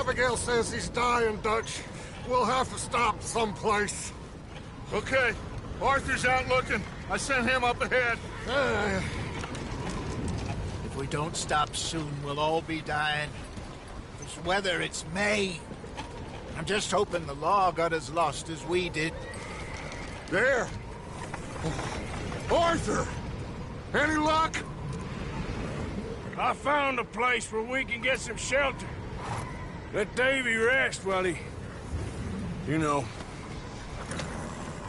Abigail says he's dying, Dutch. We'll have to stop someplace. Okay. Arthur's out looking. I sent him up ahead. If we don't stop soon, we'll all be dying. This weather, it's May. I'm just hoping the law got as lost as we did. There! Arthur! Any luck? I found a place where we can get some shelter. Let Davy rest while he... You know.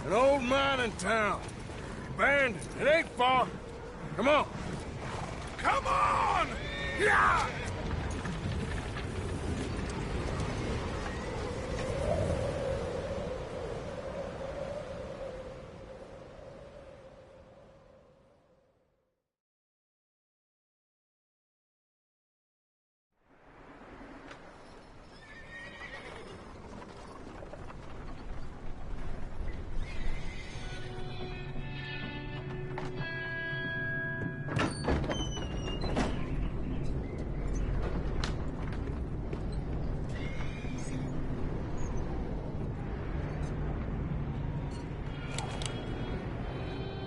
An old mining town. Abandoned. It ain't far. Come on. Come on! Yeah!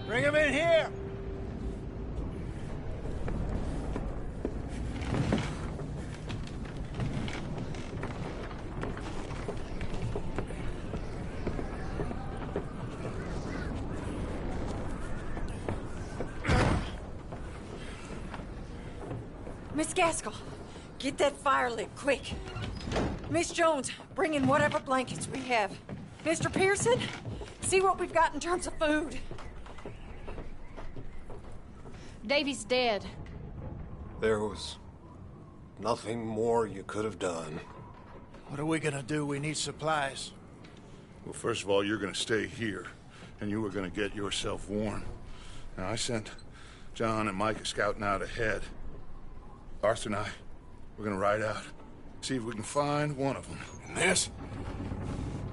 Bring him in here! Miss Gaskell, get that fire lit, quick. Miss Jones, bring in whatever blankets we have. Mr. Pearson, see what we've got in terms of food. Davy's dead. There was nothing more you could have done. What are we gonna do? We need supplies. Well, first of all, you're gonna stay here, and you were gonna get yourself warm. Now, I sent John and Micah scouting out ahead. Arthur and I, we're gonna ride out, see if we can find one of them. And this,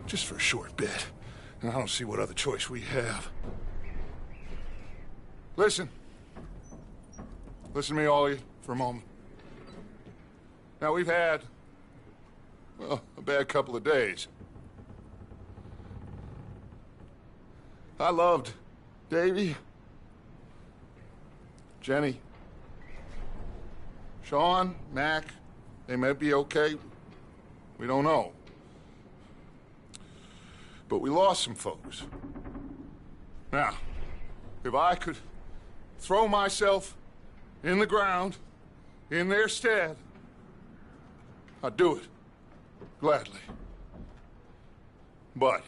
just for a short bit. And I don't see what other choice we have. Listen. Listen to me, all of you, for a moment. Now, we've had, well, a bad couple of days. I loved Davy, Jenny, Sean, Mac. They may be okay. We don't know. But we lost some folks. Now, if I could throw myself in the ground, in their stead, I'd do it, gladly. But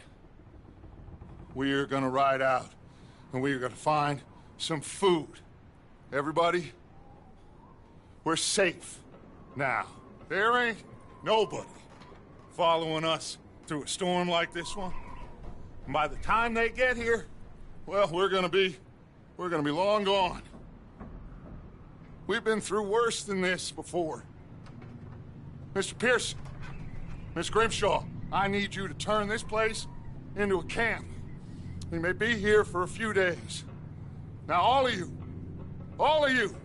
we're gonna ride out, and we're gonna find some food. Everybody, we're safe now. There ain't nobody following us through a storm like this one. And by the time they get here, well, we're gonna be long gone. We've been through worse than this before. Mr. Pearson, Miss Grimshaw, I need you to turn this place into a camp. We may be here for a few days. Now, all of you,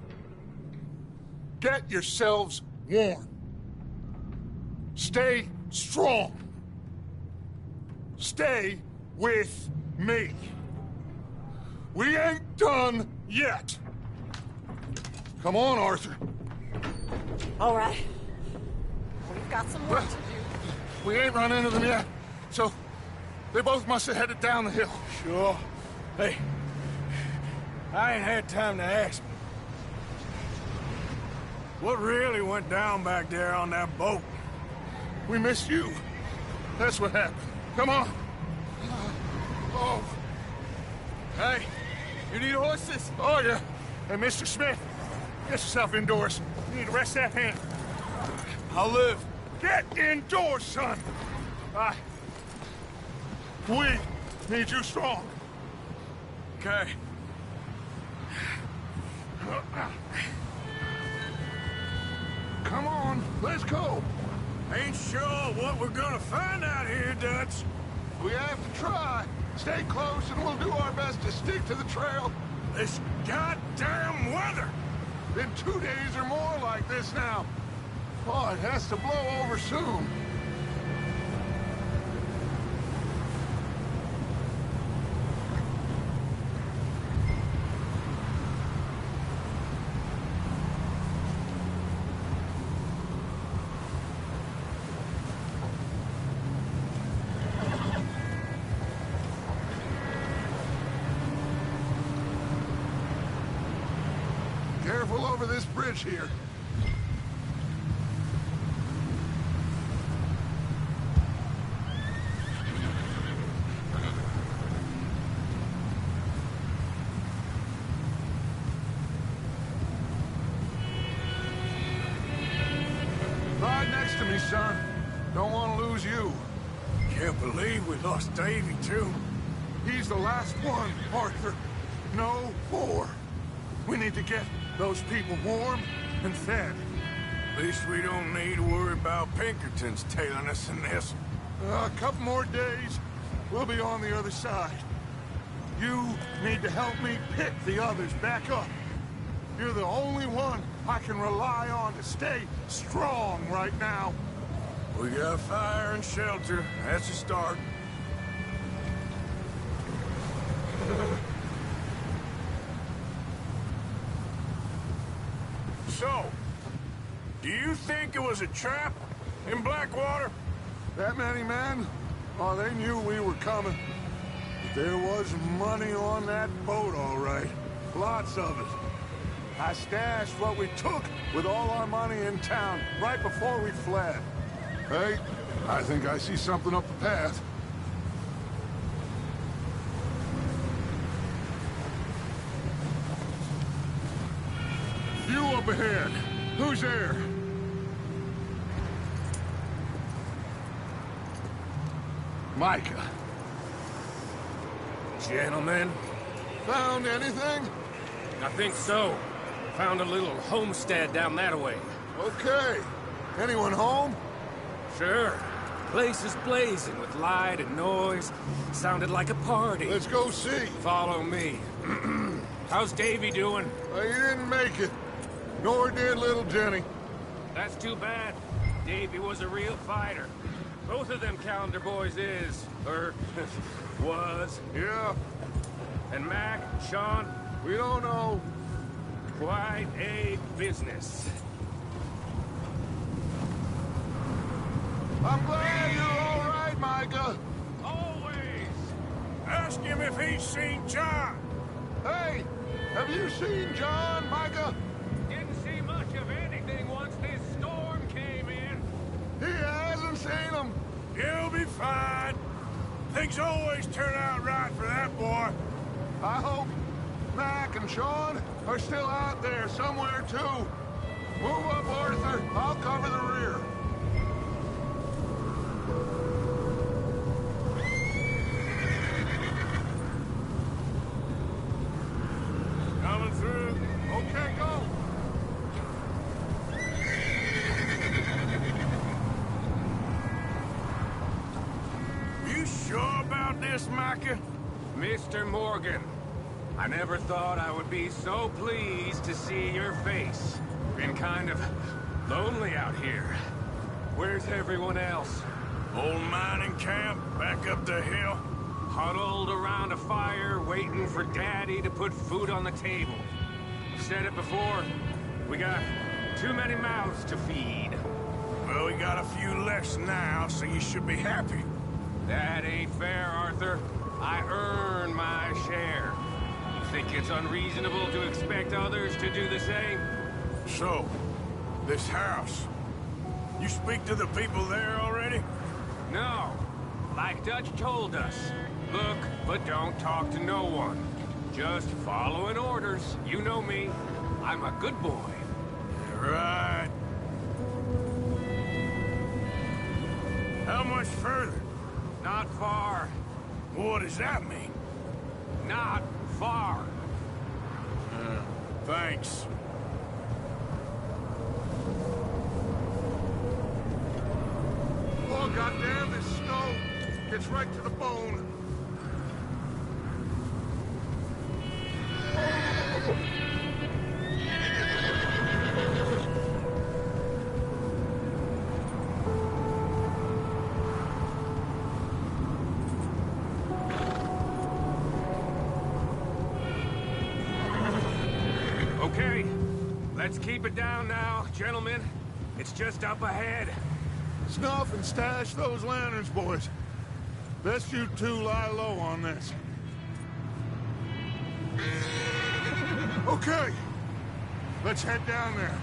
get yourselves warm. Stay strong. Stay with me. We ain't done yet. Come on, Arthur. All right. We've got some work to do. We ain't run into them yet, so they both must have headed down the hill. Sure. Hey, I ain't had time to ask. What really went down back there on that boat? We missed you. That's what happened. Come on. Oh. Hey, you need horses? Oh, yeah. Hey, Mr. Smith, get yourself indoors. You need to rest that hand. I'll live. Get indoors, son. We need you strong. Okay. Come on, let's go. Ain't sure what we're gonna find out here, Dutch. We have to try. Stay close and we'll do our best to stick to the trail. This goddamn weather! Been 2 days or more like this now. Oh, it has to blow over soon. Careful over this bridge here. Ride next to me, son. Don't want to lose you. Can't believe we lost Davy, too. He's the last one, Arthur. No more. We need to get those people warm and fed. At least we don't need to worry about Pinkertons tailing us in this. A couple more days, we'll be on the other side. You need to help me pick the others back up. You're the only one I can rely on to stay strong right now. We got fire and shelter. That's a start. So, do you think it was a trap in Blackwater? That many men? Oh, they knew we were coming. But there was money on that boat, all right. Lots of it. I stashed what we took with all our money in town right before we fled. Hey, I think I see something up the path. You up ahead. Who's there? Micah. Gentlemen, Found anything? I think so. Found a little homestead down that way. Okay. Anyone home? Sure. Place is blazing with light and noise. Sounded like a party. Let's go see. Follow me. How's Davy doing? He didn't make it. Nor did little Jenny. That's too bad. Davy was a real fighter. Both of them Calendar boys is, or was. Yeah, And Mac, Sean, we don't know. quite a business. I'm glad you're all right, Micah. Always. Ask him if he's seen John. Hey, have you seen John, Micah? Didn't see much of anything once this storm came in. He hasn't seen him. He'll be fine. Things always turn out right for that boy. I hope Mac and Sean are still out there somewhere, too. Move up, Arthur. I'll cover the rear. Coming through. Okay, go. You sure about this, Micah? Mr. Morgan, I never thought I would be so pleased to see your face. Been kind of lonely out here. Where's everyone else? Old mining camp back up the hill. Huddled around a fire, waiting for Daddy to put food on the table. Said it before, we got too many mouths to feed. Well, we got a few less now, so you should be happy. That ain't fair, Arthur. I earn my share. You think it's unreasonable to expect others to do the same? So, this house. You speak to the people there already? No. Like Dutch told us. Look, but don't talk to no one. Just following orders. You know me. I'm a good boy. Right. How much further? Not far. What does that mean? Not far. Thanks. Oh, goddamn, this snow gets right to the bone. Let's keep it down now, gentlemen. It's just up ahead. Snuff and stash those lanterns, boys. Best you two lie low on this. Okay. Let's head down there.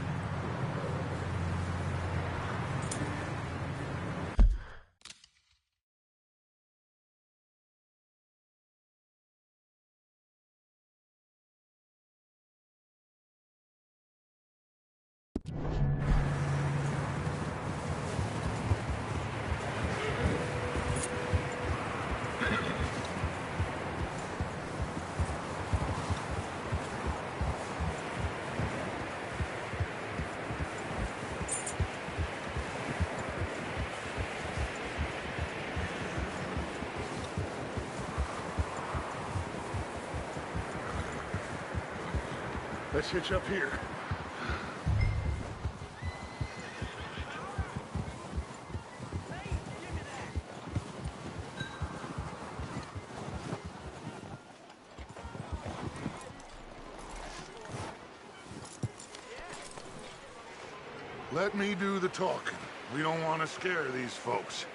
Let's hitch up here. Let me do the talking. We don't want to scare these folks.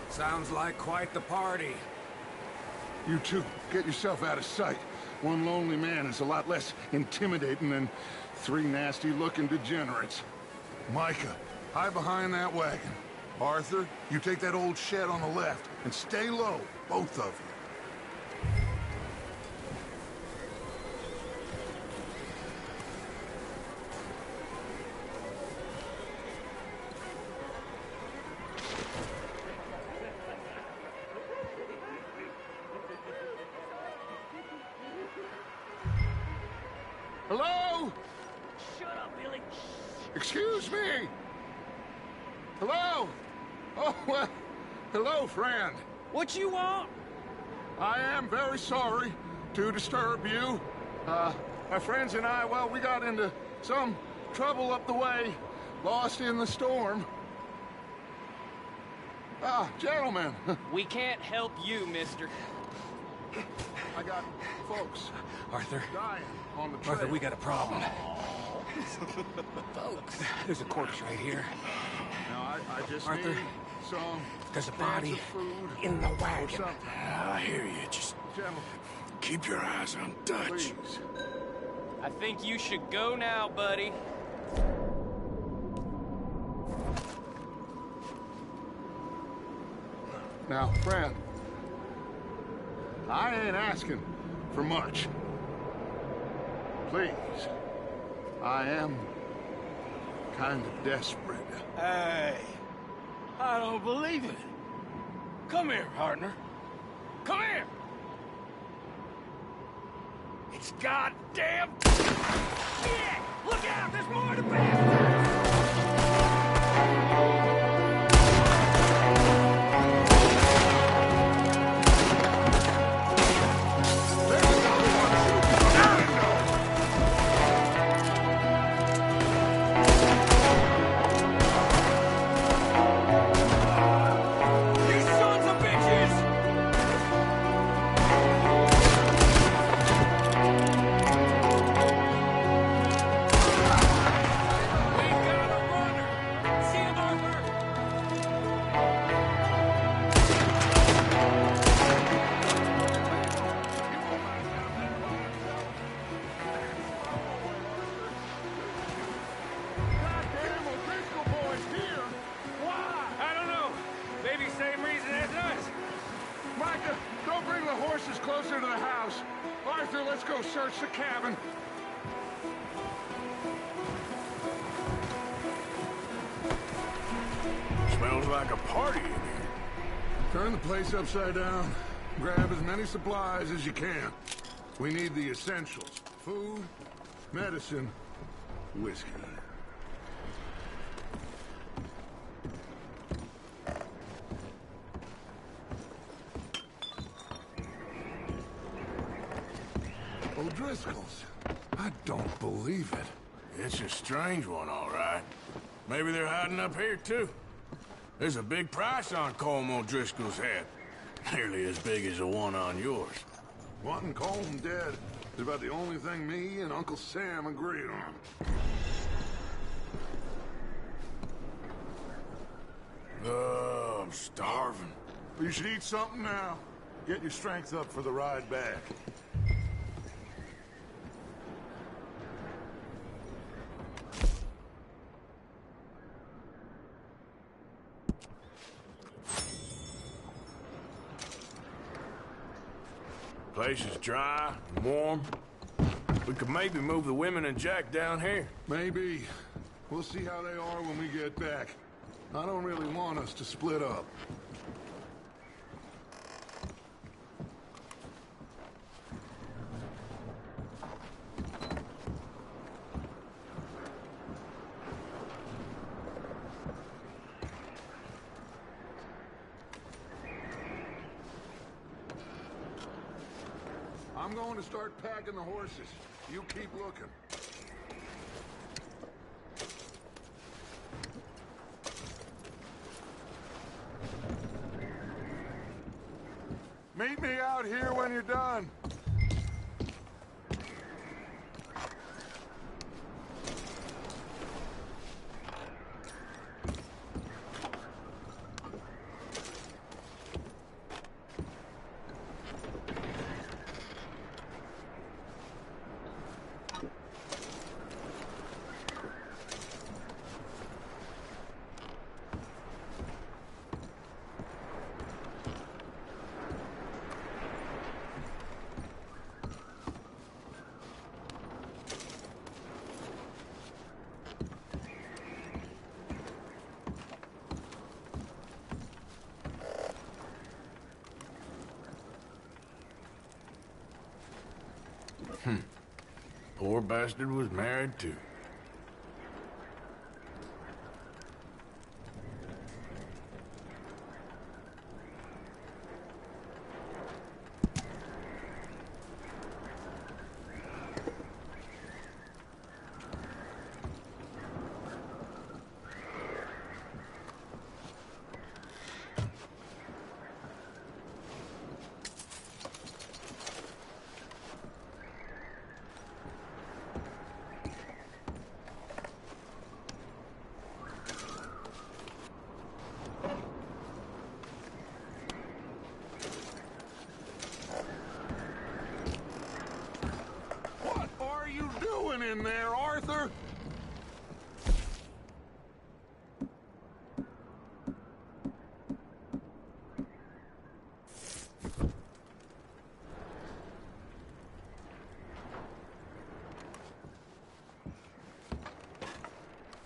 Sounds like quite the party. You two, get yourself out of sight. One lonely man is a lot less intimidating than three nasty-looking degenerates. Micah, hide behind that wagon. Arthur, you take that old shed on the left, and stay low, both of you. Hello? Shut up, Billy. Excuse me? Hello? Oh, well, hello, friend. What you want? I am very sorry to disturb you. My friends and I, well, we got into some trouble up the way, lost in the storm. Ah, gentlemen. We can't help you, mister. I got folks Arthur, dying on the trail. Arthur, we got a problem. Folks, there's a corpse right here. Now, I just Arthur, need some there's a cans body of food in the or wagon. something. I hear you. Just Gentlemen, keep your eyes on Dutch. please. I think you should go now, buddy. Now, friend, I ain't asking for much. Please, I am kind of desperate. Hey, I don't believe it. Come here, partner. Come here. It's goddamn shit! Look out! There's more to bastard! These sons of bitches! We got a runner! See him, Arthur? Goddamn O'Driscoll boys here! Why? I don't know. Maybe same reason as us. Micah, don't bring the horses closer to the house. Arthur, let's go search the cabin. Smells like a party in here. Turn the place upside down. Grab as many supplies as you can. We need the essentials. Food, medicine, whiskey. O'Driscoll's. I don't believe it. It's a strange one, all right. Maybe they're hiding up here, too. There's a big price on Colm O'Driscoll's head. Nearly as big as the one on yours. Wanting Colm dead is about the only thing me and Uncle Sam agree on. I'm starving. You should eat something now. Get your strength up for the ride back. Place is dry and warm. We could maybe move the women and Jack down here. Maybe. We'll see how they are when we get back. I don't really want us to split up. I'm going to start packing the horses. You keep looking. Meet me out here when you're done. Poor bastard was married too. In there, Arthur?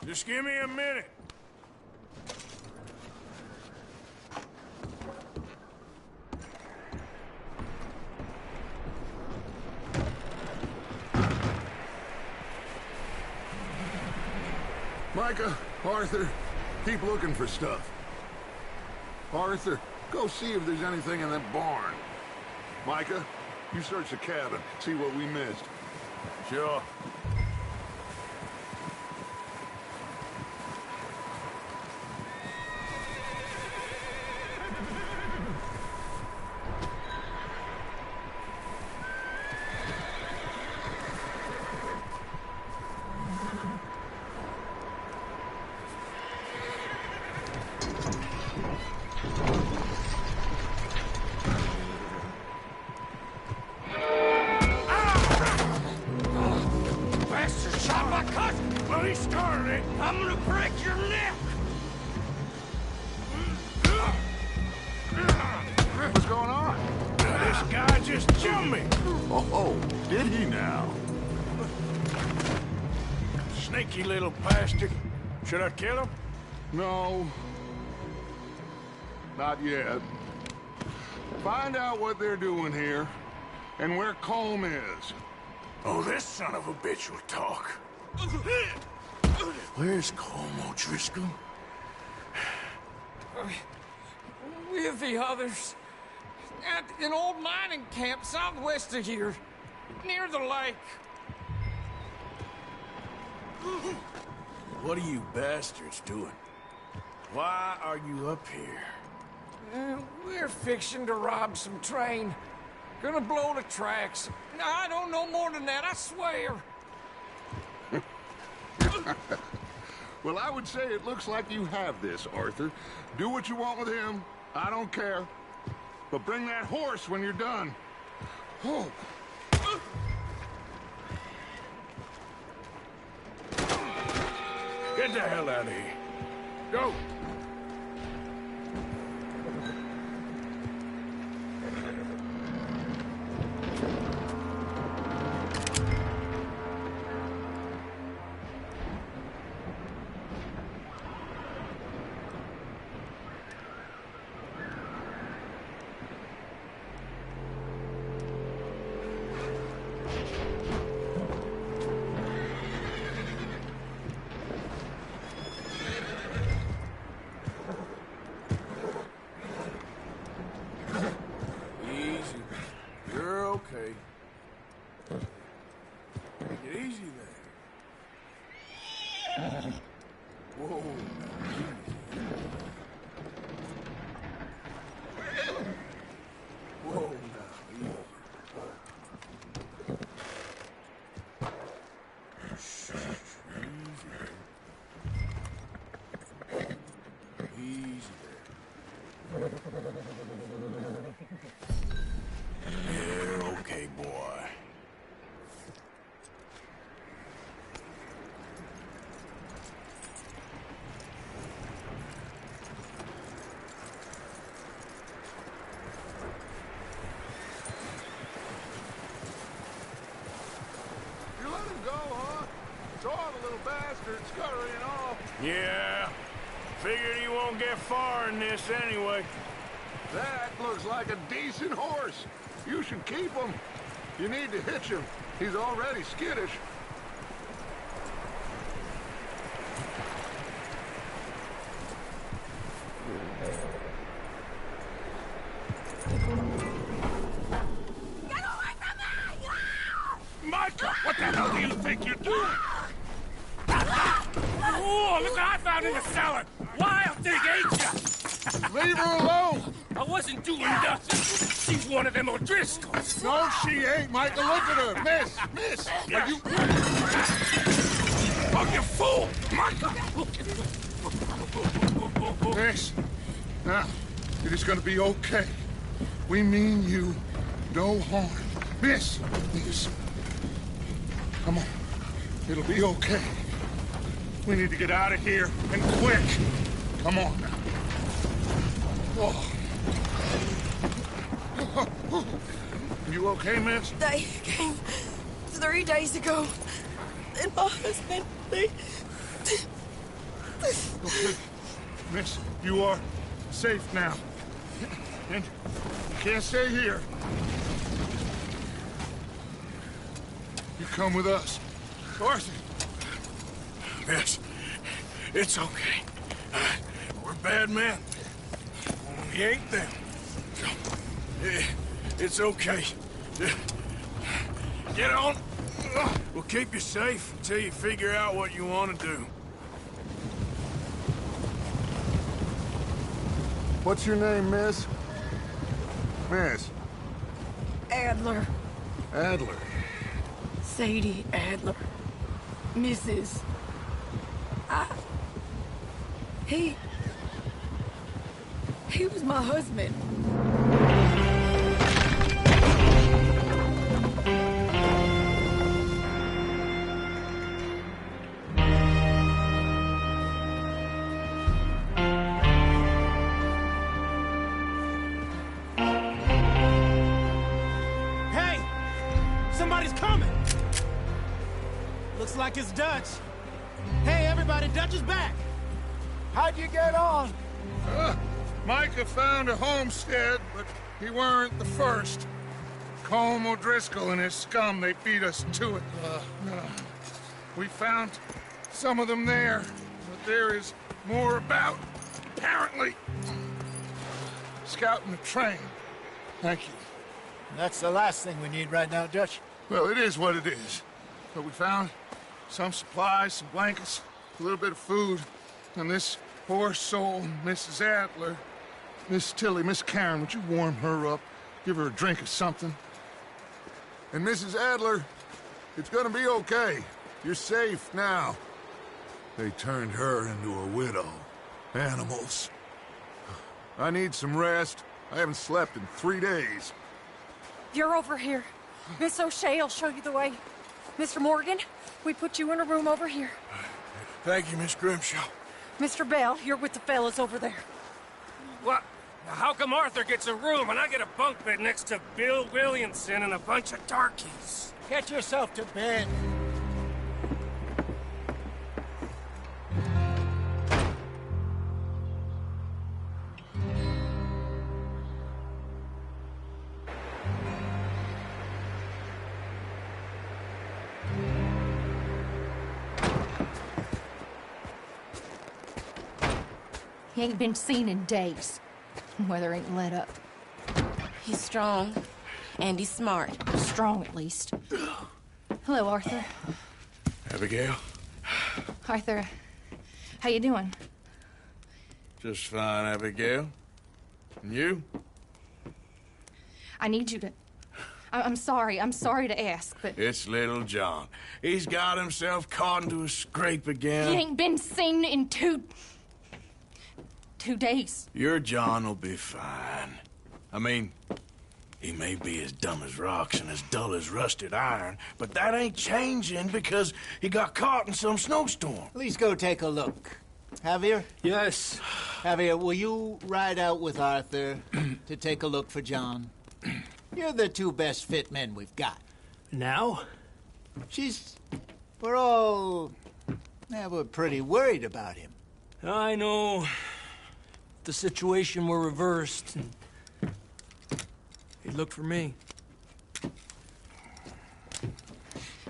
Just give me a minute. Micah, Arthur, keep looking for stuff. Arthur, go see if there's anything in that barn. Micah, you search the cabin, see what we missed. Sure. I'm gonna break your neck! What's going on? This guy just jumped me. Oh, did he now? Sneaky little bastard. Should I kill him? No. Not yet. Find out what they're doing here, and where Colm is. Oh, this son of a bitch will talk. Where's Colm O'Driscoll? With the others. At an old mining camp southwest of here. Near the lake. What are you bastards doing? Why are you up here? We're fixing to rob some train. Gonna blow the tracks. I don't know more than that, I swear. Well, I would say it looks like you have this, Arthur. Do what you want with him. I don't care. But bring that horse when you're done. Oh. Get the hell out of here. Go. Okay. Take it easy there. Whoa. Whoa, now. Easy there. Yeah, okay, boy. You let him go, huh? Saw the little bastard scurrying off. Yeah. Figured he won't get far in this anyway. That looks like a decent horse. You should keep him. You need to hitch him. He's already skittish. Get away from me! Micah, what the hell do you think you're doing? Oh, look what I found in the cellar! Wild thing, ain't ya? Leave her alone! I wasn't doing nothing. She's one of them O'Driscolls. No, she ain't, Micah. Look at her. Miss, are you... Oh, you fool! Micah! Miss, now, it is gonna be okay. We mean you no harm. Miss, come on. It'll be okay. We need to get out of here, and quick. Come on now. Oh. You okay, miss? They came 3 days ago. And my husband, they... Okay. Miss, you are safe now. And you can't stay here. You come with us. Arthur. Yes, it's okay. We're bad men. We ain't them. It's okay. Get on. We'll keep you safe until you figure out what you want to do. What's your name, miss? Miss? Adler. Adler. Sadie Adler. Mrs. He was my husband. Hey! Somebody's coming! Looks like it's Dutch. Hey, everybody, Dutch is back! How'd you get on? Micah found a homestead, but he weren't the first. Colm O'Driscoll and his scum, they beat us to it. We found some of them there, but there is more about, apparently. Scouting the train. Thank you. That's the last thing we need right now, Dutch. Well, it is what it is. But we found some supplies, some blankets, a little bit of food, and this poor soul, Mrs. Adler, Miss Tilly, Miss Karen, would you warm her up? Give her a drink or something? And Mrs. Adler, it's gonna be okay. You're safe now. They turned her into a widow. Animals. I need some rest. I haven't slept in 3 days. You're over here. Miss O'Shea will show you the way. Mr. Morgan, we put you in a room over here. Thank you, Miss Grimshaw. Mr. Bell, you're with the fellas over there. What? How come Arthur gets a room and I get a bunk bed next to Bill Williamson and a bunch of darkies? Get yourself to bed. He ain't been seen in days. Weather ain't let up. He's strong, and he's smart. Strong, at least. Hello, Arthur. Abigail? Arthur, how you doing? Just fine, Abigail. And you? I need you to... I'm sorry to ask, but... It's little John. He's got himself caught into a scrape again. He ain't been seen in 2 days. Your John will be fine. I mean, he may be as dumb as rocks and as dull as rusted iron, but that ain't changing because he got caught in some snowstorm. Please go take a look. Javier? Yes? Javier, will you ride out with Arthur to take a look for John? You're the 2 best fit men we've got. Now? We're all... we're pretty worried about him. I know. The situation were reversed, and he'd look for me.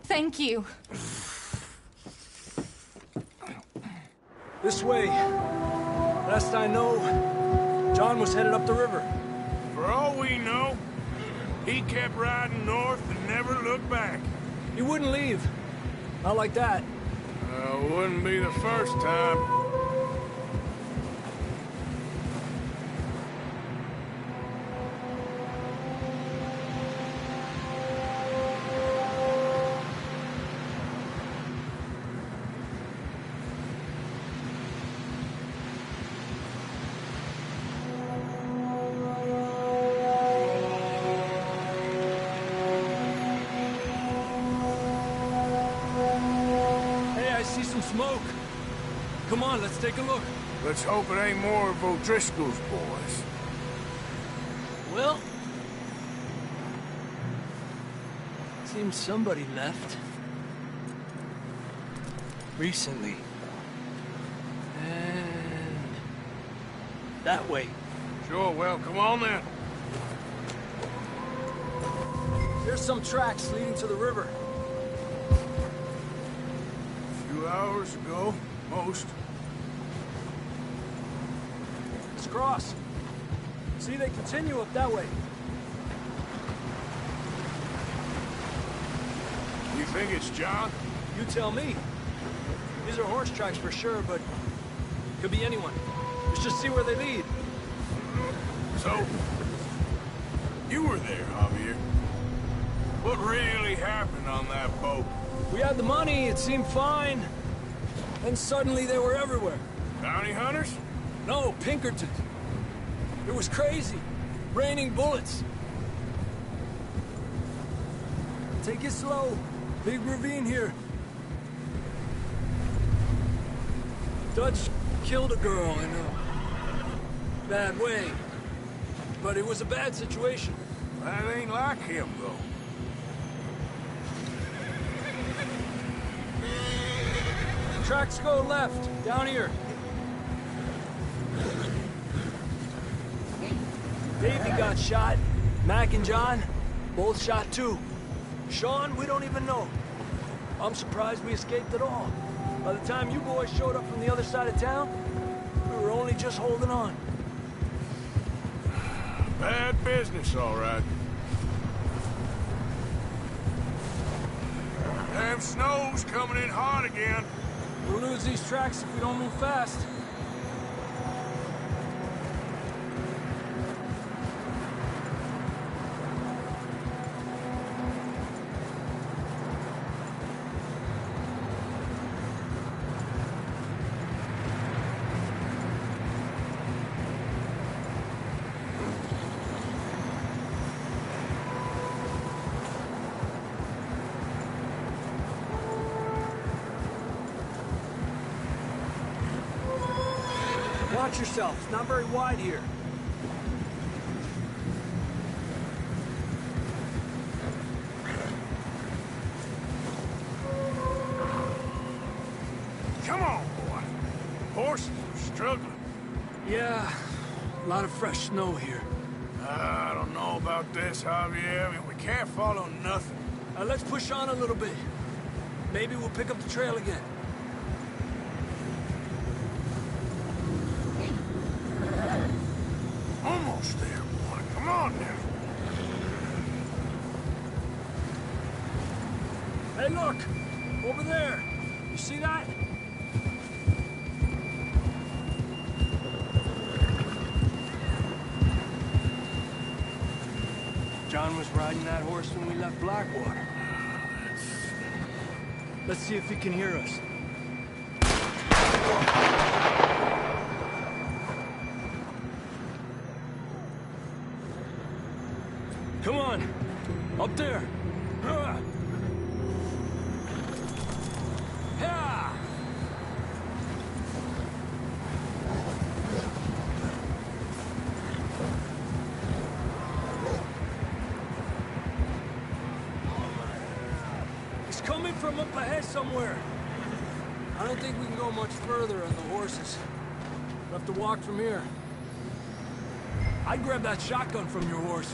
Thank you. This way. Last I know, John was headed up the river. For all we know, he kept riding north and never looked back. He wouldn't leave. Not like that. Wouldn't be the first time. Smoke. Come on, let's take a look. Let's hope it ain't more of O'Driscoll's boys. Well, seems somebody left. Recently. And... that way. Sure, well, come on then. There's some tracks leading to the river. 2 hours ago, most. Let's cross. See, they continue up that way. You think it's John? You tell me. These are horse tracks for sure, but could be anyone. Let's just see where they lead. So, you were there, Javier. What really happened on that boat? We had the money, it seemed fine. Then suddenly they were everywhere. Bounty hunters? No, Pinkertons. It was crazy. Raining bullets. Take it slow. Big ravine here. Dutch killed a girl in a bad way. But it was a bad situation. That ain't like him, though. Tracks go left, down here. Davey got shot. Mac and John, both shot too. Sean, we don't even know. I'm surprised we escaped at all. By the time you boys showed up from the other side of town, we were only just holding on. Bad business, all right. Damn snow's coming in hard again. We'll lose these tracks if we don't move fast. Watch yourself. It's not very wide here. Come on, boy. Horses are struggling. Yeah, a lot of fresh snow here. I don't know about this, Javier. I mean, we can't follow nothing. Let's push on a little bit. Maybe we'll pick up the trail again. Almost there, boy. Come on now. Hey, look! Over there! You see that? John was riding that horse when we left Blackwater. Let's see if he can hear us. Come on! Up there! Coming from up ahead somewhere. I don't think we can go much further on the horses. We'll have to walk from here. I'd grab that shotgun from your horse.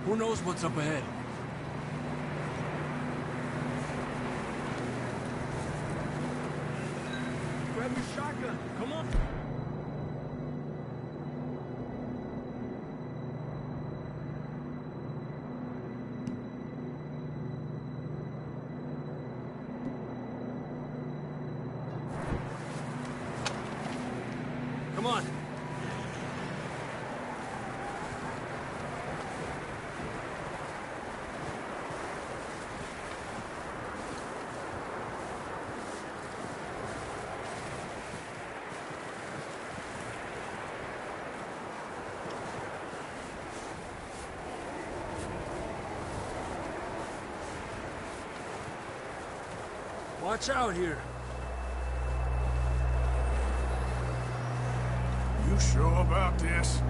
Who knows what's up ahead? Grab your shotgun. Come on. Come on. Watch out here. You sure about this?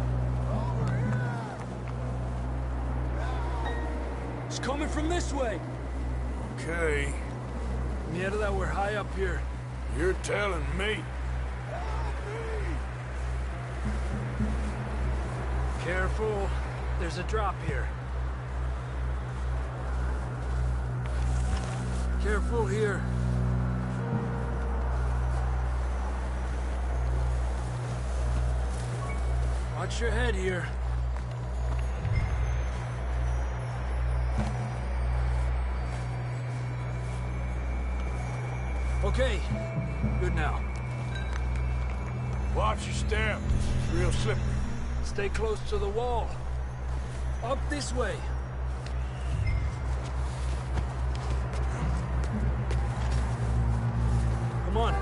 It's coming from this way. Okay. Yeah, that we're high up here. You're telling me. Careful. There's a drop here. Careful here. Watch your head here. Okay, good now. Watch your step. It's real slippery. Stay close to the wall. Up this way. Come on.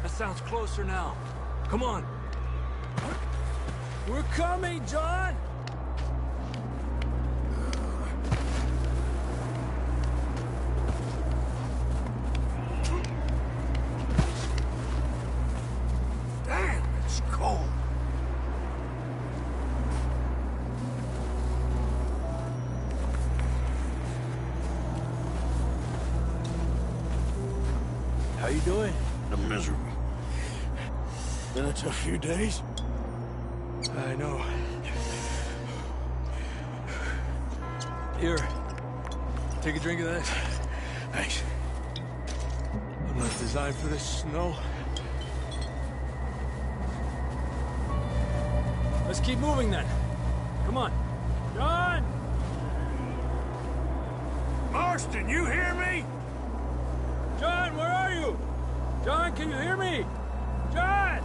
That sounds closer now. Come on. We're coming, John! Damn, it's cold. How you doing? I'm miserable. Been a tough few days. I know. Here. Take a drink of that. Thanks. I'm not designed for this snow. Let's keep moving then. Come on. John! Marston, you hear me? John, where are you? John, can you hear me? John!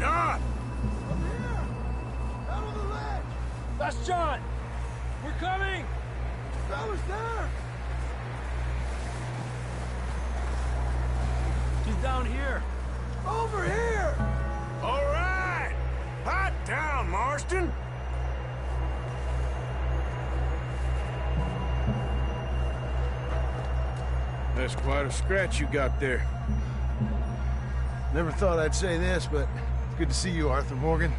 John! Up here! Out on the ledge! That's John! We're coming! Fella's there! He's down here. Over here! All right! Hot down, Marston! That's quite a scratch you got there. Never thought I'd say this, but it's good to see you, Arthur Morgan.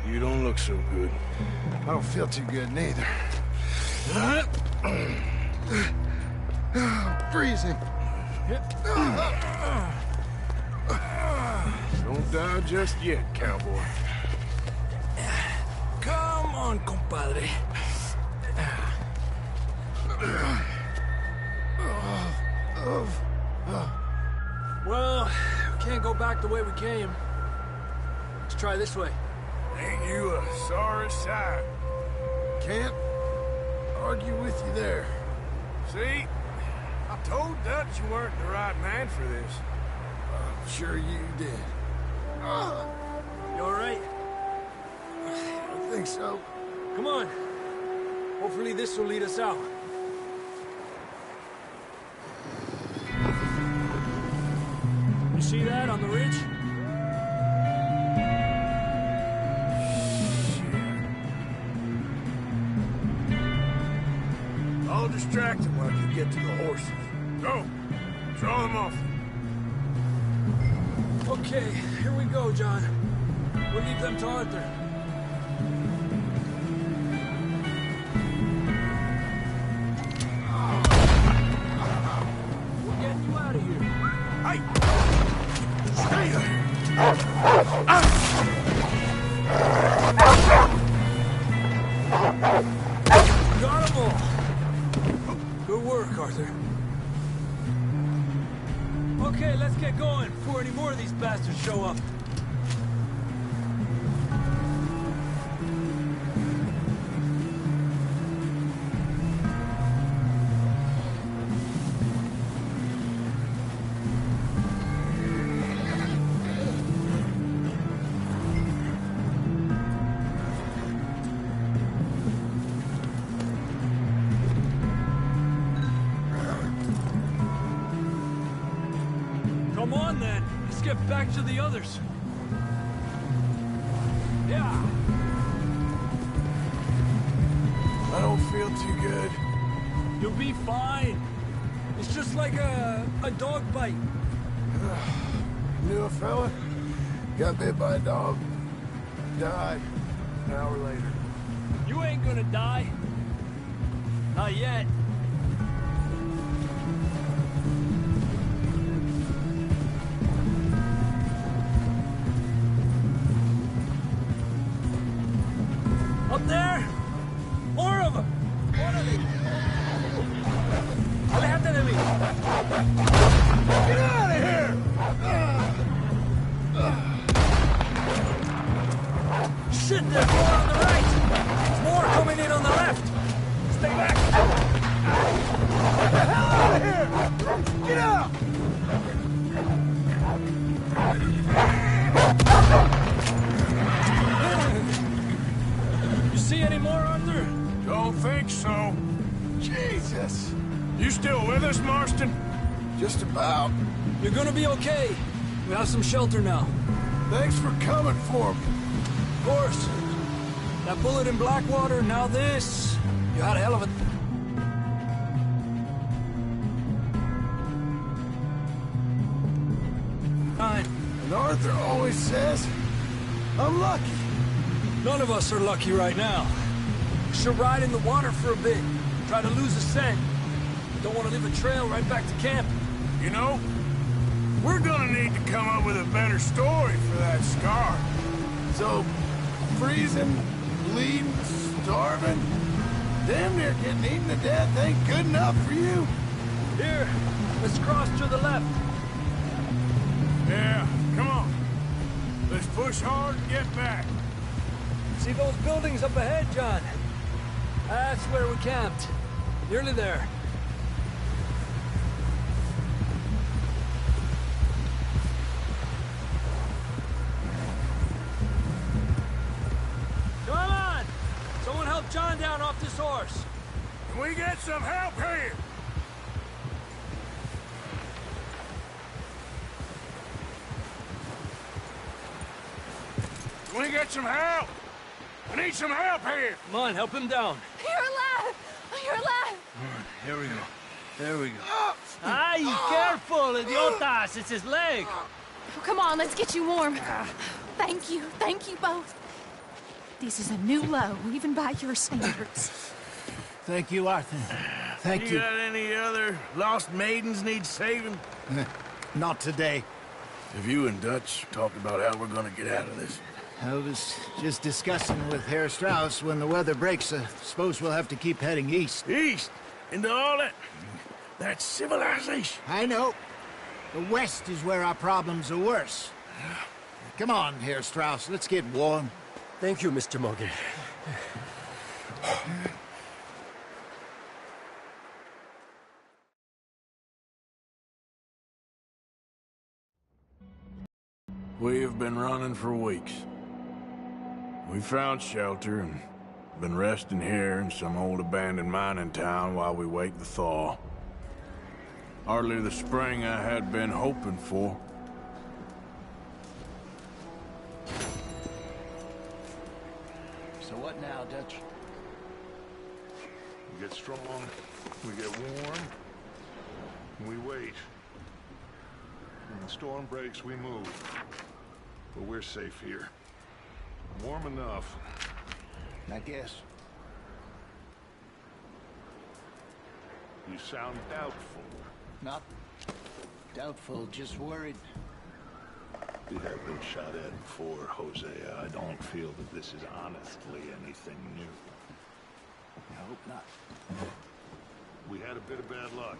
You don't look so good. I don't feel too good, neither. Freezing. Don't die just yet, cowboy. Come on, compadre. Well, we can't go back the way we came. Let's try this way. Ain't you a sorry sight? Can't argue with you there. See? I told Dutch you weren't the right man for this. I'm sure you did. You all right? I think so. Come on. Hopefully this will lead us out. You see that on the ridge? I'll distract him while you get to the horses. Go! Draw them off. Okay, here we go, John. We'll leave them to Arthur. We're getting you out of here. Hey! Stay there! Got them all. Good work, Arthur. Okay, let's get going before any more of these bastards show up. Come on, then. Let's get back to the others. Yeah. I don't feel too good. You'll be fine. It's just like a dog bite. Knew a fella? Got bit by a dog. Died an hour later. You ain't gonna die. Not yet. Up there? More of them! One of them! Aléjate de mí! Get out of here! Shit, there's more on the right! More coming in on the left! Stay back! Get the hell out of here! Get out! You see any more, Arthur? Don't think so. Jesus! You still with us, Marston? Just about. You're gonna be okay. We have some shelter now. Thanks for coming for me. Of course. That bullet in Blackwater, now this. You had a hell of a... time. And Arthur always says, I'm lucky. None of us are lucky right now. We should ride in the water for a bit. Try to lose a scent. Don't want to leave a trail right back to camp. You know, we're gonna need to come up with a better story for that scar. So, freezing, bleeding, starving, damn near getting eaten to death ain't good enough for you? Here, let's cross to the left. Yeah, come on. Let's push hard and get back. See those buildings up ahead, John? That's where we camped. Nearly there. Come on! Someone help John down off this horse. Can we get some help here? Can we get some help? I need some help here! Come on, help him down. You're alive! You're alive! Here we go. There we go. Ay, careful, idiotas! It's his leg! Oh, come on, let's get you warm. Thank you both. This is a new low, even by your standards. Thank you, Arthur. Thank you. You got any other lost maidens need saving? Not today. Have you and Dutch talked about how we're gonna get out of this? I was just discussing with Herr Strauss when the weather breaks. I suppose we'll have to keep heading east. East? Into all that... That's civilization. I know. The west is where our problems are worse. Come on, Herr Strauss. Let's get warm. Thank you, Mr. Morgan. We have been running for weeks. We found shelter and been resting here in some old abandoned mining town while we wait the thaw. Hardly the spring I had been hoping for. So what now, Dutch? We get strong, we get warm, and we wait. When the storm breaks, we move. But we're safe here. Warm enough. I guess. You sound doubtful. Not doubtful, just worried. We have been shot at before, Hosea. I don't feel that this is honestly anything new. I hope not. We had a bit of bad luck,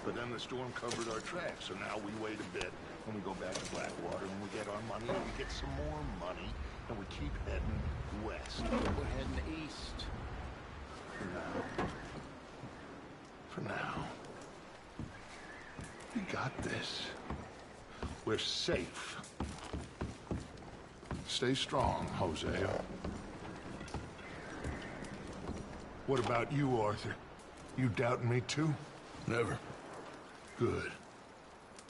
but then the storm covered our tracks, so now we wait a bit, and we go back to Blackwater, and we get our money, and we get some more money, and we keep heading west. We're heading east. For now. For now. We got this. We're safe. Stay strong, Hosea. What about you, Arthur? You doubting me too? Never. Good.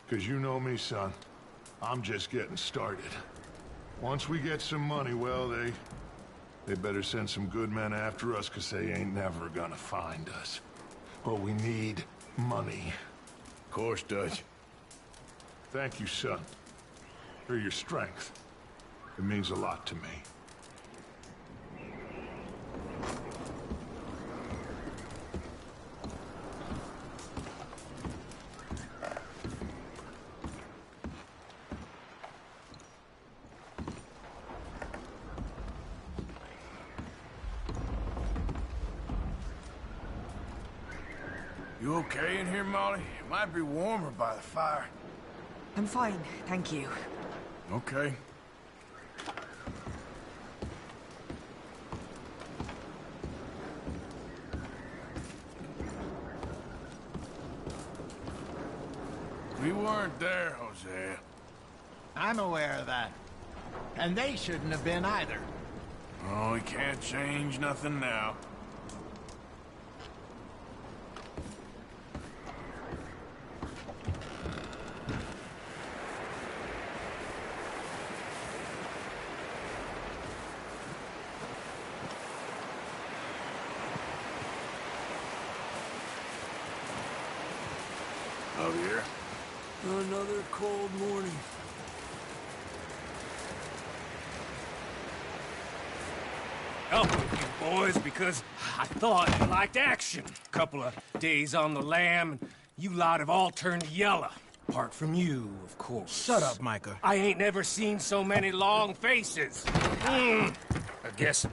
Because you know me, son. I'm just getting started. Once we get some money, well, they better send some good men after us, because they ain't never gonna find us. But we need money. Of course, Dutch. Thank you, son. For your strength. It means a lot to me. You okay in here, Molly? It might be warmer by the fire. I'm fine, thank you. Okay. We weren't there, Hosea. I'm aware of that. And they shouldn't have been either. Oh, we can't change nothing now. Oh, dear. Another cold morning. Help with you boys because I thought you liked action. Couple of days on the lam, and you lot have all turned yellow. Apart from you, of course. Shut up, Micah. I ain't never seen so many long faces. I guess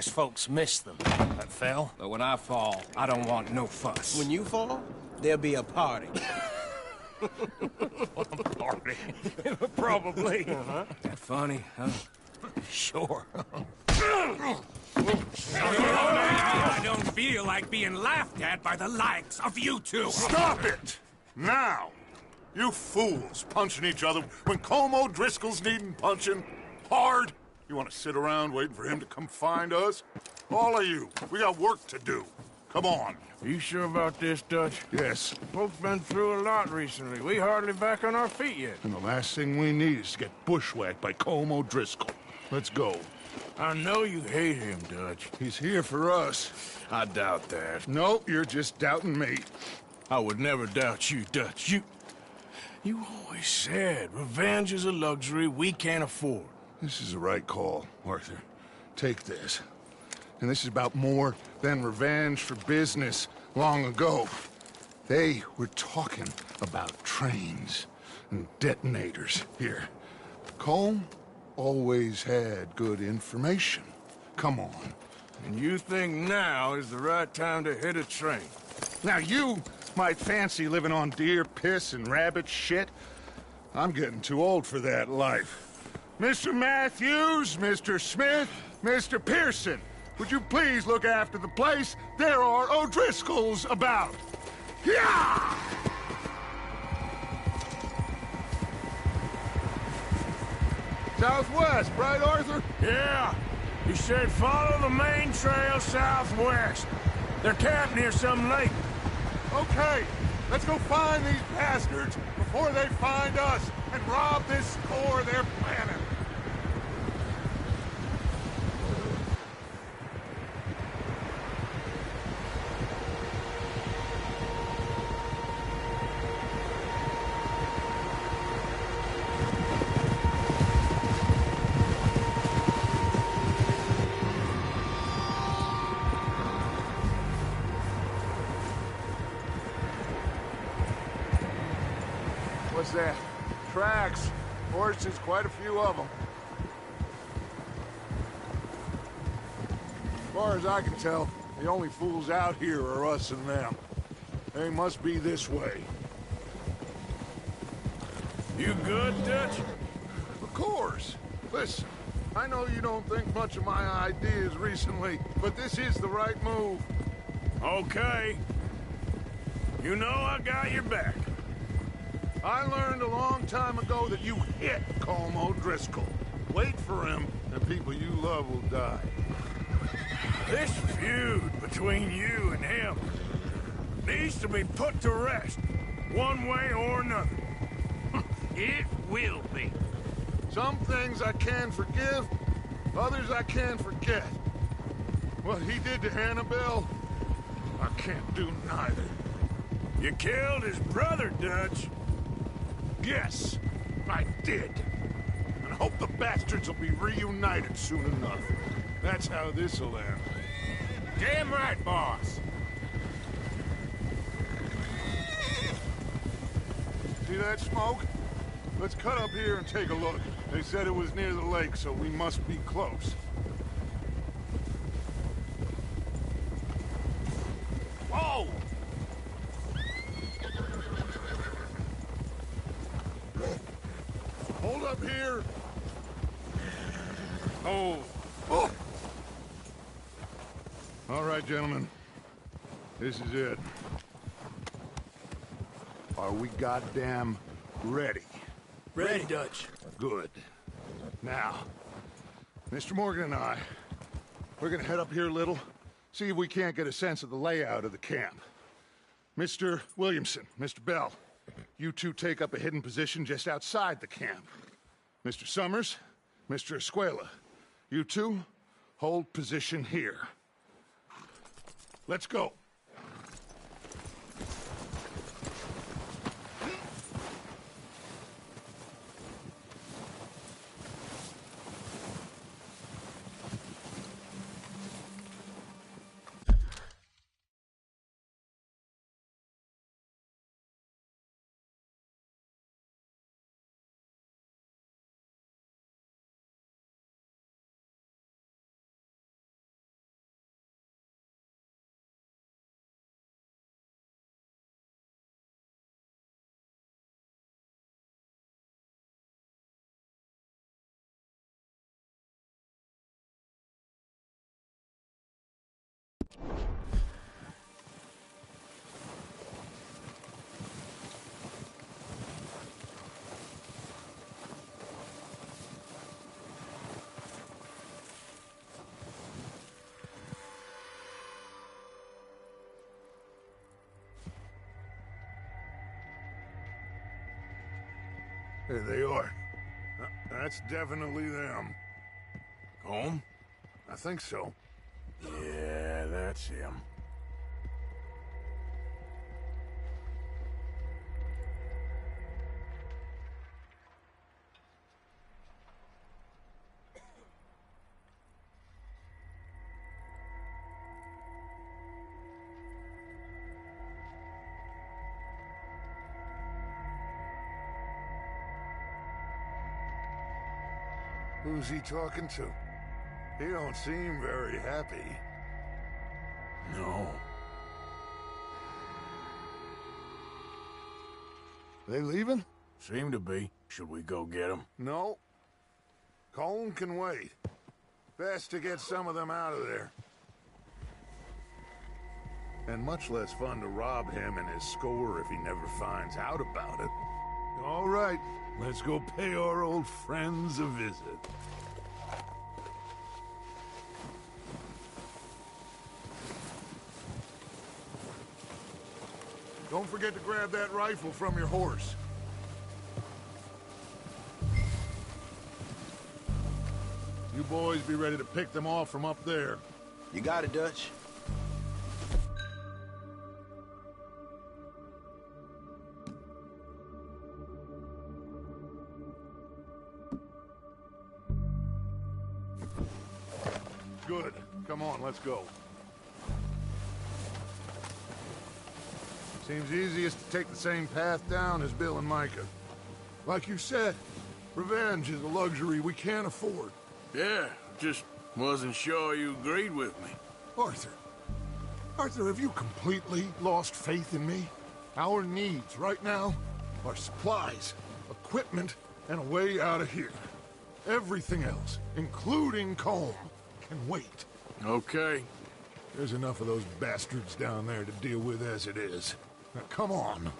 folks miss them. That fell. But when I fall, I don't want no fuss. When you fall, there'll be a party. Party? Probably. That funny, huh? Sure. I don't feel like being laughed at by the likes of you two. Stop it! Now! You fools punching each other when Colm O'Driscoll's needing punching. Hard! You want to sit around waiting for him to come find us? All of you, we got work to do. Come on. Are you sure about this, Dutch? Yes. Folks been through a lot recently. We hardly back on our feet yet. And the last thing we need is to get bushwhacked by Colm O'Driscoll. Let's go. I know you hate him, Dutch. He's here for us. I doubt that. Nope, you're just doubting me. I would never doubt you, Dutch. You always said revenge is a luxury we can't afford. This is the right call, Arthur. Take this. And this is about more than revenge for business long ago. They were talking about trains and detonators here. Colm always had good information. Come on. And you think now is the right time to hit a train? Now you might fancy living on deer piss and rabbit shit. I'm getting too old for that life. Mr. Matthews, Mr. Smith, Mr. Pearson, would you please look after the place? There are O'Driscolls about. Yeah! Southwest, right, Arthur? Yeah. He said follow the main trail southwest. They're camped near some lake. Okay, let's go find these bastards before they find us and rob this core they're planning. What's that? Tracks. Horses, quite a few of them. As far as I can tell, the only fools out here are us and them. They must be this way. You good, Dutch? Of course. Listen, I know you don't think much of my ideas recently, but this is the right move. Okay. You know I got your back. I learned a long time ago that you hit Colm O'Driscoll. Wait for him, and people you love will die. This feud between you and him needs to be put to rest, one way or another. It will be. Some things I can forgive, others I can forget. What he did to Annabelle, I can't do neither. You killed his brother, Dutch. Yes, I did. And I hope the bastards will be reunited soon enough. That's how this'll end. Damn right, boss. See that smoke? Let's cut up here and take a look. They said it was near the lake, so we must be close. Whoa! Hold up here. Oh. Oh! All right, gentlemen. This is it. Are we goddamn ready? Ready, Dutch. Good. Now, Mr. Morgan and I, we're gonna head up here a little, see if we can't get a sense of the layout of the camp. Mr. Williamson, Mr. Bell, you two take up a hidden position just outside the camp. Mr. Summers, Mr. Escuela, you two hold position here. Let's go. There they are. That's definitely them. Colm? I think so. Yeah, that's him. Who's he talking to? He don't seem very happy. No. They leaving? Seem to be. Should we go get them? No. Colm can wait. Best to get some of them out of there. And much less fun to rob him and his score if he never finds out about it. All right, let's go pay our old friends a visit. Don't forget to grab that rifle from your horse. You boys be ready to pick them off from up there. You got it, Dutch. Good. Come on, let's go. Seems easiest to take the same path down as Bill and Micah. Like you said, revenge is a luxury we can't afford. Yeah, just wasn't sure you agreed with me. Arthur. Arthur, have you completely lost faith in me? Our needs right now are supplies, equipment, and a way out of here. Everything else, including Colm, can wait. Okay. There's enough of those bastards down there to deal with as it is. Now, come on.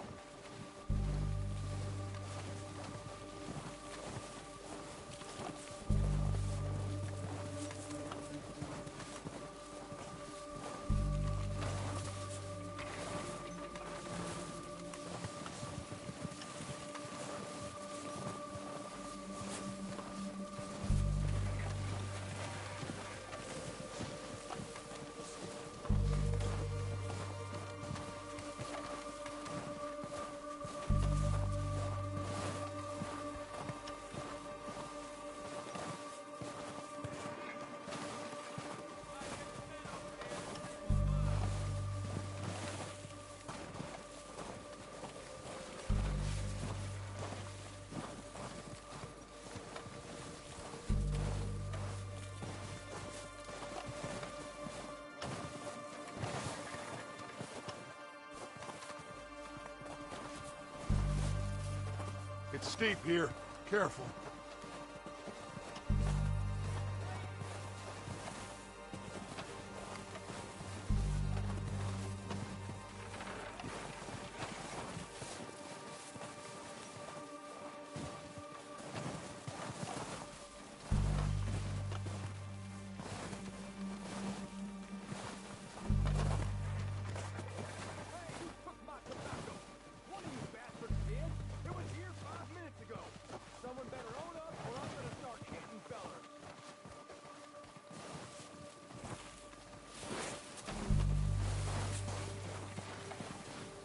It's steep here. Careful.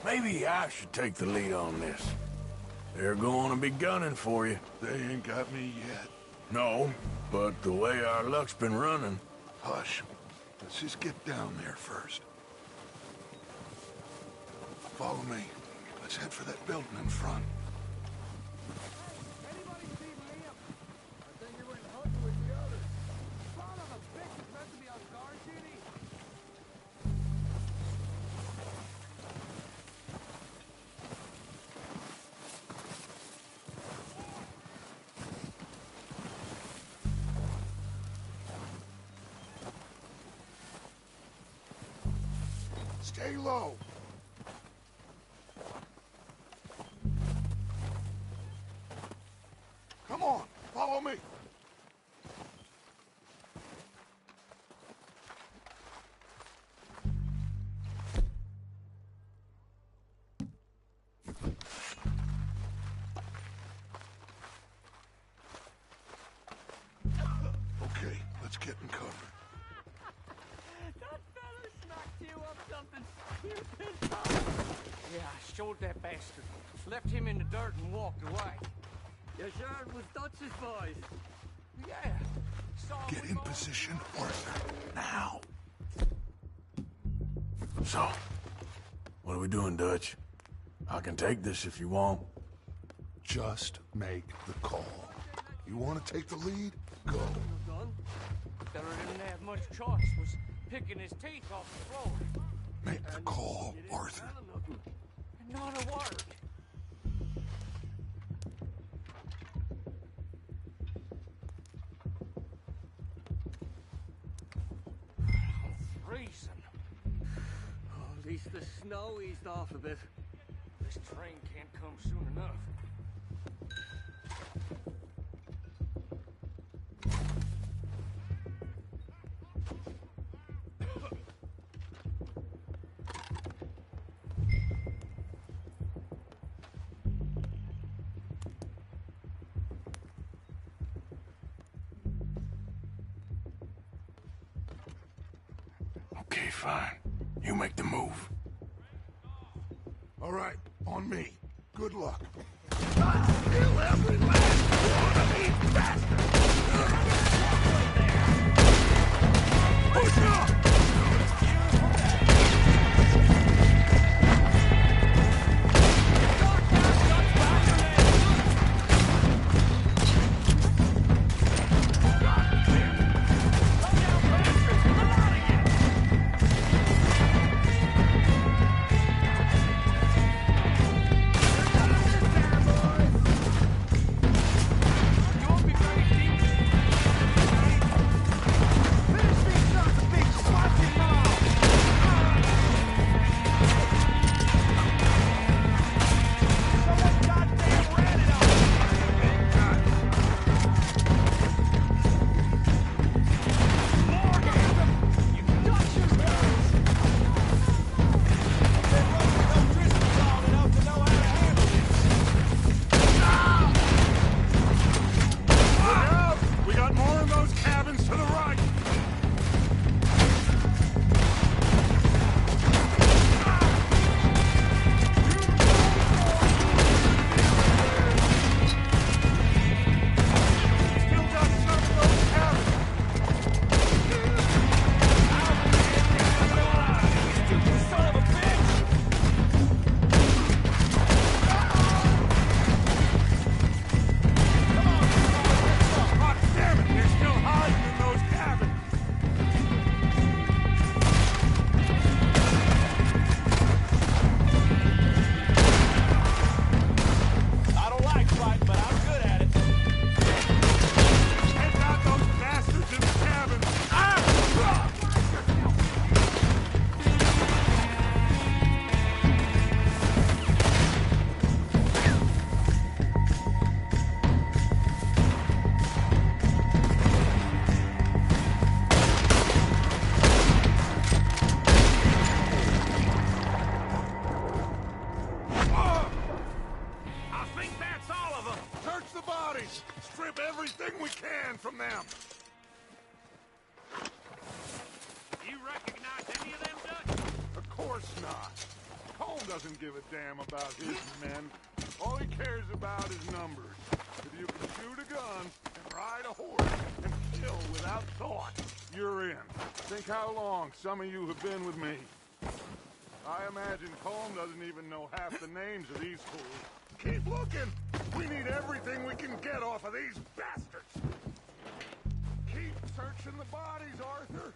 Maybe I should take the lead on this. They're going to be gunning for you. They ain't got me yet. No, but the way our luck's been running... Hush. Let's just get down there first. Follow me. Let's head for that building in front. Stay low. Come on, follow me. Okay, let's get in cover. Yeah, I showed that bastard. Left him in the dirt and walked away. You sure it was Dutch's boys? Yeah. Get in position, Arthur. Now. So, what are we doing, Dutch? I can take this if you want. Just make the call. You want to take the lead? Go. Feller didn't have much choice, was picking his teeth off the floor. Make the call, Arthur. Not a word. I'm freezing. Oh, at least the snow eased off a bit. This train can't come soon enough. Okay, fine. You make the move. All right, on me. Good luck. Kill every last one of these bastards! Push up! from them. You recognize any of them, Dutch? Of course not. Colm doesn't give a damn about his men. All he cares about is numbers. If you can shoot a gun and ride a horse and kill without thought, you're in. Think how long some of you have been with me. I imagine Colm doesn't even know half the names of these fools. Keep looking! We need everything we can get off of these bastards! Keep searching the bodies, Arthur!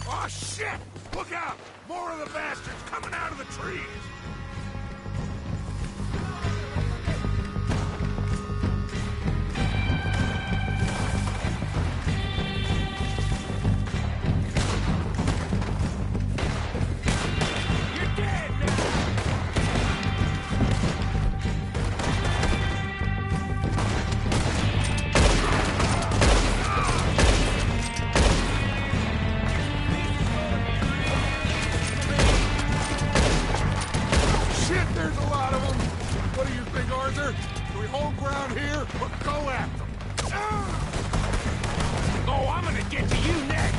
Oh, shit! Look out! More of the bastards coming out of the trees! What do you think, Arthur? Do we hold ground here or go after them? Oh, I'm gonna get to you next!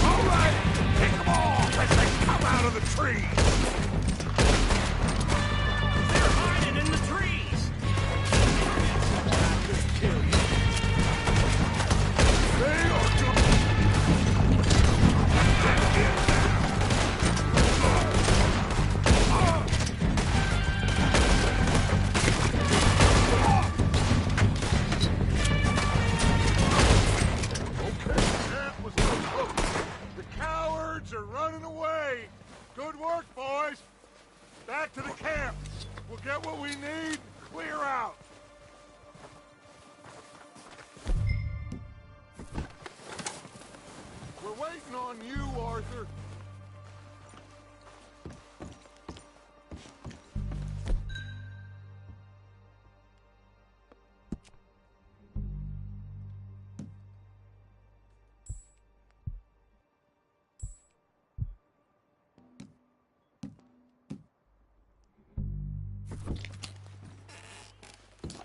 All right! Pick them off as they come out of the trees! They're hiding in the trees! They are running away. Good work, boys. Back to the camp. We'll get what we need, clear out. We're waiting on you, Arthur.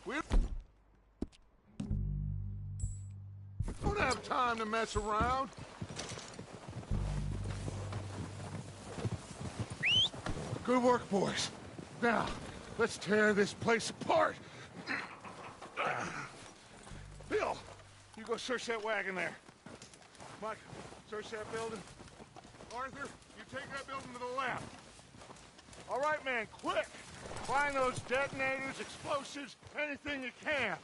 We don't have time to mess around. Good work, boys. Now, let's tear this place apart. Bill, you go search that wagon there. Mike, search that building. Arthur, you take that building to the left. All right, man, quick! Find those detonators, explosives, anything you can.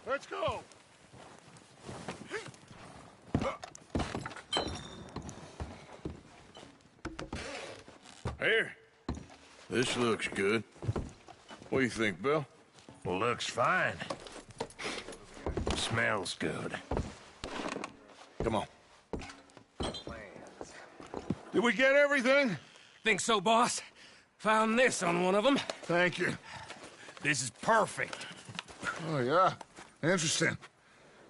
Let's go! Here. This looks good. What do you think, Bill? Looks fine. Smells good. Come on. Did we get everything? Think so, boss. Found this on one of them. Thank you. This is perfect. Oh, yeah? Interesting.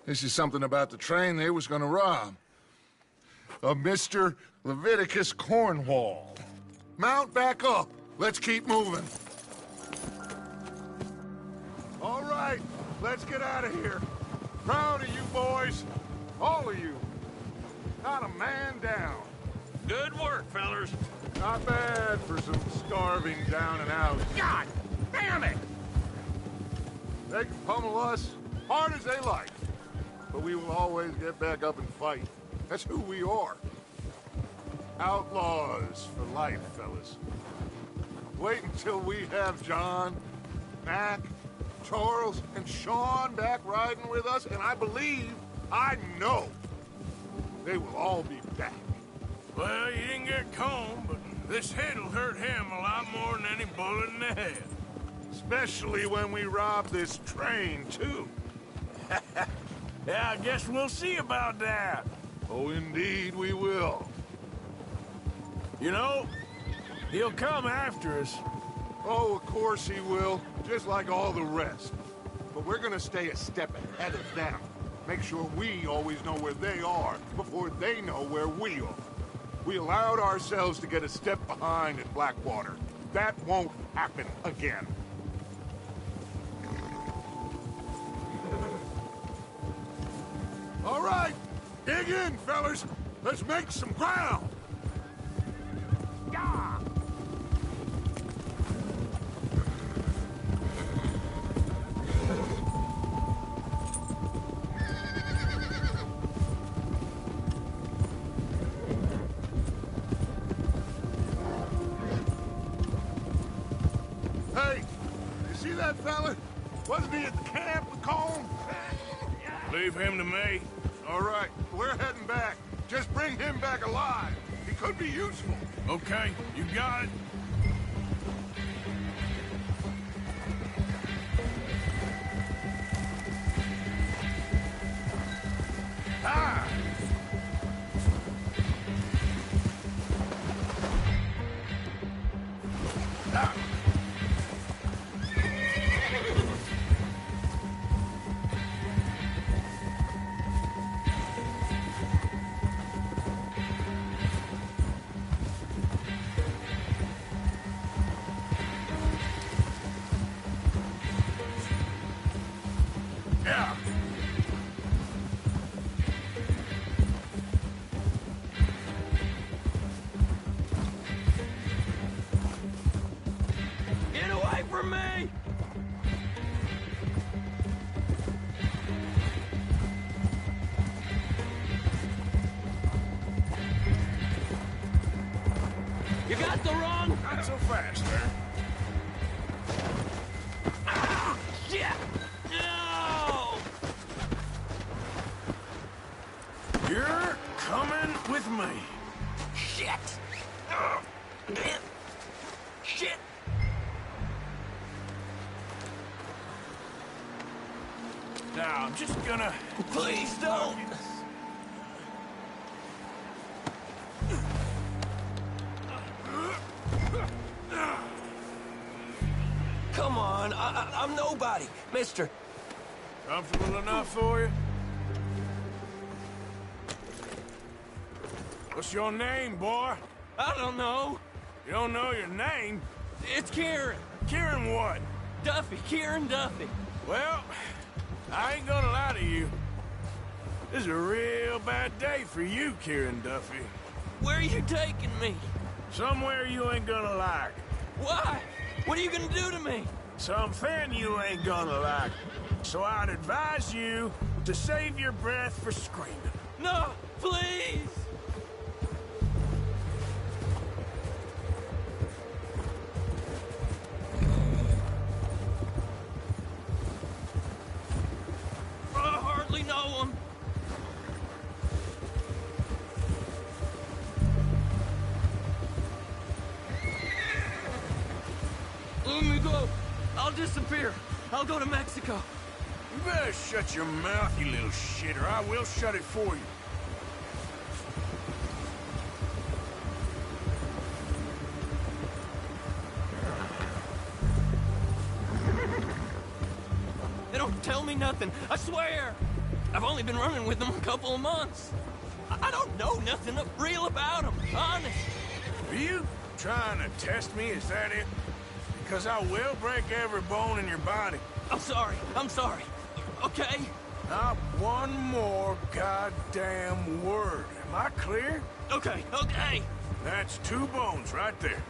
This is something about the train they was gonna rob. A Mr. Leviticus Cornwall. Mount back up. Let's keep moving. All right, let's get out of here. Proud of you boys. All of you. Not a man down. Good work, fellers. Not bad for some starving down and out. God damn it! They can pummel us hard as they like, but we will always get back up and fight. That's who we are. Outlaws for life, fellas. Wait until we have John, Mac, Charles, and Sean back riding with us, and I know, they will all be back. Well, you didn't get Combe, but this hit'll hurt him a lot more than any bullet in the head. Especially when we rob this train, too. Yeah, I guess we'll see about that. Oh, indeed we will. You know, he'll come after us. Oh, of course he will, just like all the rest. But we're gonna stay a step ahead of them. Make sure we always know where they are before they know where we are. We allowed ourselves to get a step behind at Blackwater. That won't happen again. All right, dig in, fellas. Let's make some ground. Yeah. Hey, you see that fella? Wasn't he at the camp with Colm? Leave him to me. All right, we're heading back. Just bring him back alive. He could be useful. Okay, you got it. Ah! Ah! the run? Not so fast, man. Shit! No! You're coming with me. Shit! Damn! Shit! Now, I'm just gonna... Please don't! Come on, I'm nobody, mister. Comfortable enough for you? What's your name, boy? I don't know. You don't know your name? It's Kieran. Kieran what? Duffy, Kieran Duffy. Well, I ain't gonna lie to you. This is a real bad day for you, Kieran Duffy. Where are you taking me? Somewhere you ain't gonna like. Why? What are you gonna do to me? Something you ain't gonna like. So I'd advise you to save your breath for screaming. No, please! I hardly know him. Let me go. I'll disappear. I'll go to Mexico. You better shut your mouth, you little shit, or I will shut it for you. They don't tell me nothing, I swear. I've only been running with them a couple of months. I don't know nothing real about them, honest. Are you trying to test me? Is that it? Because I will break every bone in your body. I'm sorry, okay? Not one more goddamn word. Am I clear? Okay. That's 2 bones right there.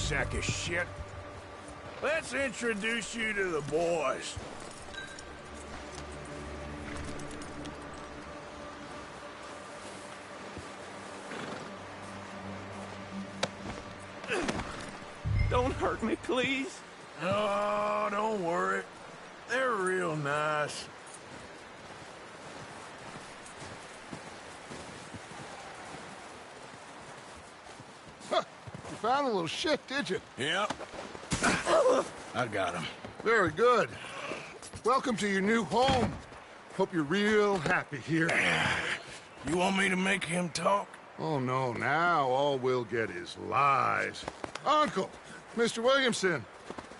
sack of shit. Let's introduce you to the boys. Don't hurt me, please. Oh, don't worry. They're real nice. Huh. You found a little shit, did you? Yep. I got him. Very good. Welcome to your new home. Hope you're real happy here. You want me to make him talk? Oh, no. Now all we'll get is lies. Uncle, Mr. Williamson,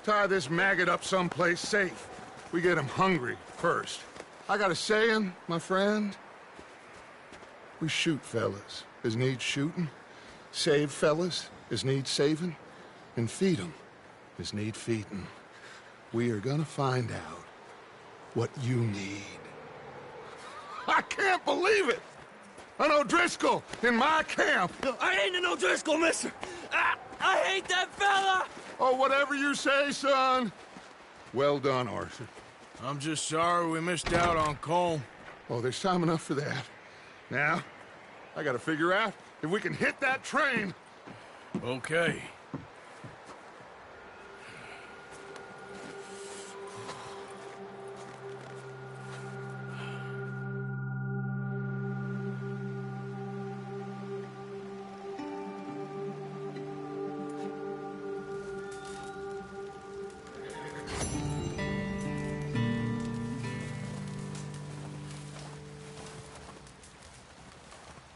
tie this maggot up someplace safe. We get him hungry first. I got a saying, my friend. We shoot fellas as need shooting, save fellas as need saving, and feed 'em as need feeding. We are gonna find out what you need. I can't believe it! An O'Driscoll in my camp! I ain't an O'Driscoll, mister! I hate that fella! Oh, whatever you say, son. Well done, Arthur. I'm just sorry we missed out on Colm. Oh, there's time enough for that. Now, I gotta figure out if we can hit that train. Okay.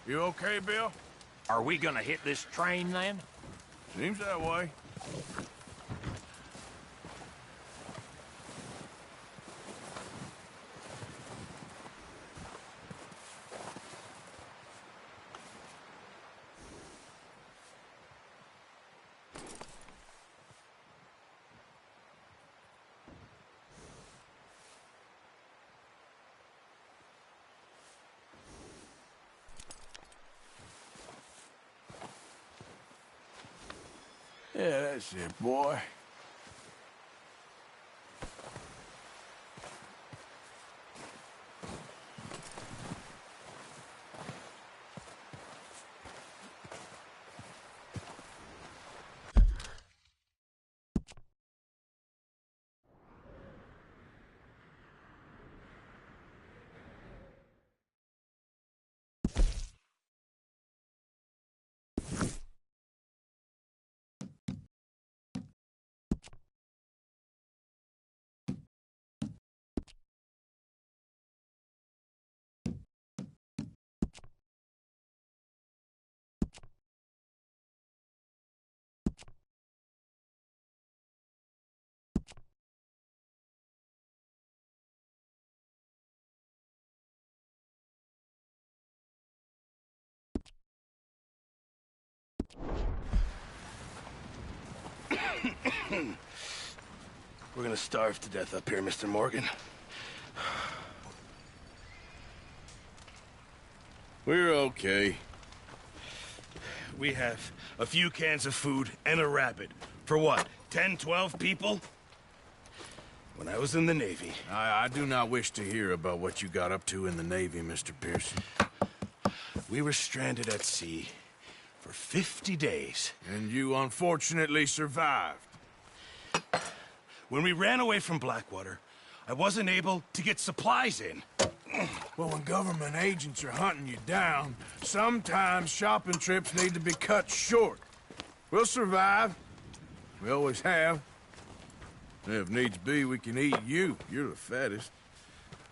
You okay, Bill? Are we gonna hit this train, then? Seems that way. Yeah, that's it, boy. We're gonna starve to death up here, Mr. Morgan. We're okay. We have a few cans of food and a rabbit. For what, 10, 12 people? When I was in the Navy... I do not wish to hear about what you got up to in the Navy, Mr. Pearson. We were stranded at sea for 50 days. And you unfortunately survived. When we ran away from Blackwater, I wasn't able to get supplies in. Well, when government agents are hunting you down, sometimes shopping trips need to be cut short. We'll survive. We always have. And if needs be, we can eat you. You're the fattest.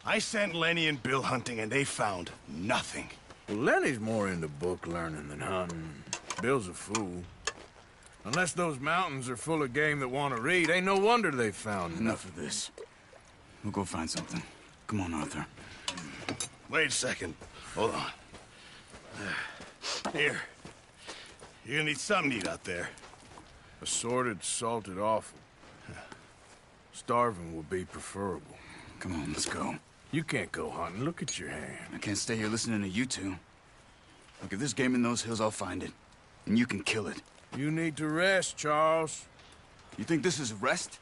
I sent Lenny and Bill hunting, and they found nothing. Well, Lenny's more into book learning than hunting. Bill's a fool. Unless those mountains are full of game that want to read, ain't no wonder they found Enough of this. We'll go find something. Come on, Arthur. Wait a second. Hold on. Here. You're gonna need something to eat out there. Assorted, salted offal. Starving would be preferable. Come on, let's go. You can't go hunting. Look at your hand. I can't stay here listening to you two. Look, if there's game in those hills, I'll find it. And you can kill it. You need to rest, Charles. You think this is rest?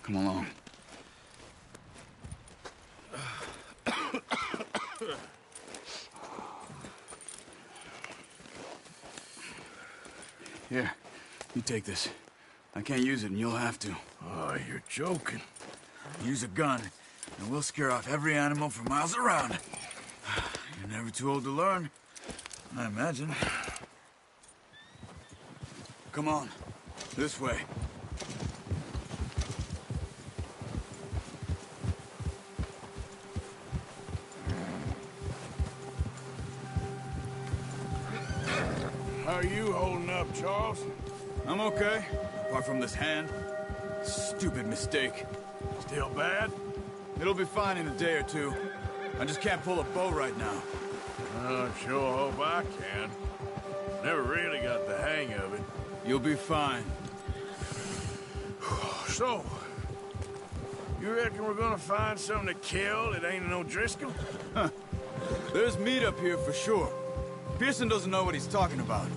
Come along. Here, you take this. I can't use it, and you'll have to. Oh, you're joking. Use a gun, and we'll scare off every animal for miles around. You're never too old to learn, I imagine. Come on, this way. How are you holding up, Charles? I'm okay, apart from this hand. Stupid mistake. Still bad? It'll be fine in a day or two. I just can't pull a bow right now. I sure hope I can. Never really got the hang of it. You'll be fine. So, you reckon we're gonna find something to kill that ain't an O'Driscoll? Huh. There's meat up here for sure. Pearson doesn't know what he's talking about.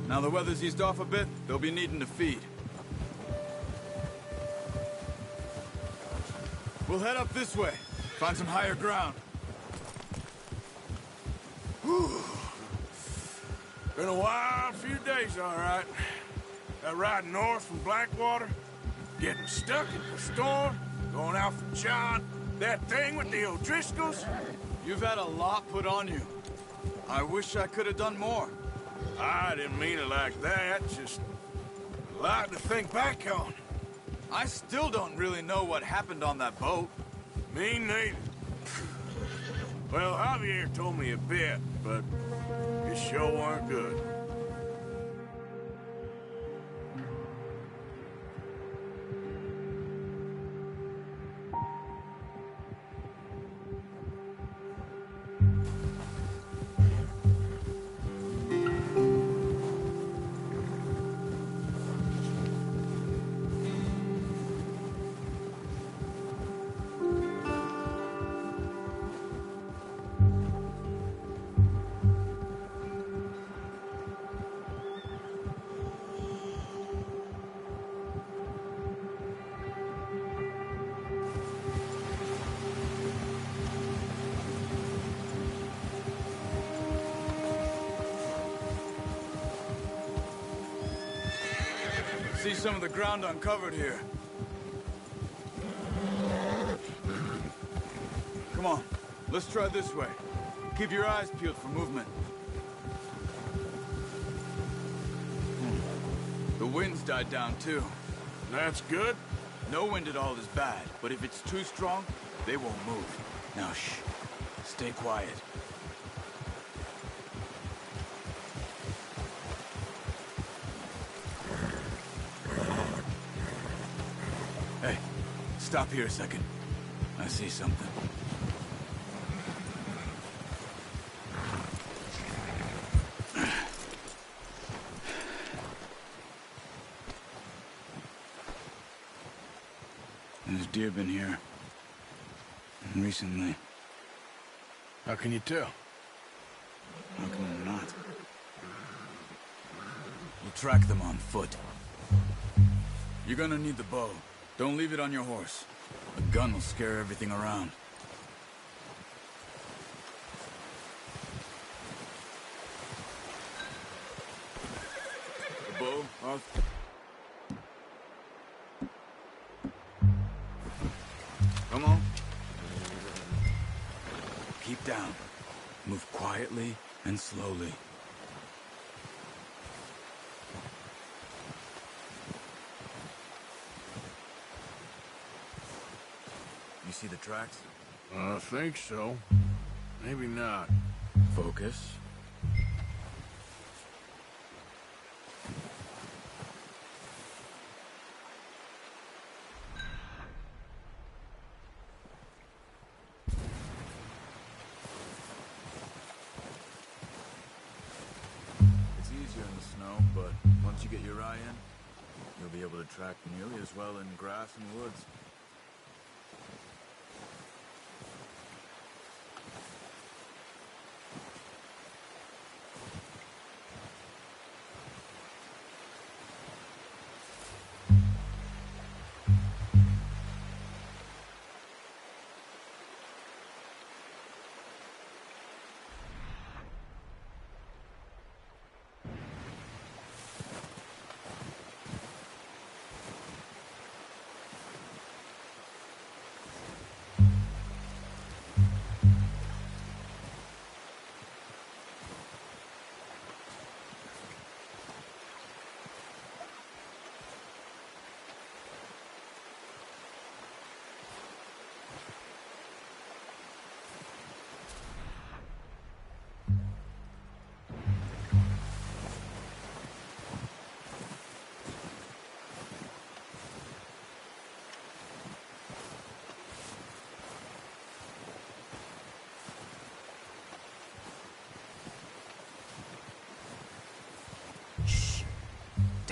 Now the weather's eased off a bit, they'll be needing to feed. We'll head up this way. Find some higher ground. Whew. Been a wild few days, all right. That ride north from Blackwater, getting stuck in the storm, going out for John, that thing with the O'Driscolls. You've had a lot put on you. I wish I could have done more. I didn't mean it like that, just a lot to think back on. I still don't really know what happened on that boat. Me neither. Well, Javier told me a bit, but it sure weren't good. See some of the ground uncovered here. Come on, let's try this way. Keep your eyes peeled for movement. The wind's died down too. That's good. No wind at all is bad, but if it's too strong, they won't move. Now shh, stay quiet. Hey, stop here a second. I see something. There's deer been here. Recently. How can you tell? How can you not? We'll track them on foot. You're gonna need the bow. Don't leave it on your horse. A gun will scare everything around. The bow, Arthur. Come on. Keep down. Move quietly and slowly. You see the tracks? I think so. Maybe not. Focus. It's easier in the snow, but once you get your eye in, you'll be able to track nearly as well in grass and woods.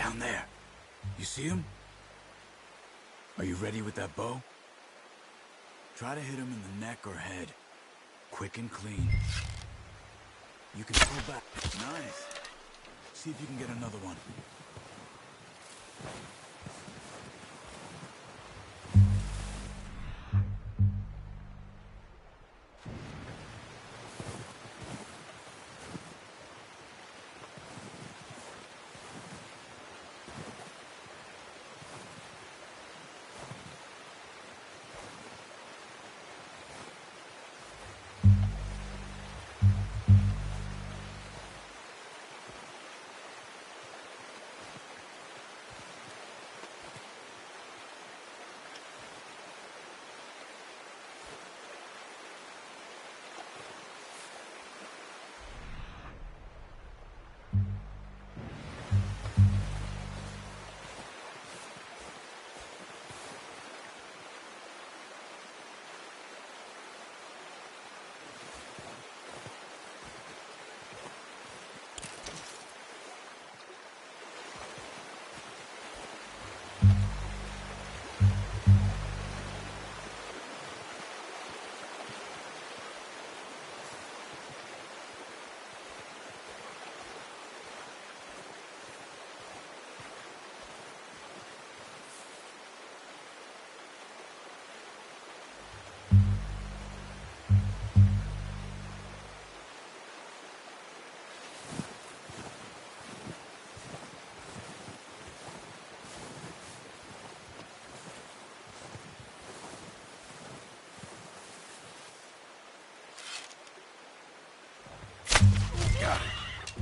Down there. You see him? Are you ready with that bow? Try to hit him in the neck or head. Quick and clean. You can pull back. Nice. See if you can get another one.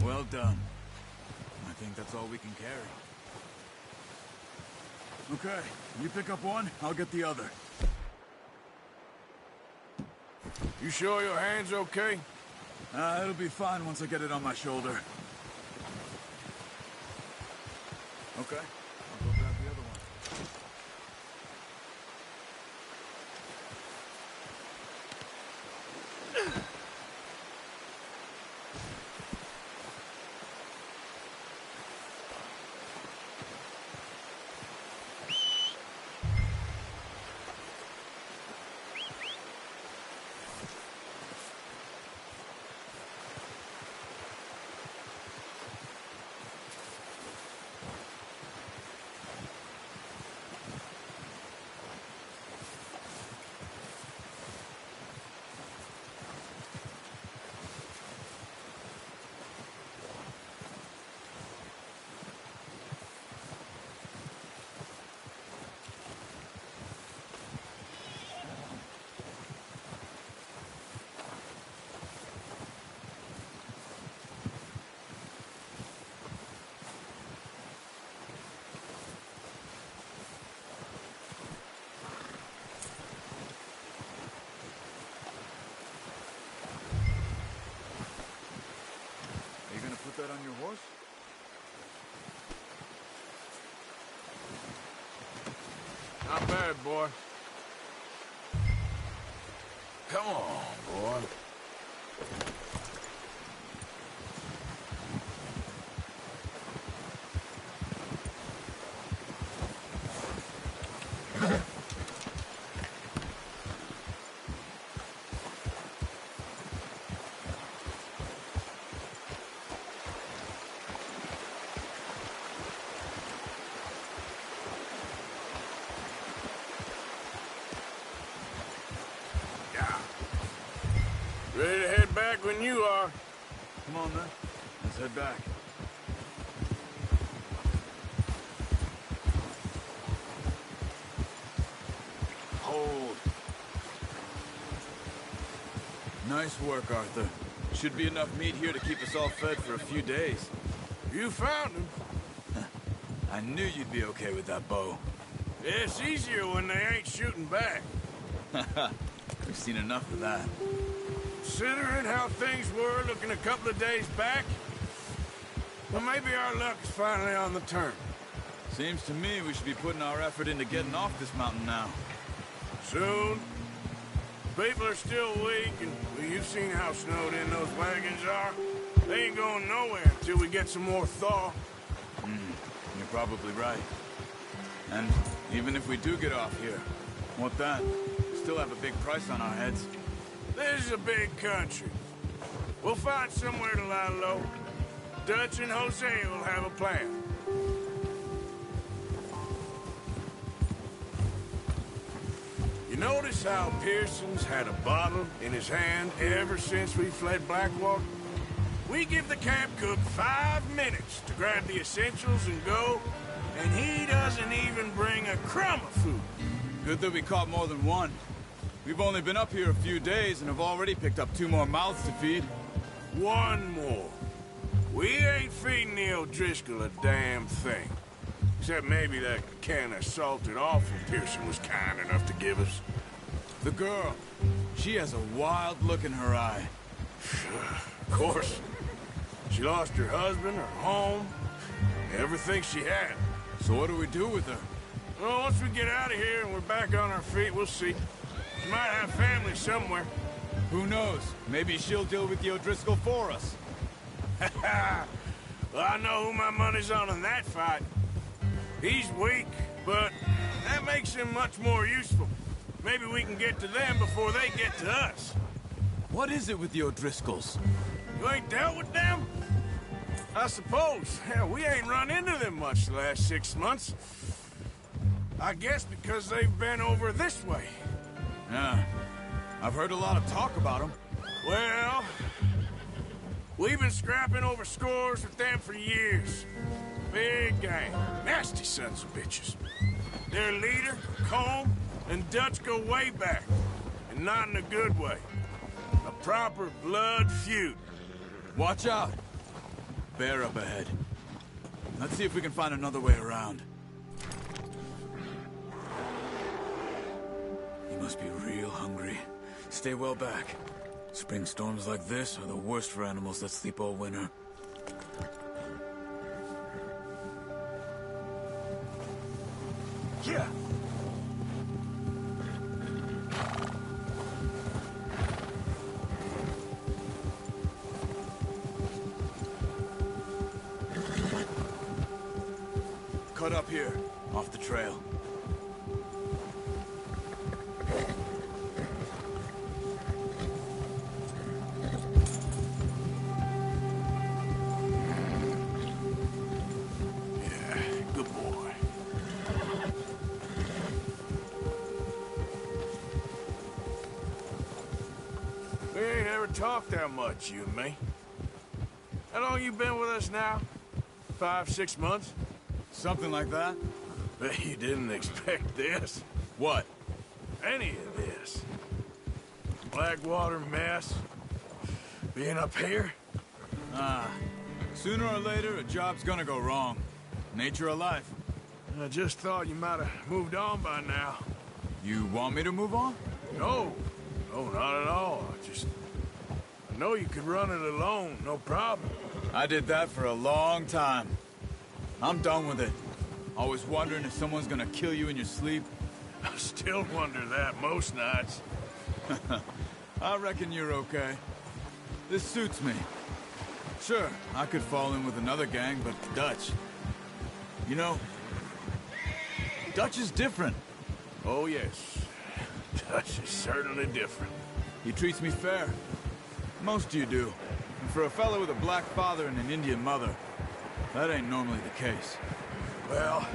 Well done. I think that's all we can carry. Okay, you pick up one, I'll get the other. You sure your hand's okay? It'll be fine once I get it on my shoulder. Okay, I'll go grab the other one. Put that on your horse? Not bad, boy. Come on, boy. Ready to head back when you are. Come on, then. Let's head back. Hold. Nice work, Arthur. Should be enough meat here to keep us all fed for a few days. You found him. I knew you'd be okay with that bow. Yeah, it's easier when they ain't shooting back. We've seen enough of that. Considering how things were looking a couple of days back, well, maybe our luck's finally on the turn. Seems to me we should be putting our effort into getting off this mountain now. Soon. People are still weak, and well, you've seen how snowed in those wagons are. They ain't going nowhere until we get some more thaw. You're probably right. And even if we do get off here, what then? Still have a big price on our heads. This is a big country. We'll find somewhere to lie low. Dutch and Hosea will have a plan. You notice how Pearson's had a bottle in his hand ever since we fled Blackwater? We give the camp cook 5 minutes to grab the essentials and go, and he doesn't even bring a crumb of food. Good that we caught more than one. We've only been up here a few days and have already picked up 2 more mouths to feed. 1 more. We ain't feeding the O'Driscoll a damn thing. Except maybe that can of salted offal Pearson was kind enough to give us. The girl. She has a wild look in her eye. Of course. She lost her husband, her home, everything she had. So what do we do with her? Well, once we get out of here and we're back on our feet, we'll see. She might have family somewhere. Who knows? Maybe she'll deal with the O'Driscoll for us. Well, I know who my money's on in that fight. He's weak, but that makes him much more useful. Maybe we can get to them before they get to us. What is it with the O'Driscolls? You ain't dealt with them? I suppose. Hell, we ain't run into them much the last 6 months. I guess because they've been over this way. Yeah. I've heard a lot of talk about them. Well, we've been scrapping over scores with them for years. Big gang. Nasty sons of bitches. Their leader, Colm, and Dutch go way back. And not in a good way. A proper blood feud. Watch out. Bear up ahead. Let's see if we can find another way around. You must be real hungry. Stay well back. Spring storms like this are the worst for animals that sleep all winter. Yeah. Cut up here, off the trail. Yeah, good boy. We ain't ever talked that much, you and me. How long you been with us now? 5, 6 months? Something like that? Bet you didn't expect this. What? Any of this. Blackwater mess. Being up here? Sooner or later, a job's gonna go wrong. Nature of life. I just thought you might have moved on by now. You want me to move on? No. No, not at all. I know you could run it alone, no problem. I did that for a long time. I'm done with it. Always wondering if someone's gonna kill you in your sleep. I still wonder that most nights. I reckon you're okay. This suits me. Sure, I could fall in with another gang, but Dutch... You know, Dutch is different. Oh, yes. Dutch is certainly different. He treats me fair. Most of you do. And for a fellow with a black father and an Indian mother, that ain't normally the case. Well,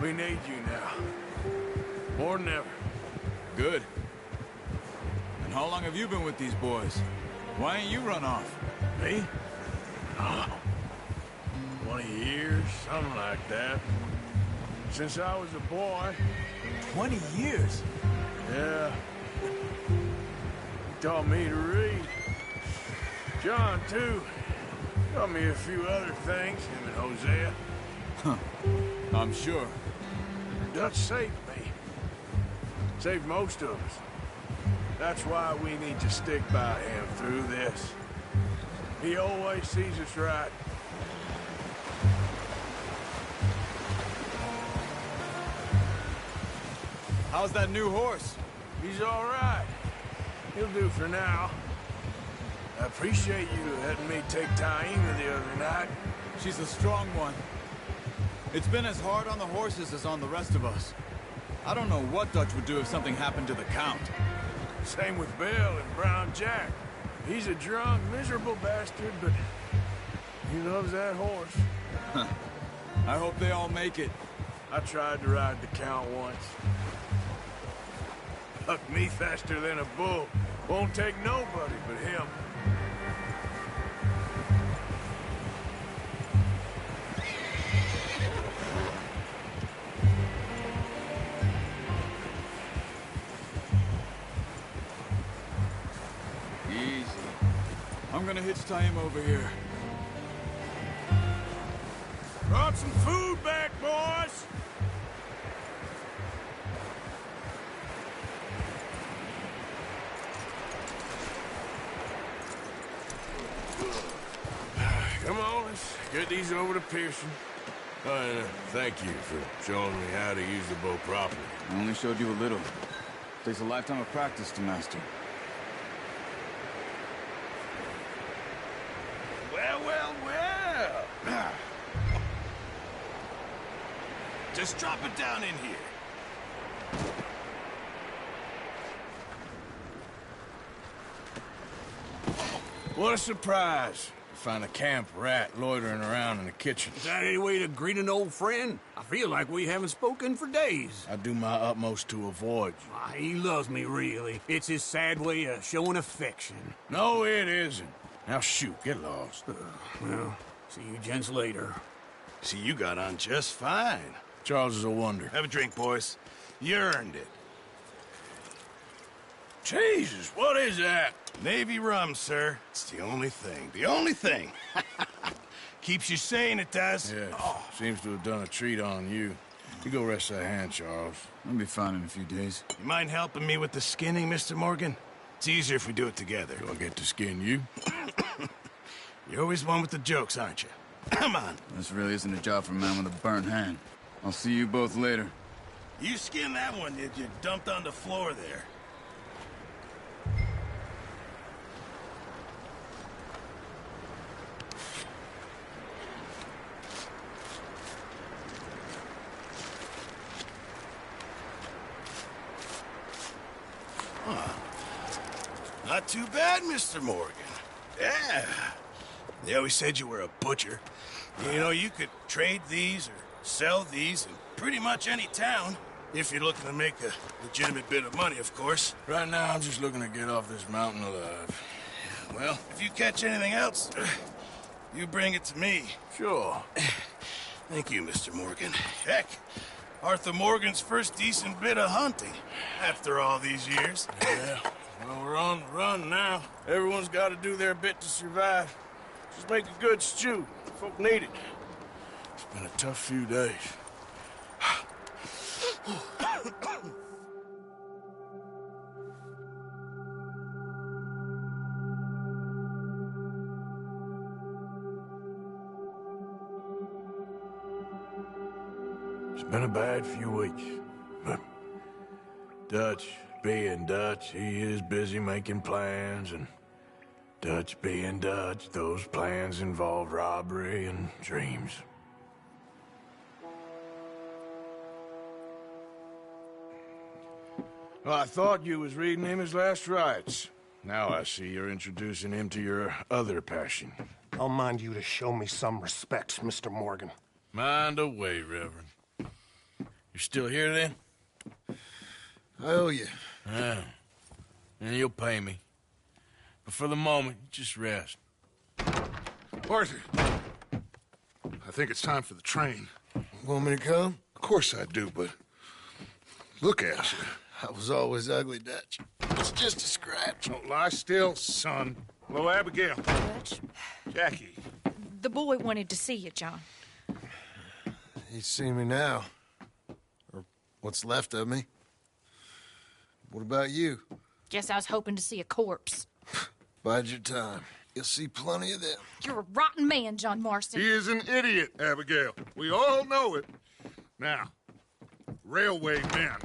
we need you now. More than ever. Good. And how long have you been with these boys? Why ain't you run off? Me? Oh, 20 years, something like that. Since I was a boy. 20 years? Yeah. He taught me to read. John, too. Taught me a few other things, him and Hosea. Huh. I'm sure. Dutch saved me. Saved most of us. That's why we need to stick by him through this. He always sees us right. How's that new horse? He's all right. He'll do for now. I appreciate you letting me take Taima the other night. She's a strong one. It's been as hard on the horses as on the rest of us. I don't know what Dutch would do if something happened to the Count. Same with Bill and Brown Jack. He's a drunk, miserable bastard, but he loves that horse. I hope they all make it. I tried to ride the Count once. Bucked me faster than a bull. Won't take nobody but him. Easy. I'm gonna hitch tie him over here. Brought some food back, boys! Come on, let's get these over to Pearson. And thank you for showing me how to use the bow properly. I only showed you a little. Takes a lifetime of practice to master. Well, well, well! Just drop it down in here. What a surprise. Find a camp rat loitering around in the kitchen. Is that any way to greet an old friend? I feel like we haven't spoken for days. I do my utmost to avoid you. He loves me, really. It's his sad way of showing affection. No, it isn't. Now shoot, get lost. Well, see you gents later. See, you got on just fine. Charles is a wonder. Have a drink, boys. You earned it. Jesus, what is that? Navy rum, sir. It's the only thing. The only thing. Keeps you sane, it does. Yeah, seems to have done a treat on you. You go rest that hand, Charles. I'll be fine in a few days. You mind helping me with the skinning, Mr. Morgan? It's easier if we do it together. Do I get to skin you? You're always one with the jokes, aren't you? Come on. This really isn't a job for a man with a burnt hand. I'll see you both later. You skinned that one, did you? Dumped on the floor there. Not too bad, Mr. Morgan. Yeah. They always said you were a butcher. You know, you could trade these or sell these in pretty much any town. If you're looking to make a legitimate bit of money, of course. Right now, I'm just looking to get off this mountain alive. Well, if you catch anything else, you bring it to me. Sure. Thank you, Mr. Morgan. Heck, Arthur Morgan's first decent bit of hunting after all these years. Yeah. Well, we're on the run now. Everyone's got to do their bit to survive. Just make a good stew. Folk need it. It's been a tough few days. It's been a bad few weeks, but Dutch being Dutch, he is busy making plans, and Dutch being Dutch, those plans involve robbery and dreams. Well, I thought you was reading him his last rites. Now I see you're introducing him to your other passion. I'll mind you to show me some respect, Mr. Morgan. Mind away, Reverend. You still here, then? I owe you. Yeah. And you'll pay me. But for the moment, just rest. Arthur, I think it's time for the train. Want me to come? Of course I do, but look at you. I was always ugly, Dutch. It's just a scratch. Don't lie still, son. Hello, Abigail. Dutch, Jackie. the boy wanted to see you, John. He'd see me now. Or what's left of me. What about you? Guess I was hoping to see a corpse. Bide your time. You'll see plenty of them. You're a rotten man, John Marston. He is an idiot, Abigail. We all know it. Now, railway men.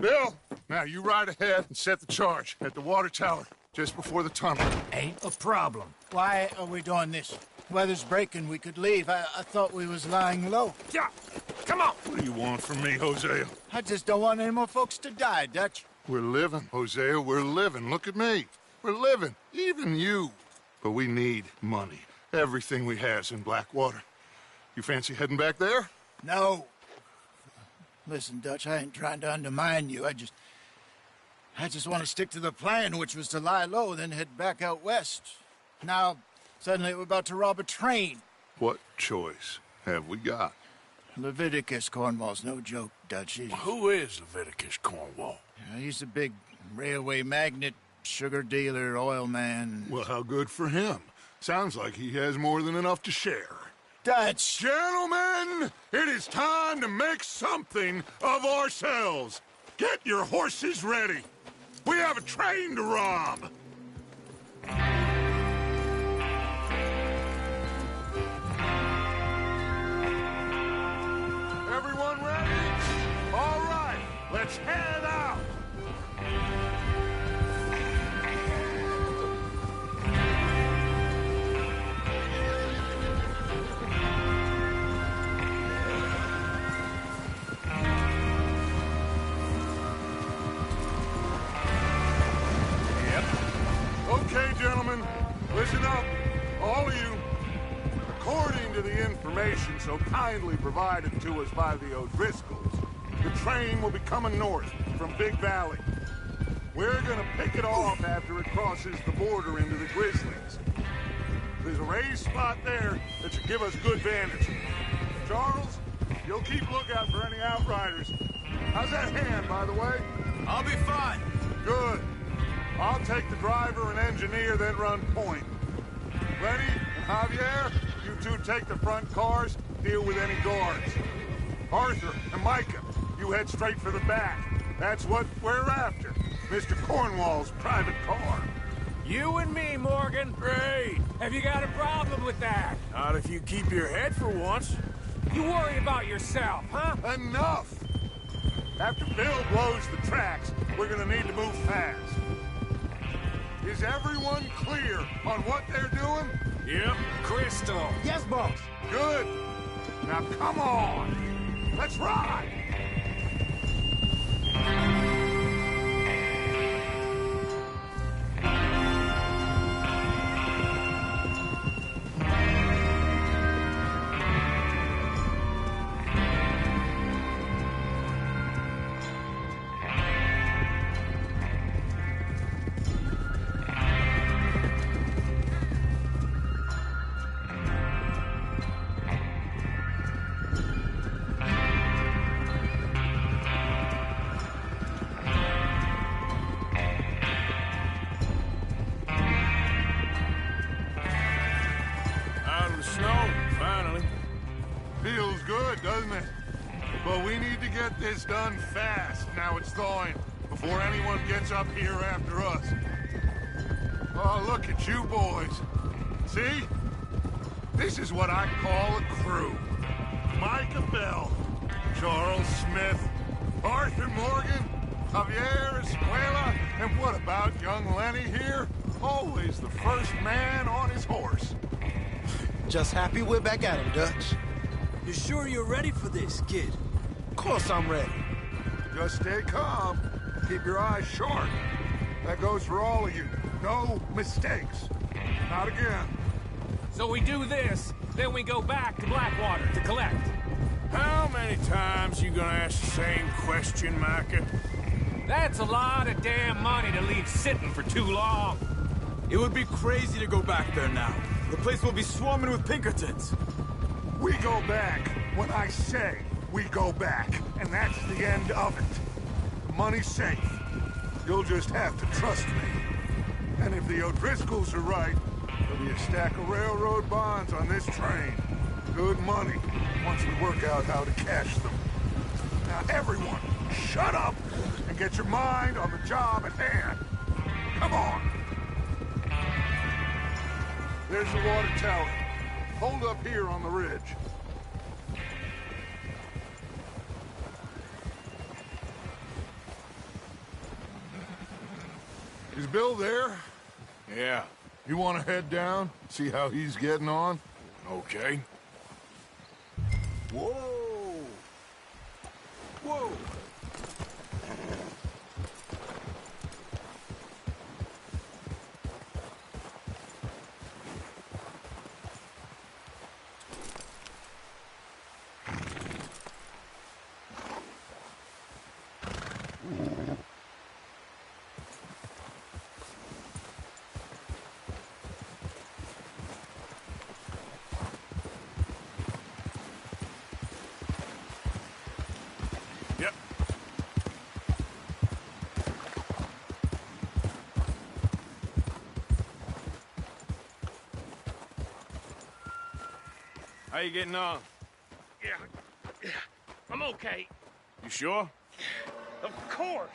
Bill, now you ride ahead and set the charge at the water tower just before the tunnel. Ain't a problem. Why are we doing this? Weather's breaking. We could leave. I thought we was lying low. Yeah. on! What do you want from me, Hosea? I just don't want any more folks to die, Dutch. We're living, Hosea, we're living. Look at me. We're living, even you. But we need money. Everything we has in Blackwater. You fancy heading back there? No. Listen, Dutch, I ain't trying to undermine you. I just want to stick to the plan, which was to lie low, then head back out west. Now, suddenly we're about to rob a train. What choice have we got? Leviticus Cornwall's no joke, Dutch. Who is Leviticus Cornwall? He's a big railway magnate, sugar dealer, oil man. Well, how good for him. Sounds like he has more than enough to share. Dutch! Gentlemen, it is time to make something of ourselves. Get your horses ready. We have a train to rob. Everyone ready? All right, let's head out. Okay, gentlemen, listen up, all of you. According to the information so kindly provided to us by the O'Driscolls, the train will be coming north from Big Valley. We're gonna pick it off after it crosses the border into the Grizzlies. There's a raised spot there that should give us good vantage. Charles, you'll keep lookout for any outriders. How's that hand, by the way? I'll be fine. Good. I'll take the driver and engineer, then run point. Lenny and Javier, you two take the front cars, deal with any guards. Arthur and Micah, you head straight for the back. That's what we're after. Mr. Cornwall's private car. You and me, Morgan. Great. Have you got a problem with that? Not if you keep your head for once. You worry about yourself, huh? Enough! After Bill blows the tracks, we're gonna need to move fast. Is everyone clear on what they're doing? Yep. Crystal. Yes, boss. Good. Now come on. Let's ride. Feels good, doesn't it? But we need to get this done fast, now it's thawing, before anyone gets up here after us. Oh, look at you boys. See? This is what I call a crew. Micah Bell, Charles Smith, Arthur Morgan, Javier Escuela, and what about young Lenny here? Always the first man on his horse. Just happy we're back at him, Dutch. You sure you're ready for this, kid? Of course I'm ready. Just stay calm. Keep your eyes sharp. That goes for all of you. No mistakes. Not again. So we do this, then we go back to Blackwater to collect. How many times you gonna ask the same question, Micah? That's a lot of damn money to leave sitting for too long. It would be crazy to go back there now. The place will be swarming with Pinkertons. We go back when I say we go back, and that's the end of it. The money's safe. You'll just have to trust me. And if the O'Driscolls are right, there'll be a stack of railroad bonds on this train. Good money, once we work out how to cash them. Now everyone, shut up and get your mind on the job at hand. Come on. There's the water tower. Hold up here on the ridge. Is Bill there? Yeah. You want to head down, see how he's getting on? Okay. Whoa! Yep. How you getting on? Yeah, I'm okay. You sure? Of course.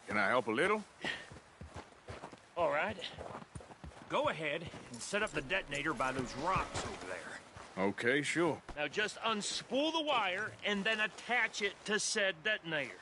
Can I help a little? All right. Go ahead and set up the detonator by those rocks over there. Okay, sure. Now just unspool the wire and then attach it to said detonator.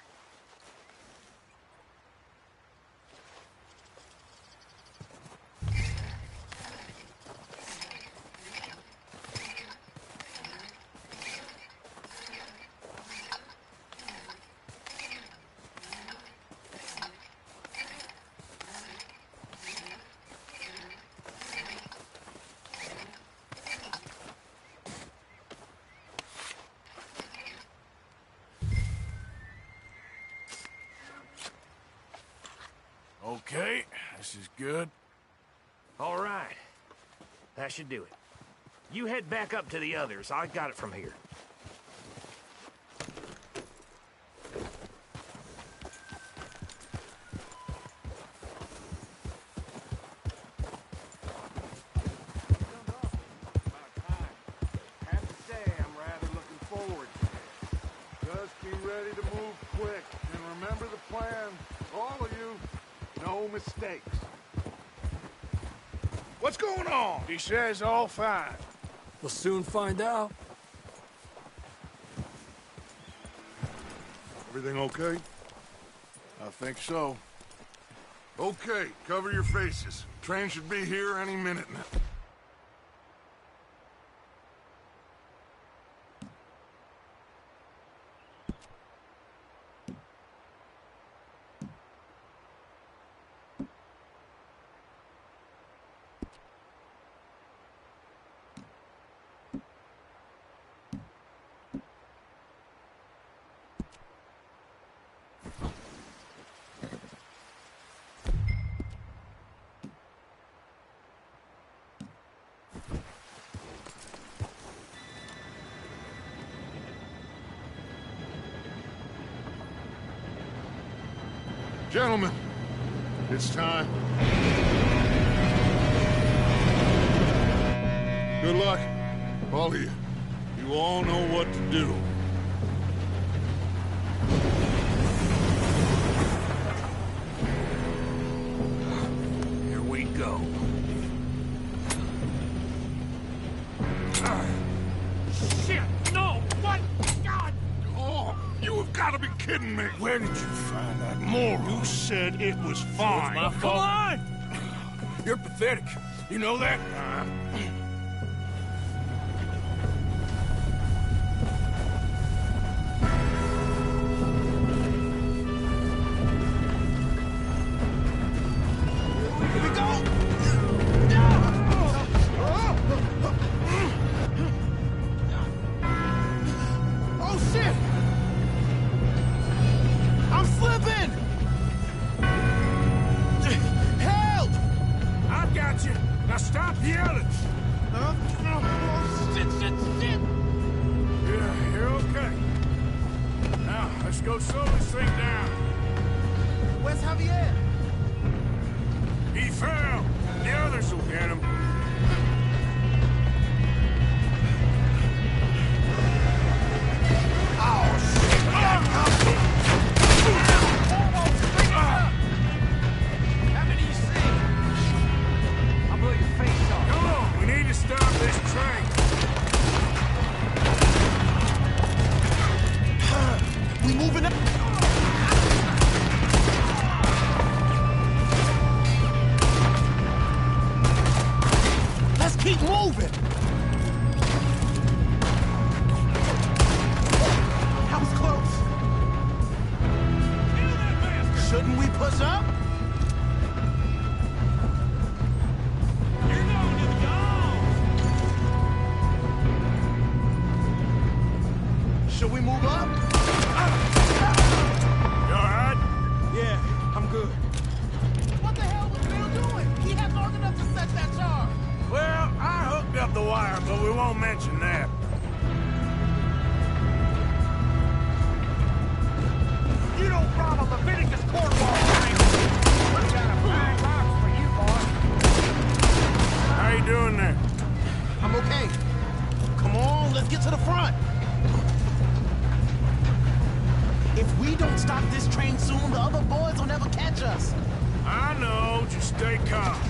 Okay, this is good. All right. That should do it. You head back up to the others. I got it from here. Have to say, I'm rather looking forward to it. Just be ready to move quick, and remember the plan. All of you, no mistakes. What's going on? He says all fine. We'll soon find out. Everything okay? I think so. Okay, cover your faces. Train should be here any minute now. Gentlemen, it's time. Good luck, all of you. You all know what to do. Here we go. Shit! No! What? God! Oh, you have got to be kidding me. Where did you find that moron? You said it was fine. It's my fault. Come on! You're pathetic. You know that? Now stop yelling! Shit! Yeah, you're okay. Now, let's go slow this thing down. Where's Javier? He fell. The others will get him. Keep moving! That was close. Shouldn't we push up? You're going to the Should we move up? You all right? we don't stop this train soon, the other boys will never catch us. I know, just stay calm.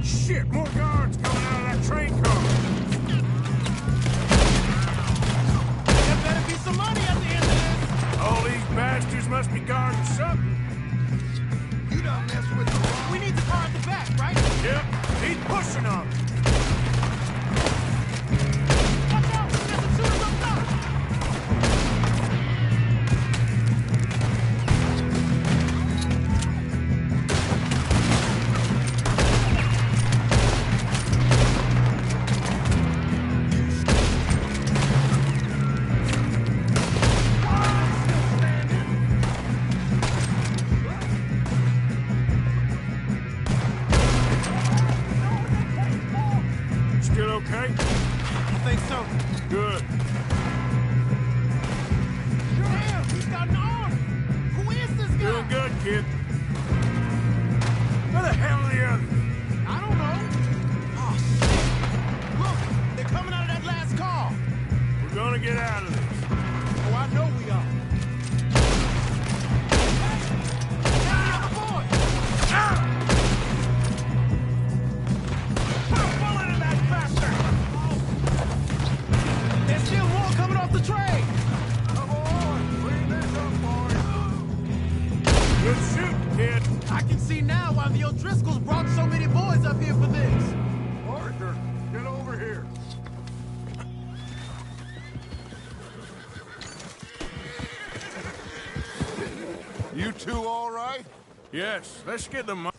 Shit, more guards coming out of that train car. There better be some money at the end of this. All these bastards must be guarding something. You don't mess with them. We need the car at the back, right? Yep, he's pushing on it. Watch out! There's some shooters up top! Still okay? I think so. Good. Sure am. He's got an arm. Who is this guy? Doing good, kid. Where the hell are the others? I don't know. Oh, shit. Look, they're coming out of that last car. We're gonna get out of this. Oh, I know we are. Hey, the other boy. Ah! Put a bullet in that bastard. There's still more coming off the train. Come on, clean this up, boys. Good shooting, kid. I can see now why the O'Driscolls brought so many boys up here for this. Arthur, get over here. You two all right? Yes, let's get the money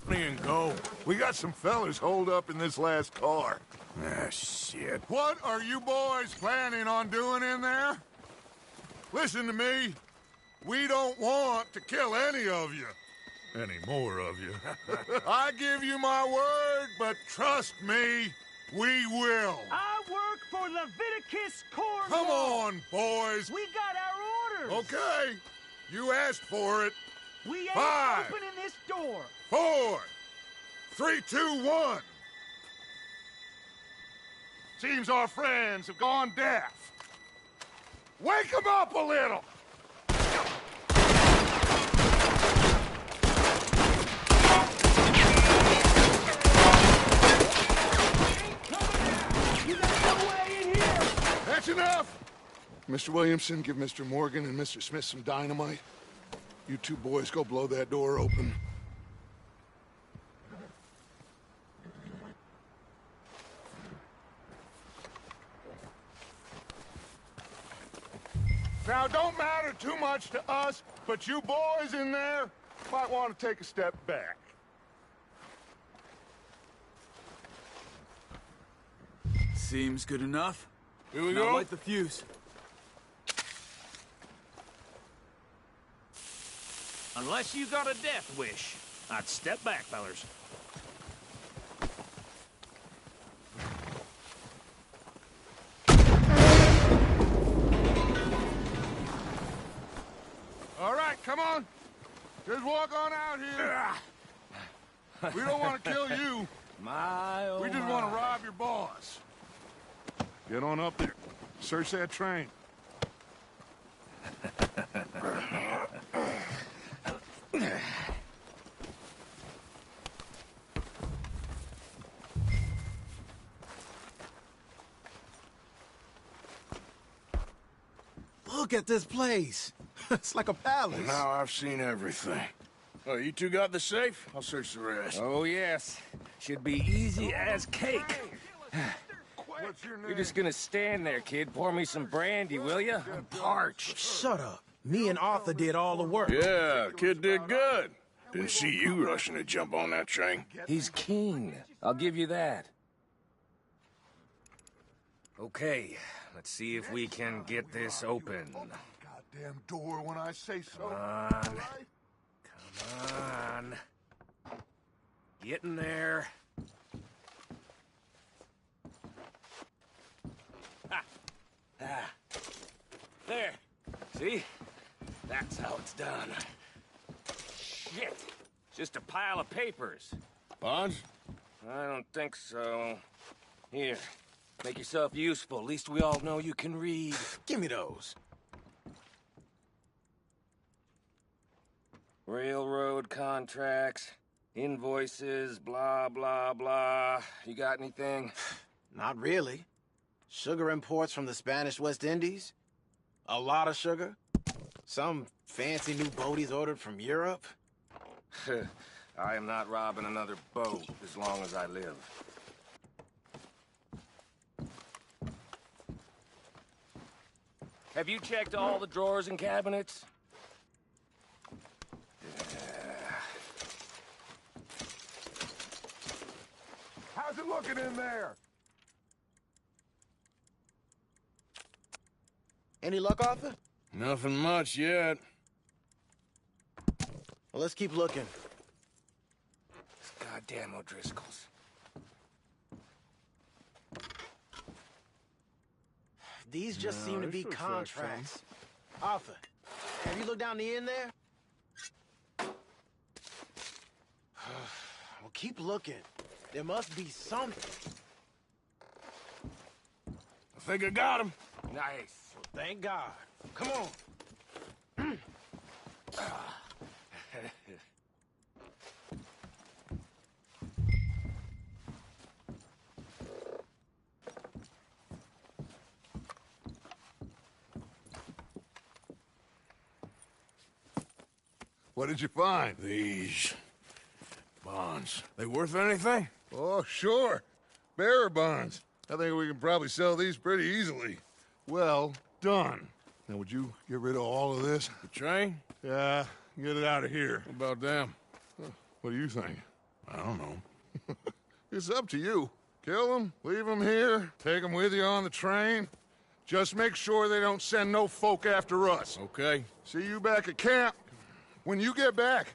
and go. We got some fellas holed up in this last car. Ah, shit. What are you boys planning on doing in there? Listen to me. We don't want to kill any of you. Any more of you. I give you my word, but trust me, we will. I work for Leviticus Corps. Come on, boys. We got our orders. Okay. You asked for it. We ain't 5, opening this door. 4, 3, 2, 1. Seems our friends have gone deaf. Wake them up a little. That's enough! Mr. Williamson, give Mr. Morgan and Mr. Smith some dynamite. You two boys go blow that door open. Now, don't matter too much to us, but you boys in there might want to take a step back. Seems good enough. Here we Now go. light the fuse. Unless you got a death wish, I'd step back, fellers. All right, come on. Just walk on out here. We don't want to kill you. We just want to rob your boss. Get on up there. Search that train. Look at this place. It's like a palace. Now I've seen everything. Oh, you two got the safe? I'll search the rest. Oh, yes. Should be easy as cake. What's your name? You're just gonna stand there, kid. Pour me some brandy, will you? I'm parched. Shut up. Me and Arthur did all the work. Yeah, kid did good. Didn't see you rushing to jump on that train. He's keen. I'll give you that. Okay, let's see if we can get this open. Goddamn door when I say so. Come on. Get in there. Ah. There. See? That's how it's done. Shit. Just a pile of papers. Bonds? I don't think so. Here. Make yourself useful. At least we all know you can read. Give me those. Railroad contracts, invoices, blah, blah, blah. You got anything? Not really. Sugar imports from the Spanish West Indies. A lot of sugar. Some fancy new boat he's ordered from Europe. I am not robbing another boat as long as I live. Have you checked all the drawers and cabinets? How's it looking in there? Any luck, Arthur? Nothing much yet. Well, let's keep looking. Goddamn O'Driscolls. These just seem to be contracts. Arthur, have you looked down the end there? Well, keep looking. There must be something. I think I got him. Nice. Well, thank God. Come on. What did you find? These bonds. They worth anything? Oh, sure. Bearer bonds. I think we can probably sell these pretty easily. Well done. Now, would you get rid of all of this? The train? Yeah, get it out of here. What about them? What do you think? I don't know. It's up to you. Kill them, leave them here, take them with you on the train. Just make sure they don't send no folk after us. Okay. See you back at camp. When you get back,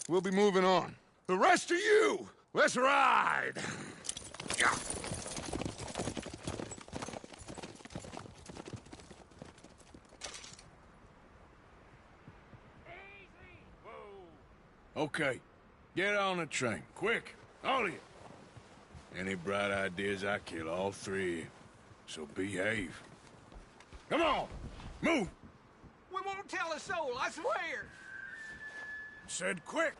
we'll be moving on. The rest of you, let's ride! Okay. Get on the train. Quick. All of you. Any bright ideas, I kill all three of you. So behave. Come on! Move! We won't tell a soul, I swear! Said quick!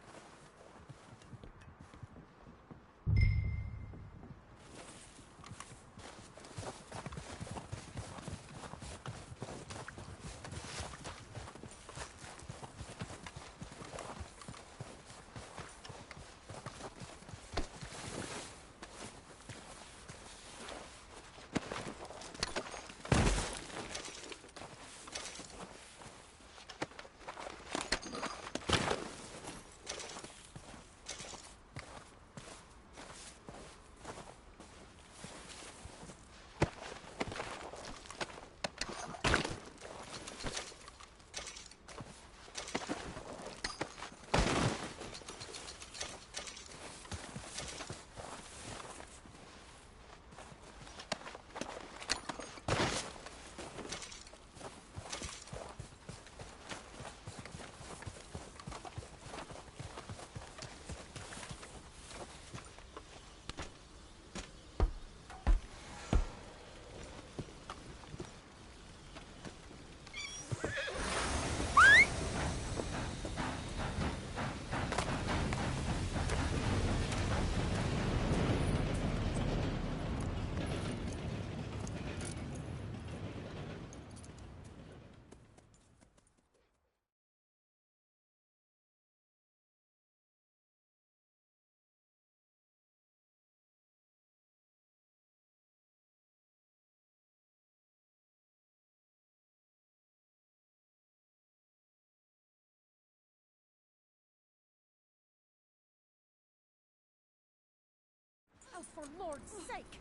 for Lord's sake!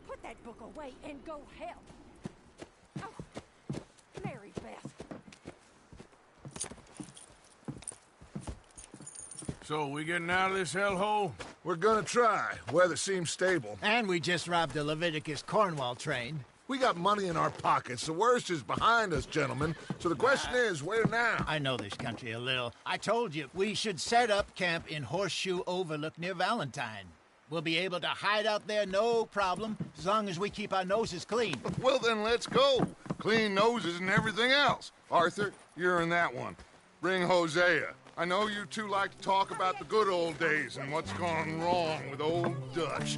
Put that book away and go help! Oh, Mary Beth. So, we getting out of this hellhole? We're gonna try. Weather seems stable. And we just robbed a Leviticus Cornwall train. We got money in our pockets. The worst is behind us, gentlemen. So the question is, where now? I know this country a little. I told you, we should set up camp in Horseshoe Overlook near Valentine. We'll be able to hide out there, no problem, as long as we keep our noses clean. Well, then let's go. Clean noses and everything else. Arthur, you're in that one. Bring Hosea. I know you two like to talk about the good old days and what's gone wrong with old Dutch.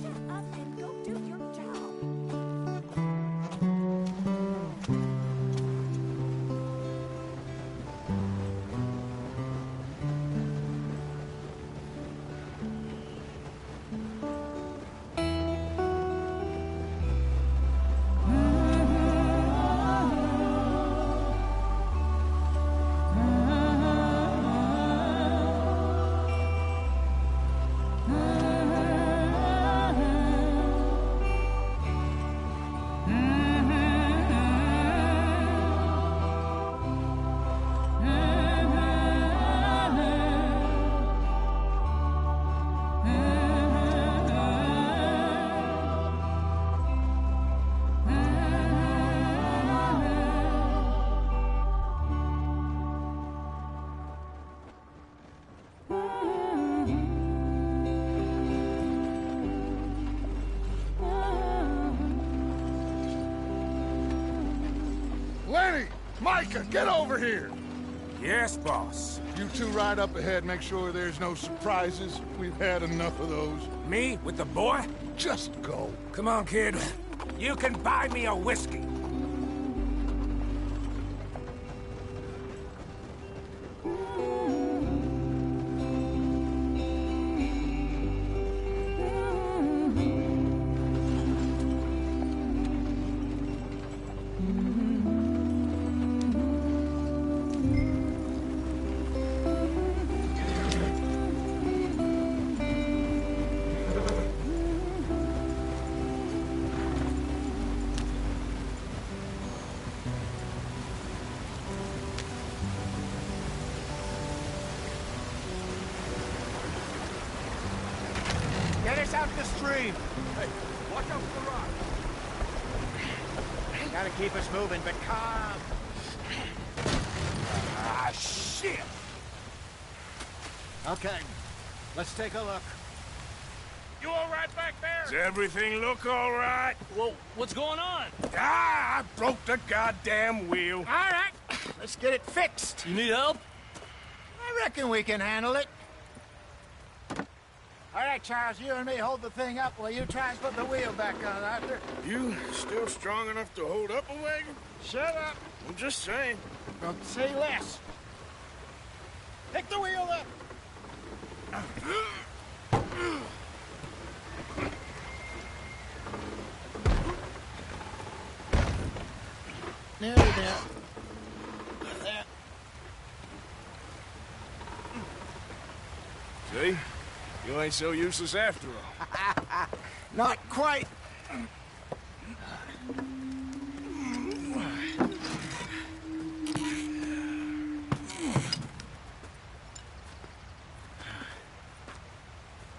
Lenny! Micah, get over here! Yes, boss. You two ride up ahead, make sure there's no surprises. We've had enough of those. Me? With the boy? Just go. Come on, kid. You can buy me a whiskey. Get us out the stream. Hey, watch out for the rock. Gotta keep us moving, but calm. Ah, shit! Okay, let's take a look. You all right back there? Does everything look all right? Well, what's going on? Ah, I broke the goddamn wheel. All right, let's get it fixed. You need help? I reckon we can handle it. All right, Charles, you and me hold the thing up while you try and put the wheel back on, Arthur. You still strong enough to hold up a wagon? Shut up. I'm just saying. Don't say less. Pick the wheel up. Nearly there. There. See? You ain't so useless after all. Not quite.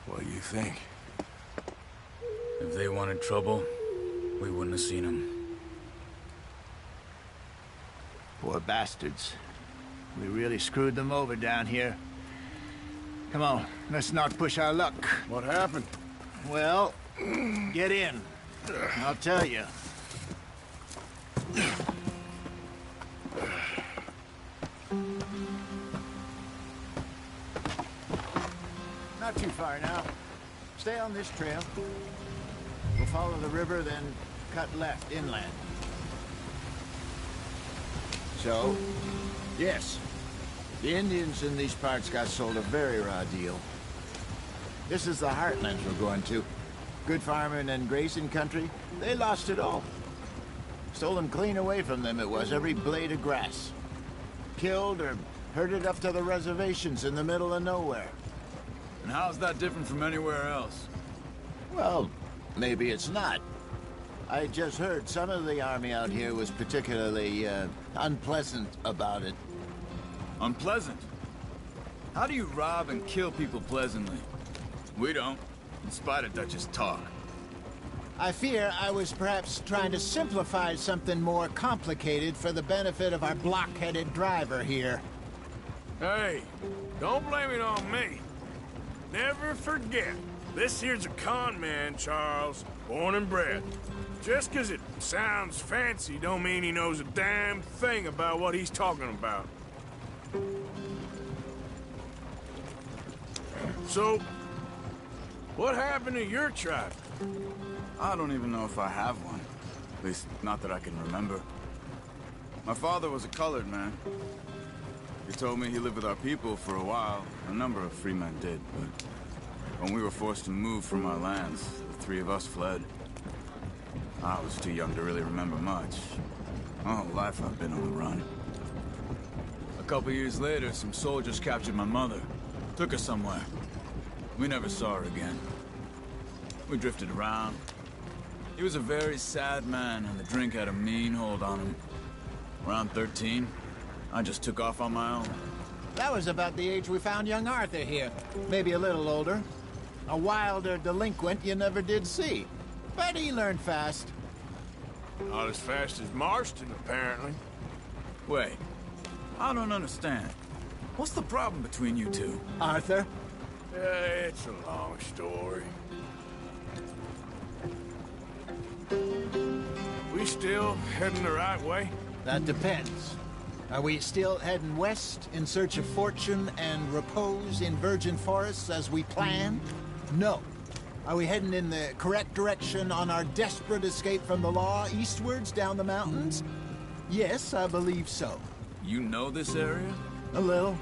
What do you think? If they wanted trouble, we wouldn't have seen them. Poor bastards. We really screwed them over down here. Come on, let's not push our luck. What happened? Well, get in. I'll tell you. Not too far now. Stay on this trail. We'll follow the river, then cut left inland. So, yes, the Indians in these parts got sold a very raw deal. This is the heartlands we're going to. Good farming and grazing country, they lost it all. Stolen clean away from them it was, every blade of grass. Killed or herded up to the reservations in the middle of nowhere. And how's that different from anywhere else? Well, maybe it's not. I just heard some of the army out here was particularly, unpleasant about it. Unpleasant? How do you rob and kill people pleasantly? We don't, in spite of Dutch's talk. I fear I was perhaps trying to simplify something more complicated for the benefit of our block-headed driver here. Hey, don't blame it on me. Never forget, this here's a con man, Charles, born and bred. Just 'cause it sounds fancy don't mean he knows a damn thing about what he's talking about. So, what happened to your tribe? I don't even know if I have one. At least, not that I can remember. My father was a colored man. He told me he lived with our people for a while. A number of free men did, but when we were forced to move from our lands, the three of us fled. I was too young to really remember much. My whole life I've been on the run. A couple years later, some soldiers captured my mother. Took her somewhere. We never saw her again. We drifted around. He was a very sad man, and the drink had a mean hold on him. Around 13, I just took off on my own. That was about the age we found young Arthur here. Maybe a little older. A wilder delinquent you never did see. But he learned fast. Not as fast as Marston, apparently. Wait, I don't understand. What's the problem between you two? Arthur? It's a long story. We still heading the right way? That depends. Are we still heading west in search of fortune and repose in virgin forests as we planned? No. Are we heading in the correct direction on our desperate escape from the law eastwards down the mountains? Yes, I believe so. You know this area? A little.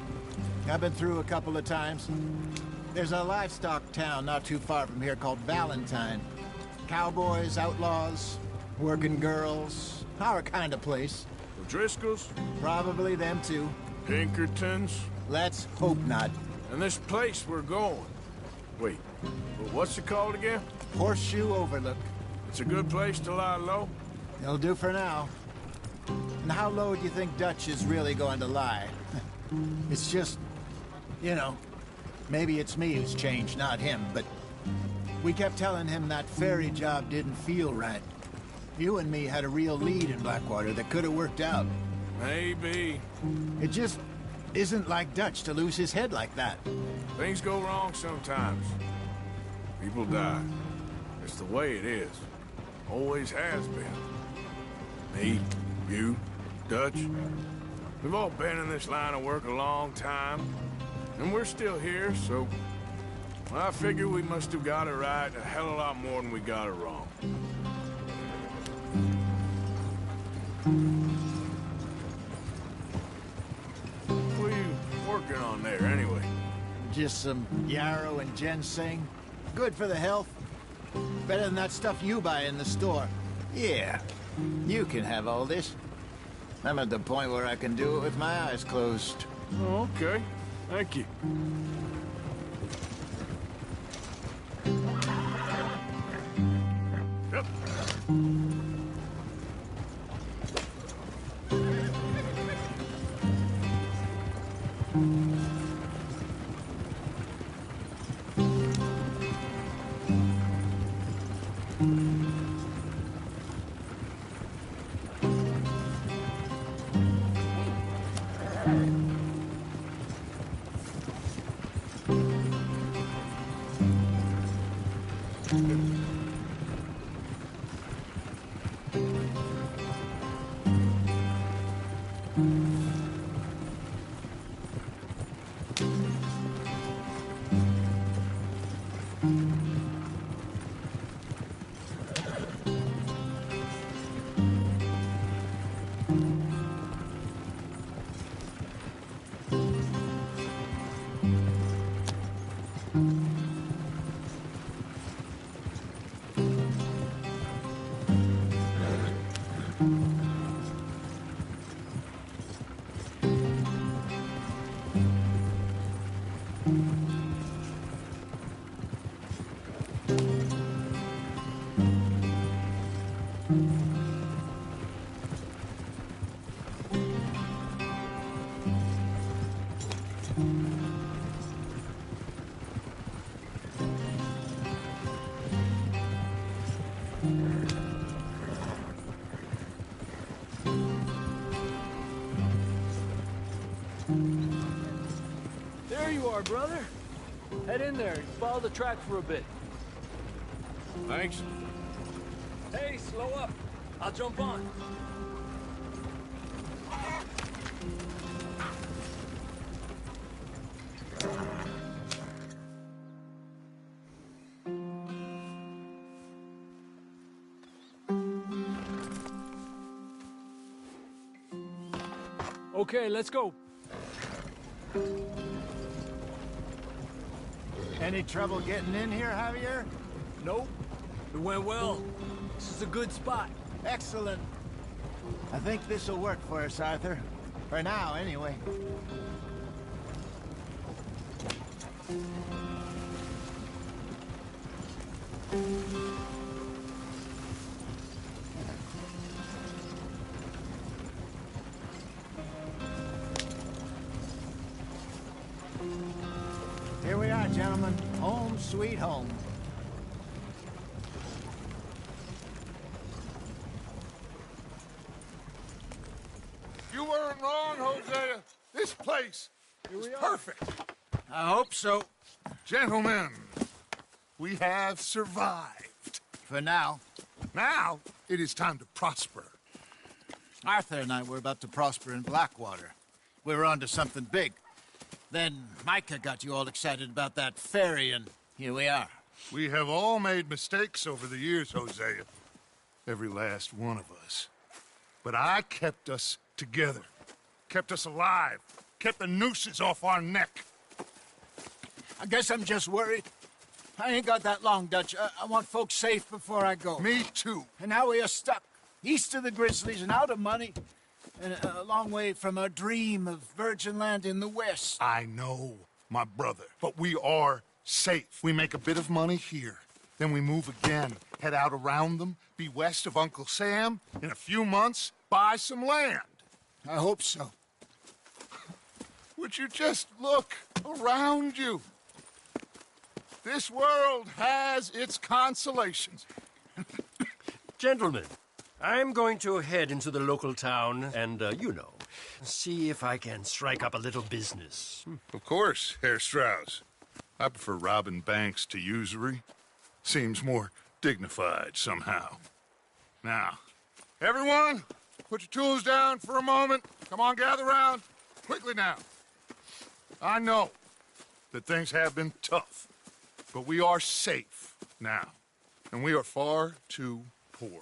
I've been through a couple of times. There's a livestock town not too far from here called Valentine. Cowboys, outlaws, working girls, our kind of place. The Driscolls? Probably them too. Pinkertons? Let's hope not. And this place we're going. Wait, what's it called again? Horseshoe Overlook. It's a good place to lie low? It'll do for now. And how low do you think Dutch is really going to lie? It's just, you know, maybe it's me who's changed, not him, but we kept telling him that ferry job didn't feel right. You and me had a real lead in Blackwater that could have worked out. Maybe. It just isn't like Dutch to lose his head like that. Things go wrong sometimes. People die. It's the way it is. Always has been. Me, you, Dutch. We've all been in this line of work a long time. And we're still here, so I figure we must have got it right a hell of a lot more than we got it wrong. What are you working on there, anyway? Just some yarrow and ginseng. Good for the health. Better than that stuff you buy in the store. Yeah, you can have all this. I'm at the point where I can do it with my eyes closed. Oh, okay. Thank you. Yep. car, brother. Head in there and follow the track for a bit. Thanks. Hey, slow up. I'll jump on. Okay, let's go. Any trouble getting in here, Javier? Nope. It went well. This is a good spot. Excellent. I think this'll work for us, Arthur. For now, anyway. Here we are, gentlemen. Home sweet home. You weren't wrong, Hosea. This place is perfect. I hope so. Gentlemen, we have survived. For now. Now, it is time to prosper. Arthur and I were about to prosper in Blackwater. We were on to something big. Then Micah got you all excited about that ferry, and here we are. We have all made mistakes over the years, Hosea. Every last one of us. But I kept us together. Kept us alive. Kept the nooses off our neck. I guess I'm just worried. I ain't got that long, Dutch. I want folks safe before I go. Me too. And now we are stuck. East of the Grizzlies and out of money. And a long way from our dream of virgin land in the west. I know, my brother. But we are safe. We make a bit of money here. Then we move again. Head out around them. Be west of Uncle Sam. In a few months, buy some land. I hope so. Would you just look around you? This world has its consolations. Gentlemen, I'm going to head into the local town and, see if I can strike up a little business. Of course, Herr Strauss. I prefer robbing banks to usury. Seems more dignified somehow. Now, everyone, put your tools down for a moment. Come on, gather round. Quickly now. I know that things have been tough, but we are safe now, and we are far too poor.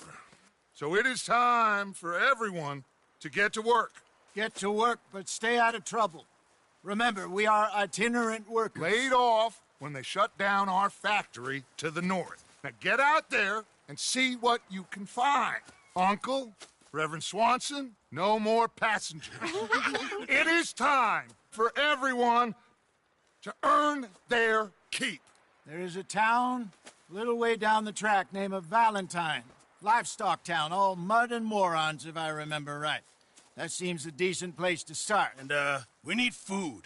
So it is time for everyone to get to work. Get to work, but stay out of trouble. Remember, we are itinerant workers. Laid off when they shut down our factory to the north. Now get out there and see what you can find. Uncle, Reverend Swanson, no more passengers. It is time for everyone to earn their keep. There is a town a little way down the track named Valentine. Livestock town, all mud and morons, if I remember right. That seems a decent place to start. And, we need food.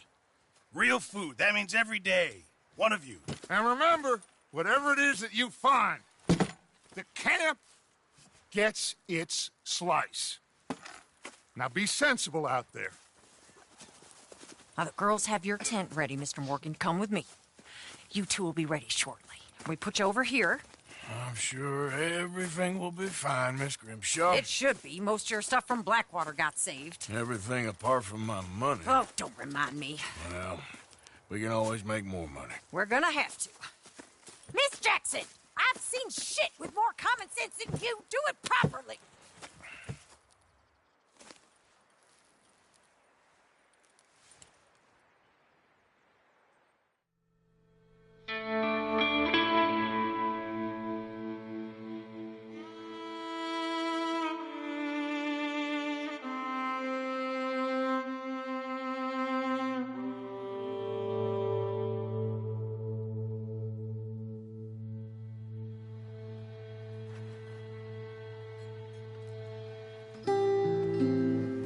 Real food. That means every day. One of you. And remember, whatever it is that you find, the camp gets its slice. Now be sensible out there. Now, the girls have your tent ready, Mr. Morgan. Come with me. You two will be ready shortly. We put you over here. I'm sure everything will be fine, Miss Grimshaw. It should be. Most of your stuff from Blackwater got saved. Everything apart from my money. Oh, don't remind me. Well, we can always make more money. We're gonna have to. Miss Jackson, I've seen shit with more common sense than you. Do it properly.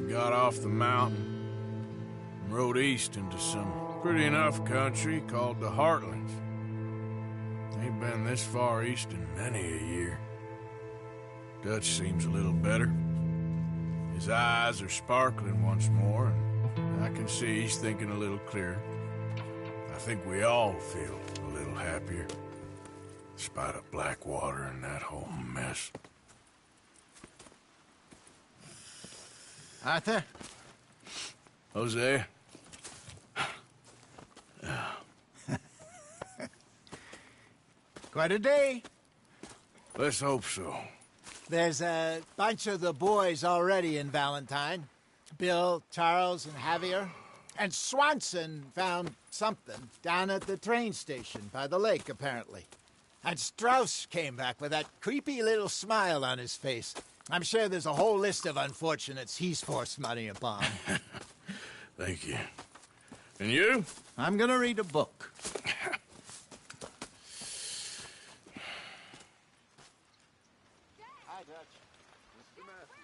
Got off the mountain and rode east into some pretty enough country called the Heartlands. Ain't been this far east in many a year. Dutch seems a little better. His eyes are sparkling once more, and I can see he's thinking a little clearer. I think we all feel a little happier. Despite of Blackwater and that whole mess. Arthur? Hosea? Quite a day. Let's hope so. There's a bunch of the boys already in Valentine. Bill, Charles, and Javier. And Swanson found something down at the train station by the lake, apparently. And Strauss came back with that creepy little smile on his face. I'm sure there's a whole list of unfortunates he's forced money upon. Thank you. And you? I'm gonna read a book. Hi, Dutch. Mr. Matthews.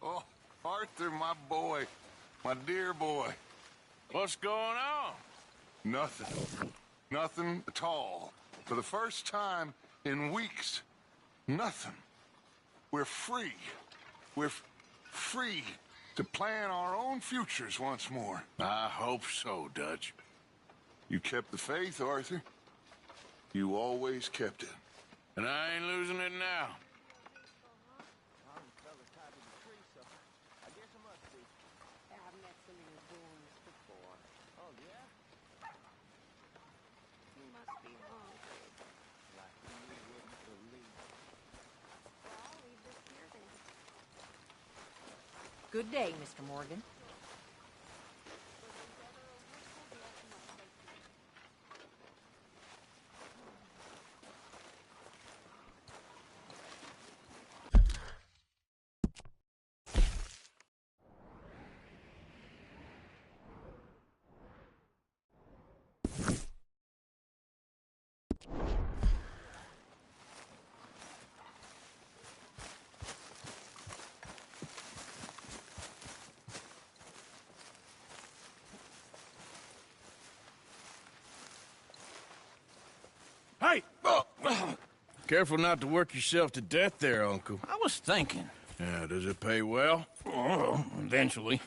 Oh, Arthur, my boy. My dear boy. What's going on? Nothing. Nothing at all. For the first time in weeks, nothing. We're free. We're free to plan our own futures once more. I hope so, Dutch. You kept the faith, Arthur. You always kept it. And I ain't losing it now. Good day, Mr. Morgan. Hey! Careful not to work yourself to death there, Uncle. I was thinking. Yeah, does it pay well? Oh, eventually.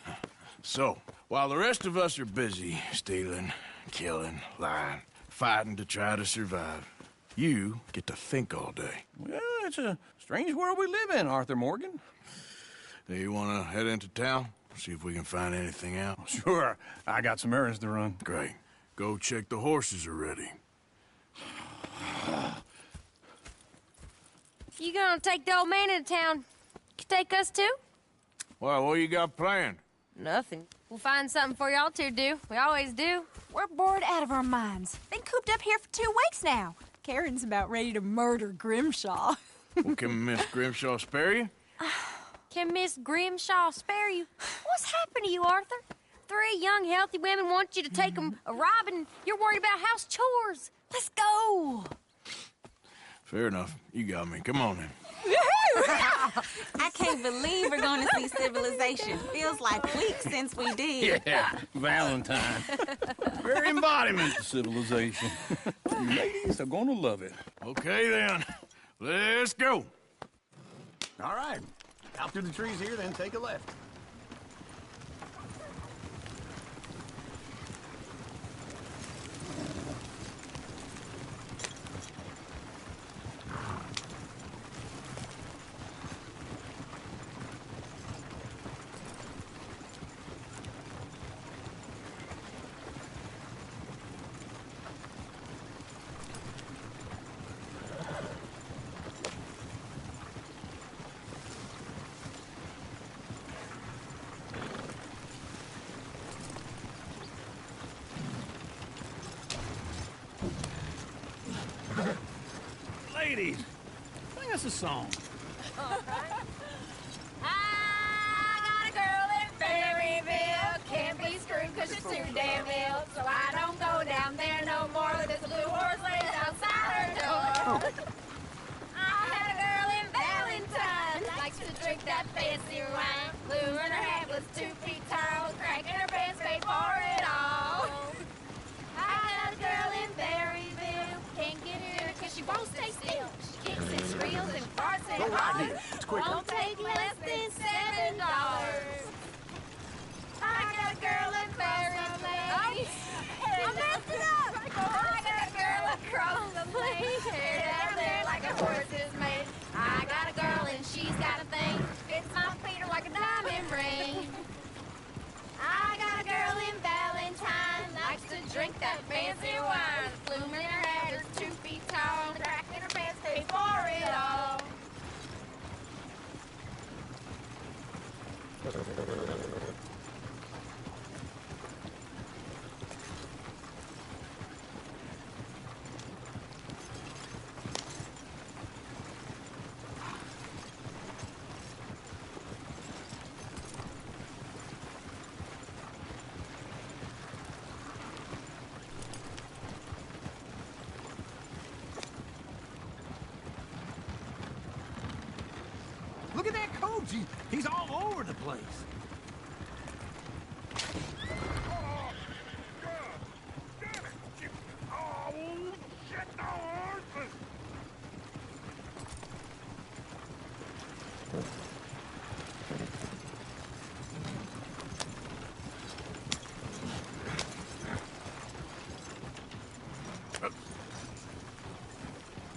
So, while the rest of us are busy stealing, killing, lying, fighting to try to survive, you get to think all day. Well, it's a strange world we live in, Arthur Morgan. Do you want to head into town? See if we can find anything out? Sure. I got some errands to run. Great. Go check the horses are ready. You gonna take the old man into town? You take us too? Well, what you got planned? Nothing. We'll find something for y'all to do. We always do. We're bored out of our minds. Been cooped up here for 2 weeks now. Karen's about ready to murder Grimshaw. Well, can Miss Grimshaw spare you? Can Miss Grimshaw spare you? What's happened to you, Arthur? 3 young, healthy women want you to take them a robbing. You're worried about house chores. Let's go. Fair enough. You got me. Come on then. I can't believe we're going to see civilization. Feels like weeks since we did. Yeah, Valentine. Very embodiment of civilization. You ladies are gonna love it. Okay then. Let's go. All right. Out through the trees here, then take a left. ladies, sing us a song. I got a girl in Berryville. Can't be screwed because she's too damn ill. So I don't go down there no more. There's a blue horse lays outside her door. I had a girl in Valentine. Likes to drink that fancy wine. Blue in her hat was 2 feet tall. Cracking her pants, paid for it all. I got a girl in Berryville. Can't get her because she won't stay still. She kicks and squeals and farts and Go right hollers. here. It's quick. Won't take less than $7. I got a girl in Berryville. I messed it up. I got a girl across the lane. Hair down there like a horse is made. I got a girl and she's got a thing. Fits my feet are like a diamond ring. I got a girl in Valentine. Likes to drink that fancy wine. The plume in her hat is 2 feet tall. The crack in her pants paid for it all. Look at that coach. He's all over the place.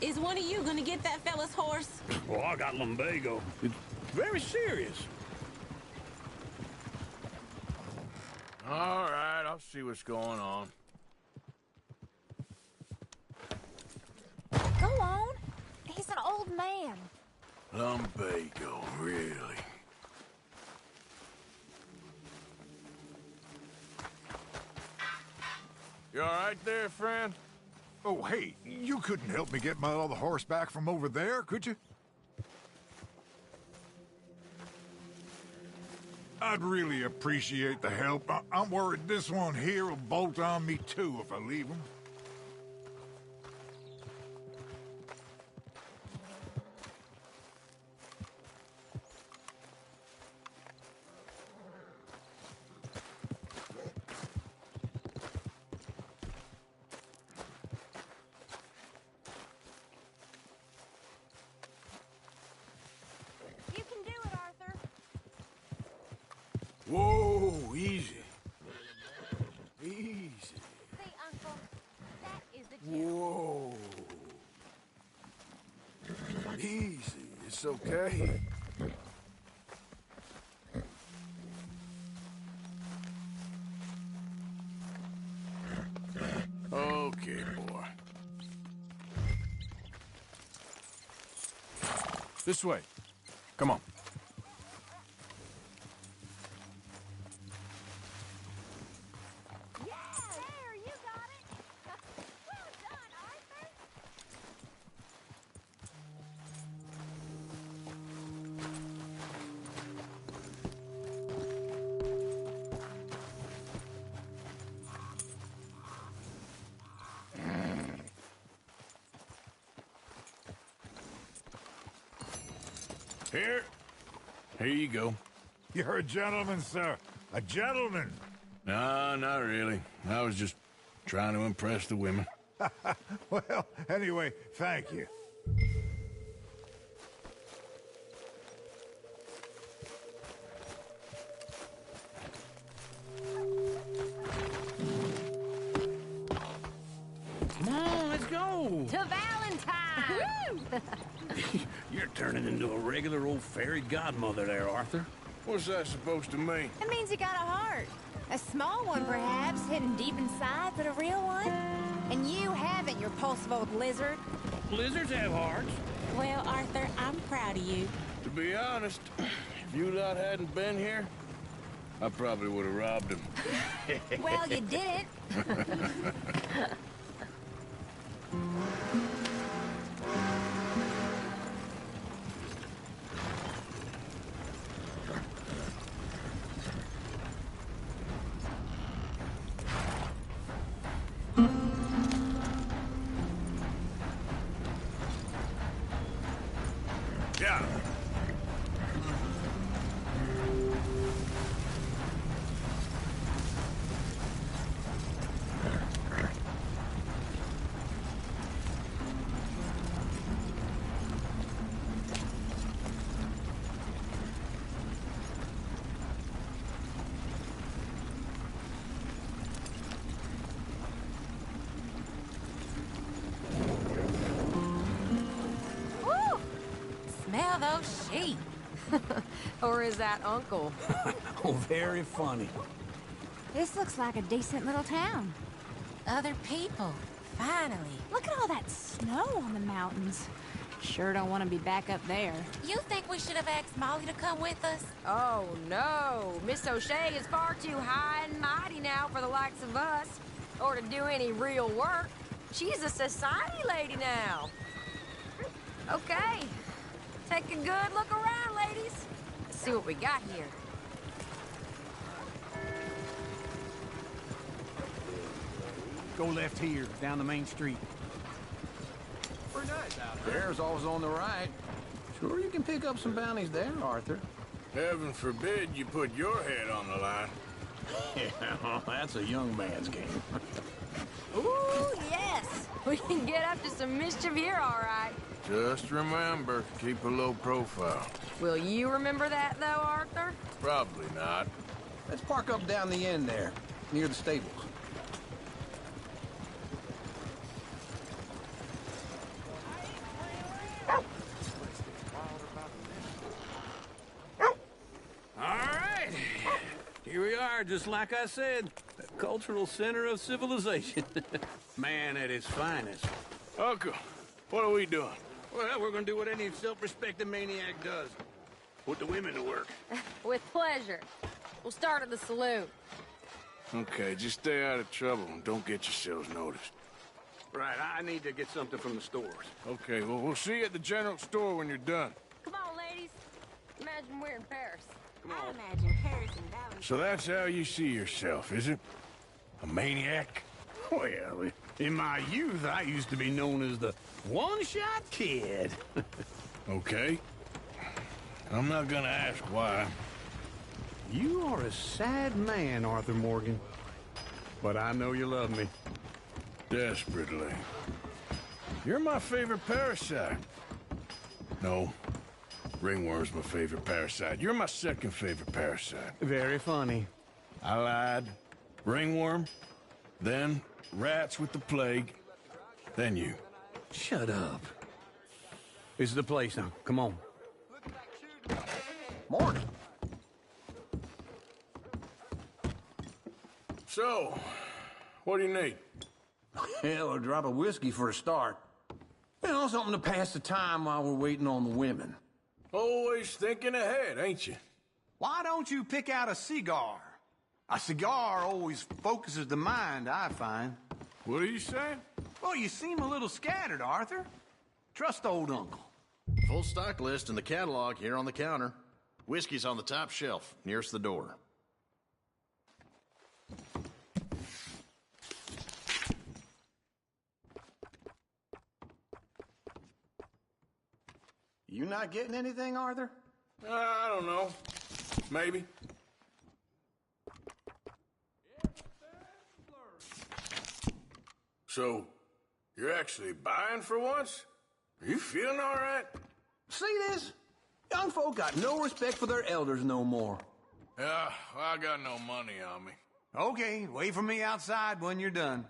Is one of you gonna get that fella's horse? Well, I got lumbago. It's very serious. All right, I'll see what's going on. Go on. He's an old man. Lumbago, really? You all right there, friend? Oh, hey, you couldn't help me get my other horse back from over there, could you? I'd really appreciate the help. I'm worried this one here will bolt on me too if I leave him. You can do it, Arthur. Whoa, easy. Easy. See, Uncle, that is the Whoa. Easy. It's okay. Okay, boy. This way. Come on. There, you got it. Well done, Arthur. Here. Here you go. You're a gentleman, sir. A gentleman. No, not really. I was just trying to impress the women. Well, anyway, thank you. Come on, let's go. To Valentine. You're turning into a regular old fairy godmother there, Arthur. What's that supposed to mean? It means you got a heart. A small one, perhaps, hidden deep inside, but a real one. And you haven't, you repulsive old lizard. Lizards have hearts. Well, Arthur, I'm proud of you. To be honest, if you lot hadn't been here, I probably would have robbed him. Well, you didn't. Yeah. Woo! Smell those sheep. Or is that Uncle? Oh, very funny. This looks like a decent little town. Other people, finally. Look at all that snow on the mountains. Sure don't want to be back up there. You think we should have asked Molly to come with us? Oh, no. Miss O'Shea is far too high and mighty now for the likes of us, or to do any real work. She's a society lady now. Okay. Take a good look around, ladies. Let's see what we got here. Go left here, down the main street. Pretty nice out there. Bear's always on the right. Sure you can pick up some bounties there, Arthur. Heaven forbid you put your head on the line. Yeah, that's a young man's game. Ooh, yes! We can get up to some mischief here, all right. Just remember, keep a low profile. Will you remember that, though, Arthur? Probably not. Let's park up down the end there, near the stables. All right. Here we are, just like I said. The cultural center of civilization. Man at his finest. Uncle, what are we doing? Well, we're gonna do what any self-respecting maniac does. Put the women to work. With pleasure. We'll start at the saloon. Okay, just stay out of trouble and don't get yourselves noticed. Right, I need to get something from the stores. Okay, well, we'll see you at the general store when you're done. Come on, ladies. Imagine we're in Paris. Come on. I imagine Paris and Valley. So that's how you see yourself, is it? A maniac? Well, in my youth, I used to be known as the one-shot kid. Okay. I'm not gonna ask why. You are a sad man, Arthur Morgan. But I know you love me. Desperately. You're my favorite parasite. No. Ringworm's my favorite parasite. You're my second favorite parasite. Very funny. I lied. Ringworm. Then rats with the plague. Then you. Shut up. This is the place now. Come on. Morgan. So, what do you need? Hell, a drop of whiskey for a start. You know, something to pass the time while we're waiting on the women. Always thinking ahead, ain't you? Why don't you pick out a cigar? A cigar always focuses the mind, I find. What are you saying? Well, you seem a little scattered, Arthur. Trust old uncle. Full stock list in the catalog here on the counter. Whiskey's on the top shelf, nearest the door. You not getting anything, Arthur? I don't know. Maybe. So, you're actually buying for once? Are you feeling all right? See this? Young folk got no respect for their elders no more. Yeah, well, I got no money on me. Okay, wait for me outside when you're done.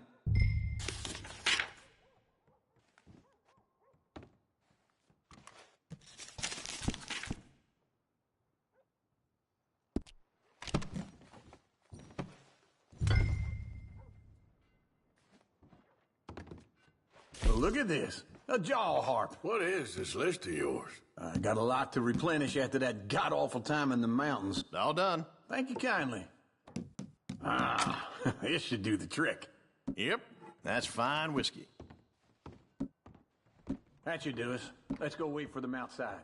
Look at this. A jaw harp. What is this list of yours? I got a lot to replenish after that god-awful time in the mountains. All done. Thank you kindly. Ah, this should do the trick. Yep, that's fine whiskey. That should do us. Let's go wait for them outside.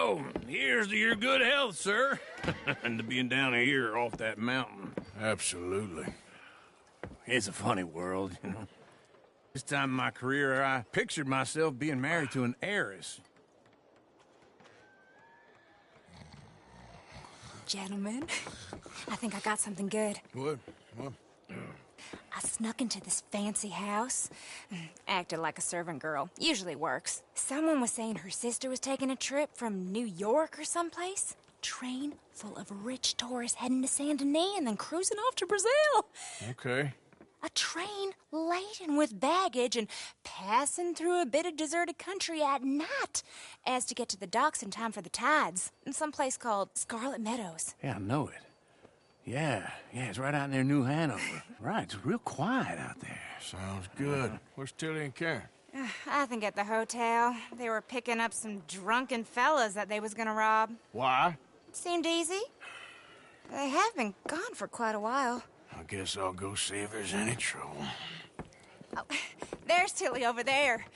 Well, here's to your good health, sir. And to being down here off that mountain. Absolutely. It's a funny world, you know. This time in my career, I pictured myself being married to an heiress. Gentlemen, I think I got something good. What? I snuck into this fancy house. Acted like a servant girl. Usually works. Someone was saying her sister was taking a trip from New York or someplace. Train full of rich tourists heading to Saint Denis and then cruising off to Brazil. Okay. A train laden with baggage and passing through a bit of deserted country at night as to get to the docks in time for the tides in some place called Scarlet Meadows. Yeah, I know it. Yeah, it's right out near New Hanover. Right, it's real quiet out there. Sounds good. Where's Tilly and Karen? I think at the hotel. They were picking up some drunken fellas that they was gonna rob. Why? Seemed easy. They have been gone for quite a while. I guess I'll go see if there's any trouble. Oh, there's Tilly over there.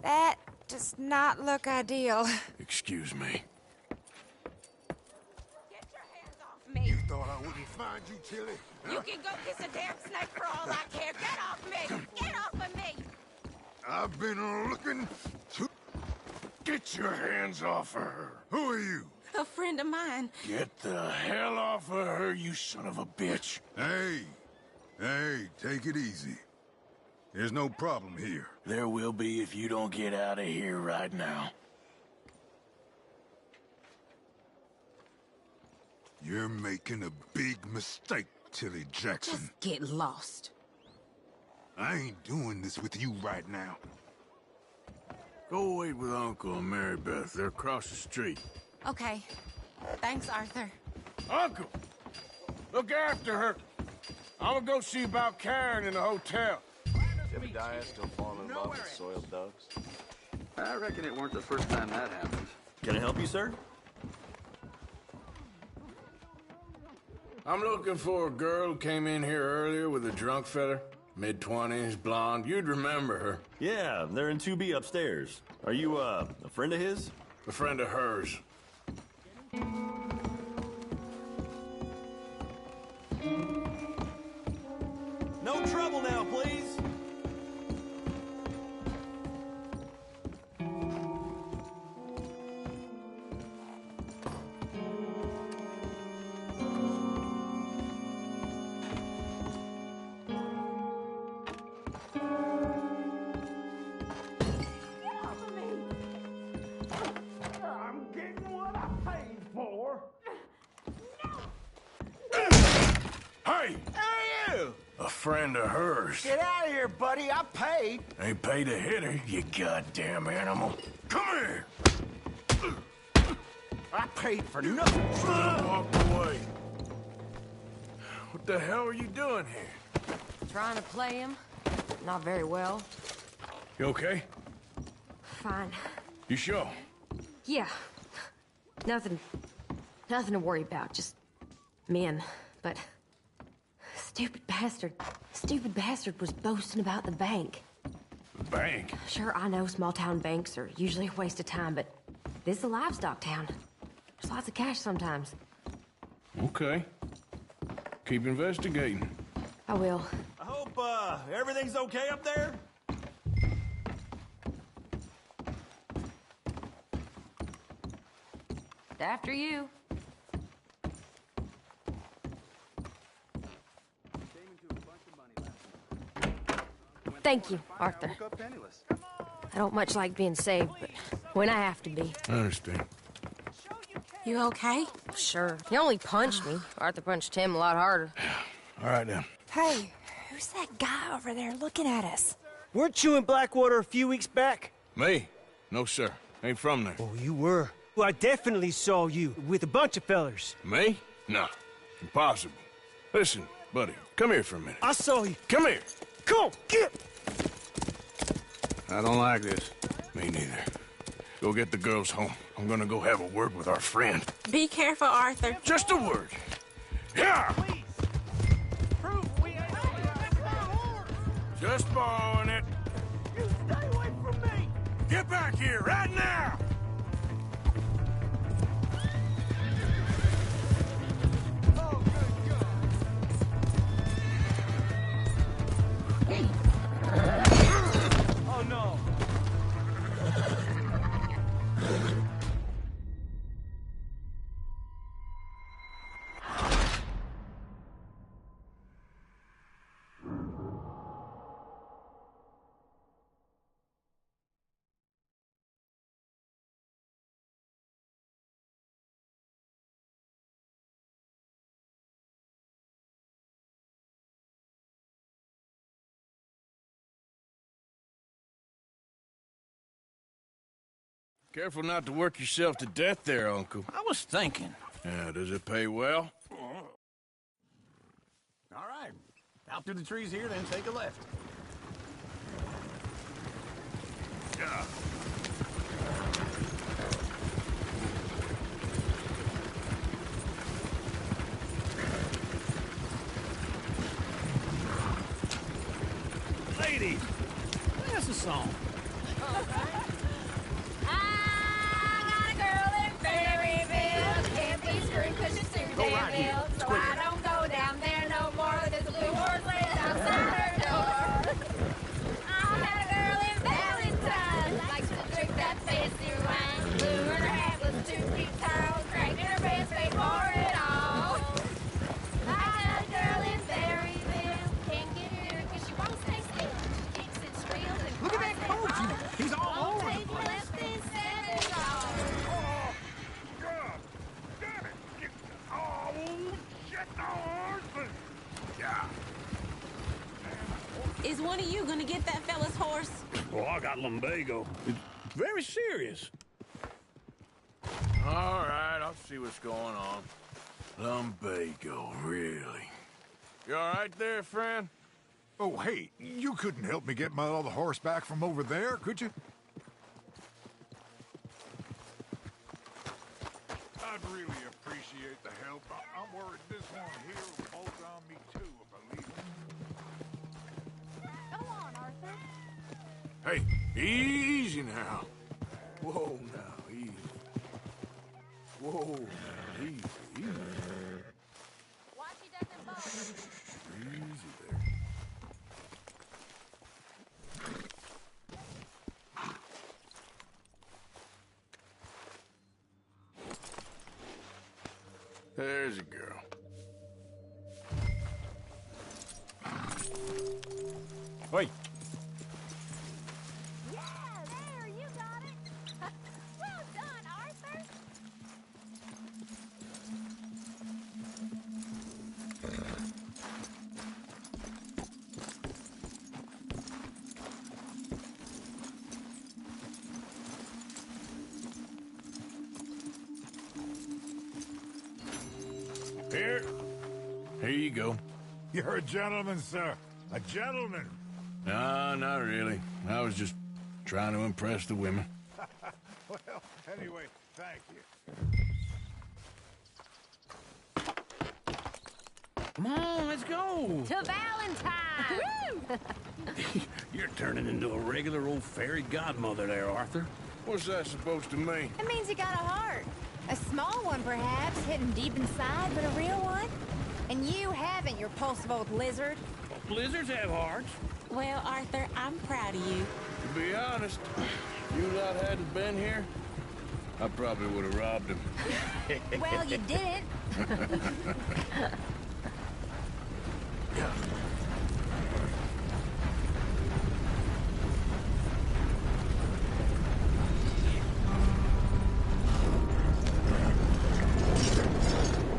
That does not look ideal. Excuse me. You thought I wouldn't find you, Tilly? You can go kiss a damn snake for all I care. Get off me! Get off of me! I've been looking to... Get your hands off of her. Who are you? A friend of mine. Get the hell off of her, you son of a bitch. Hey, take it easy. There's no problem here. There will be if you don't get out of here right now. You're making a big mistake, Tilly Jackson. Get lost. I ain't doing this with you right now. Go wait with Uncle and Mary Beth. They're across the street. Okay. Thanks, Arthur. Uncle! Look after her. I'm gonna go see about Karen in the hotel. Jebediah still falling in love with soiled doves? I reckon it weren't the first time that happened. Can I help you, sir? I'm looking for a girl who came in here earlier with a drunk fella. Mid-20s, blonde. You'd remember her. Yeah, they're in 2B upstairs. Are you, a friend of his? A friend of hers. No trouble now, please. I'm getting what I paid for. Hey! Who are you? A friend of hers. Get out of here, buddy. I paid. Ain't paid to hit her, you goddamn animal. Come here! I paid for nothing. Walk away. What the hell are you doing here? Trying to play him. Not very well. You okay? Fine. You sure? Yeah. Nothing to worry about. Just men. But stupid bastard was boasting about the bank. The bank? Sure, I know small town banks are usually a waste of time, but this is a livestock town. There's lots of cash sometimes. Okay. Keep investigating. I will. I hope, everything's okay up there? After you. Thank you, Arthur. I don't much like being saved, but when I have to be. I understand. You okay? Sure. He only punched me. Arthur punched him a lot harder. All right, then. Hey, who's that guy over there looking at us? Weren't you in Blackwater a few weeks back? Me? No, sir. Ain't from there. Oh, you were. Well, I definitely saw you with a bunch of fellers. Me? No. Impossible. Listen, buddy, come here for a minute. I saw you. Come here. Come on, get! I don't like this. Me neither. Go get the girls home. I'm gonna go have a word with our friend. Be careful, Arthur. Just a word. Yeah! Just borrowing it. You stay away from me! Get back here right now! Careful not to work yourself to death there, Uncle. I was thinking. Yeah, does it pay well? All right. Out through the trees here, then take a left. Yeah. Ladies, play us a song. I got a girl in Berryville. Can't be screwed 'cause she's too damn ill. So I don't go down there no more. There's a blue horse laid outside her door. I had a girl in Valentine. Likes to drink that fancy wine. Blue in her hat was 2 feet tall. Cracked in her best made for it all. I had a girl in Berryville. Can't get her 'cause she won't stay still. She kicks and squeals and Look at that coach. He's all over the place. Is one of you gonna get that fella's horse? Oh, I got lumbago. It's very serious. All right, I'll see what's going on. Lumbago, really? You all right there, friend? Oh, hey, you couldn't help me get my other horse back from over there, could you? I'd really appreciate the help. I'm worried this one here will bolt on me too if I leave him. Go on, Arthur. Hey, easy now. Whoa, now, easy. Whoa, now, easy, easy. Watch he doesn't bump. Easy there. There's a girl. Wait. Yeah, there, you got it. Well done, Arthur. Here you go. You're a gentleman, sir. A gentleman. No, not really. I was just trying to impress the women. Well, anyway, thank you. Come on, let's go. To Valentine! You're turning into a regular old fairy godmother there, Arthur. What's that supposed to mean? It means you got a heart. A small one, perhaps, hidden deep inside, but a real one. And you haven't, you repulsive old lizard. Lizards have hearts. Well, Arthur, I'm proud of you. To be honest, if you lot hadn't been here, I probably would have robbed him. Well, you didn't.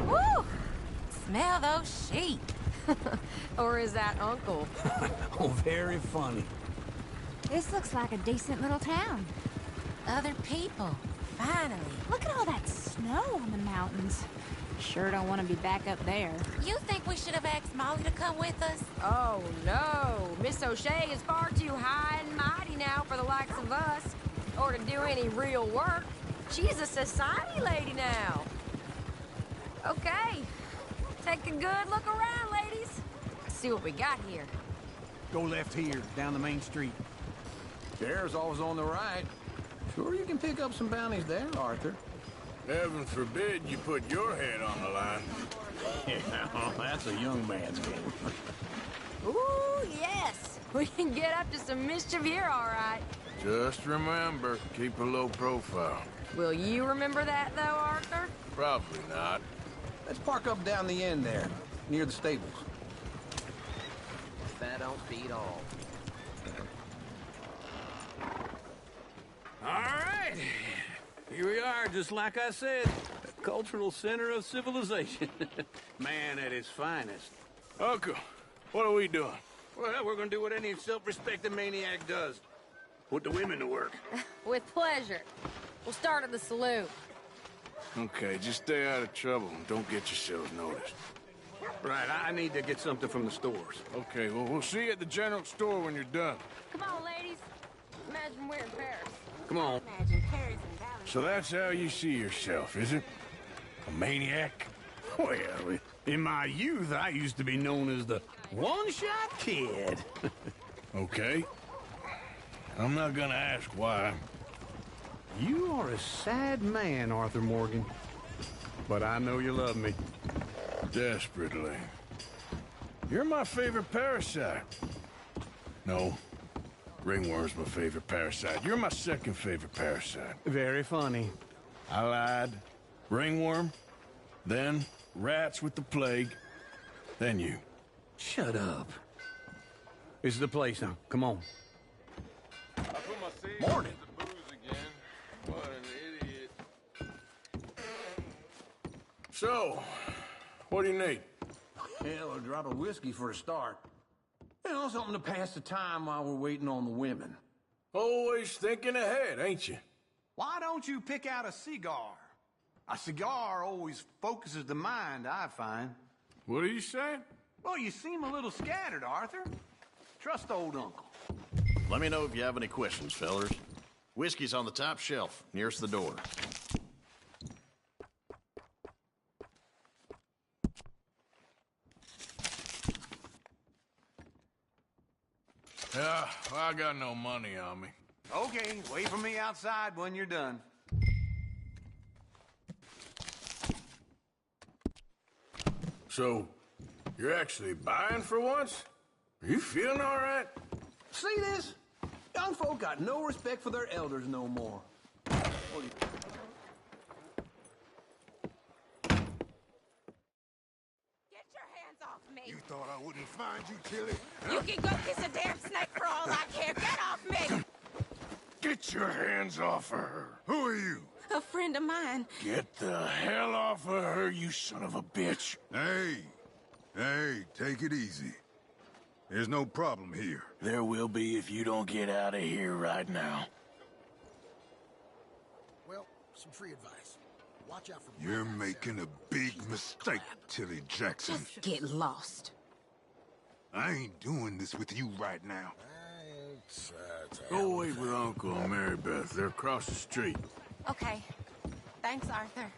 Woo! Smell those sheep. Or is that Uncle? Oh, very funny. This looks like a decent little town. Other people. Finally. Look at all that snow on the mountains. Sure don't want to be back up there. You think we should have asked Molly to come with us? Oh, no. Miss O'Shea is far too high and mighty now for the likes of us. Or to do any real work. She's a society lady now. Okay. Take a good look around, ladies. See what we got here. Go left here, down the main street. There's always on the right. Sure you can pick up some bounties there, Arthur. Heaven forbid you put your head on the line. Yeah, that's a young man's game. Ooh, yes. We can get up to some mischief here, all right. Just remember, keep a low profile. Will you remember that, though, Arthur? Probably not. Let's park up down the end there, near the stables. That don't beat all. All right. Here we are, just like I said. A cultural center of civilization. Man at his finest. Uncle, what are we doing? Well, we're gonna do what any self-respecting maniac does. Put the women to work. With pleasure. We'll start at the saloon. Okay, just stay out of trouble and don't get yourselves noticed. Right, I need to get something from the stores. Okay, well, we'll see you at the general store when you're done. Come on, ladies. Imagine we're in Paris. Come on. Imagine Paris and Valley. So that's how you see yourself, is it? A maniac? Well, in my youth, I used to be known as the one-shot kid. Okay. I'm not gonna ask why. You are a sad man, Arthur Morgan. But I know you love me. Desperately. You're my favorite parasite. No. Ringworm's my favorite parasite. You're my second favorite parasite. Very funny. I lied. Ringworm. Then rats with the plague. Then you. Shut up. This is the place now. Come on. Morning. What an idiot. So, what do you need? Hell, a drop of whiskey for a start. You know, something to pass the time while we're waiting on the women. Always thinking ahead, ain't you? Why don't you pick out a cigar? A cigar always focuses the mind, I find. What are you saying? Well, you seem a little scattered, Arthur. Trust old uncle. Let me know if you have any questions, fellers. Whiskey's on the top shelf, nearest the door. Yeah, well, I got no money on me. Okay, wait for me outside when you're done. So, you're actually buying for once? Are you feeling all right? See this? Young folk got no respect for their elders no more. Get your hands off me. You thought I wouldn't find you, Tilly? You can go kiss a damn snake for all I care. Get off me. Get your hands off of her. Who are you? A friend of mine. Get the hell off of her, you son of a bitch. Hey, take it easy. There's no problem here. There will be if you don't get out of here right now. Well, some free advice. Watch out for... You're making a big mistake, Tilly Jackson. Just get lost. I ain't doing this with you right now. Go wait with Uncle and Mary Beth. They're across the street. Okay. Thanks, Arthur.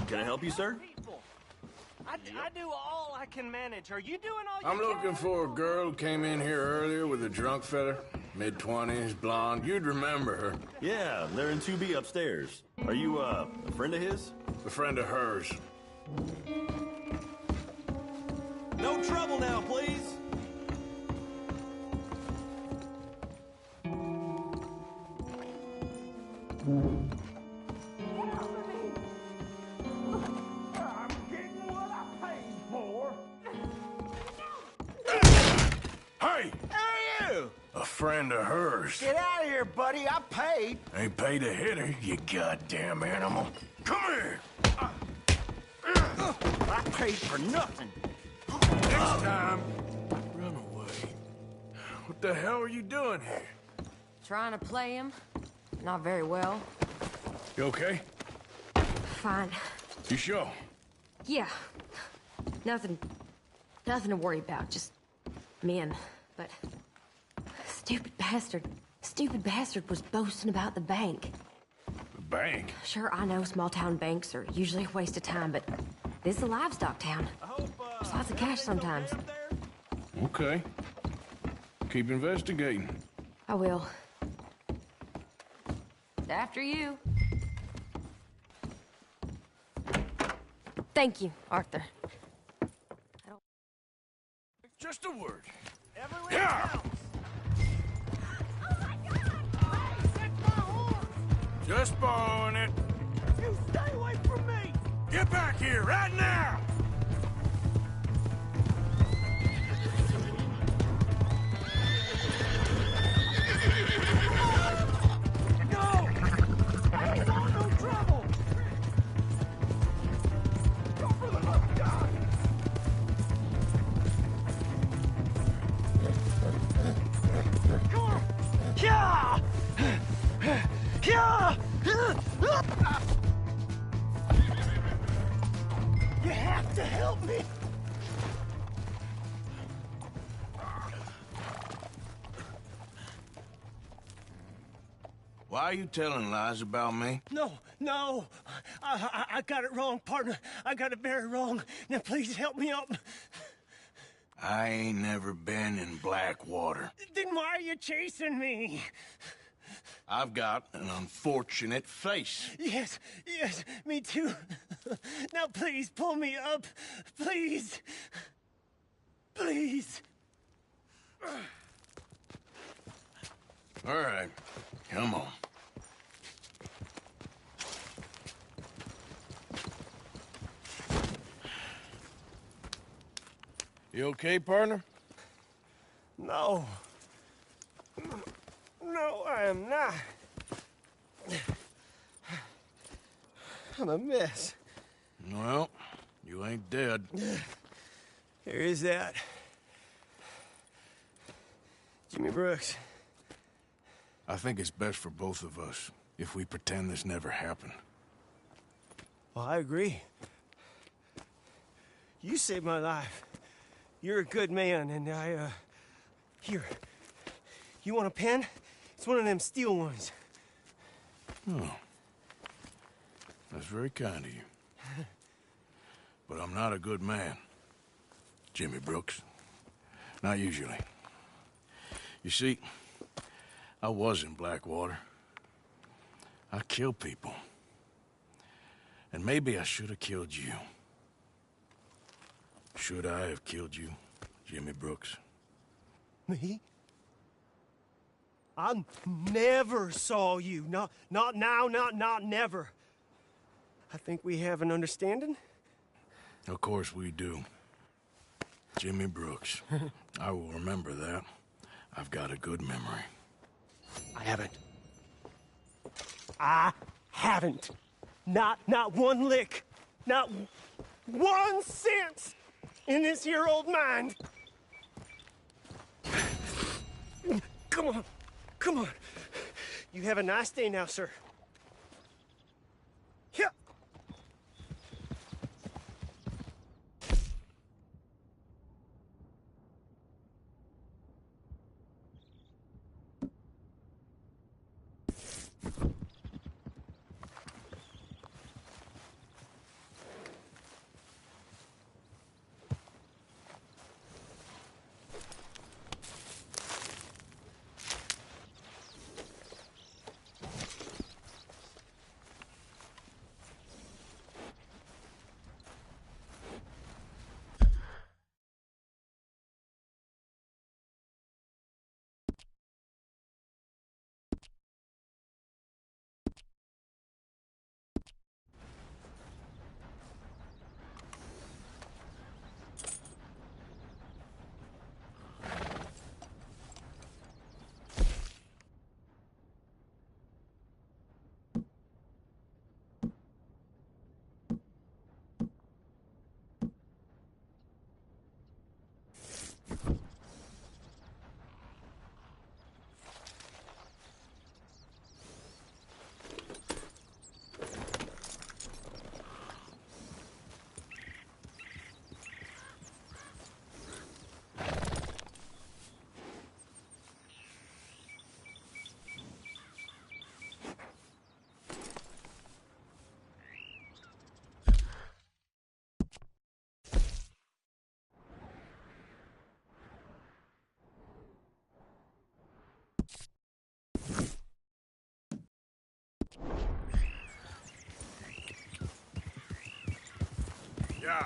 Can I help you, sir? I do all I can manage. Are you doing all you I'm can? looking for a girl who came in here earlier with a drunk fella. Mid-20s, blonde. You'd remember her. Yeah, they're in 2B upstairs. Are you, a friend of his? A friend of hers. No trouble now, please. Hey! Who are you? A friend of hers. Get out of here, buddy. I paid. Ain't paid to hit her, you goddamn animal. Come here! I paid for nothing. Next time, run away. What the hell are you doing here? Trying to play him. Not very well. You okay? Fine. You sure? Yeah. Nothing to worry about. Just men. But stupid bastard was boasting about the bank. The bank? Sure, I know small town banks are usually a waste of time, but this is a livestock town. There's lots of cash sometimes. Okay. Keep investigating. I will. After you. Thank you, Arthur. Just a word. Everywhere Yeah. counts. Just borrowing it. You stay away from me. Get back here right now! Go! I ain't want no trouble. Go for the love of God. Why are you telling lies about me? No. I got it wrong, partner. I got it very wrong. Now, please help me up. I ain't never been in Blackwater. Then why are you chasing me? I've got an unfortunate face. Yes, me too. Now, please, pull me up. Please. Please. All right, come on. You okay, partner? No. No, I am not. I'm a mess. Well, you ain't dead. There is that. Jimmy Brooks. I think it's best for both of us if we pretend this never happened. Well, I agree. You saved my life. You're a good man, and here. You want a pen? It's one of them steel ones. Oh. That's very kind of you. But I'm not a good man, Jimmy Brooks. Not usually. You see, I was in Blackwater. I killed people. And maybe I should have killed you. Should I have killed you, Jimmy Brooks? Me? I never saw you. Not now, not never. I think we have an understanding. Of course we do. Jimmy Brooks. I will remember that. I've got a good memory. I haven't. Not one lick. Not 1 cent in this here old mind. Come on. You have a nice day now, sir. Here. Yeah.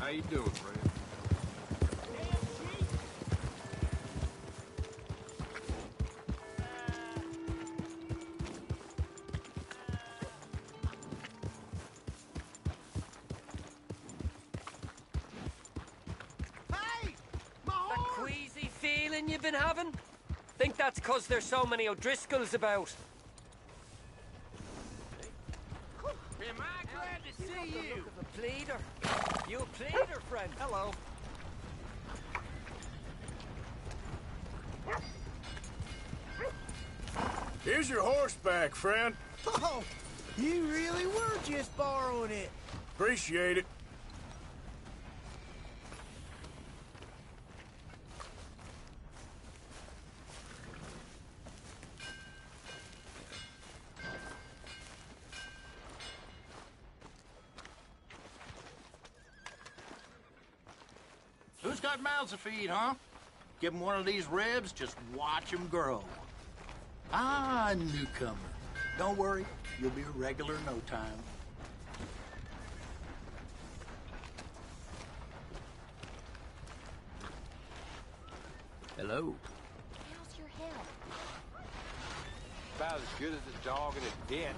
How you doing, Fred? You've been having? Think that's 'cause there's so many O'Driscolls about. Am I glad to see you? A pleader. You a pleader, friend? Hello. Here's your horseback, friend. Oh, you really were just borrowing it. Appreciate it. Who's got mouths to feed, huh? Give 'em one of these ribs, just watch 'em grow. Ah, newcomer. Don't worry, you'll be a regular in no time. Hello. How's your health? About as good as a dog in a den.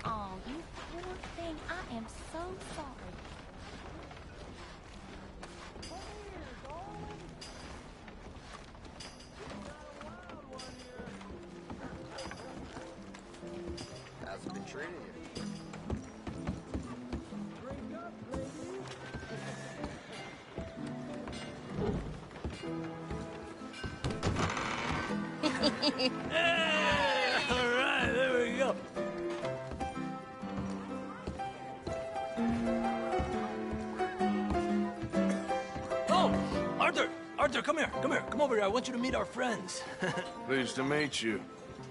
Oh, you poor thing. I am so sorry. How's it been treating you? Hey, all right, there we go. Oh, Arthur, come here, come over here. I want you to meet our friends. Pleased to meet you.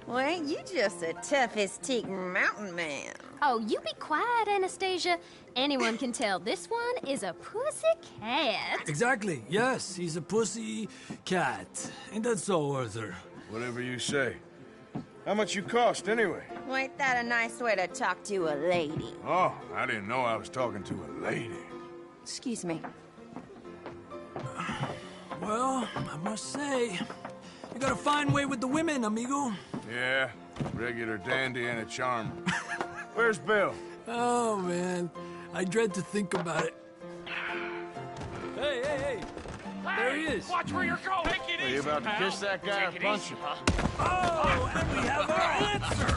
Well, ain't you just the toughest teak mountain man? Oh, you be quiet, Anastasia. Anyone can tell this one is a pussy cat. Exactly, yes, he's a pussy cat. Ain't that so, Arthur? Whatever you say. How much you cost, anyway? Well, ain't that a nice way to talk to a lady? Oh, I didn't know I was talking to a lady. Excuse me. Well, I must say, you got a fine way with the women, amigo. Yeah, regular dandy and a charmer. Where's Bill? Oh, man, I dread to think about it. Hey! There he is. Watch where you're going. Take it Are you about to kiss that guy or punch him? Oh, and we have our answer.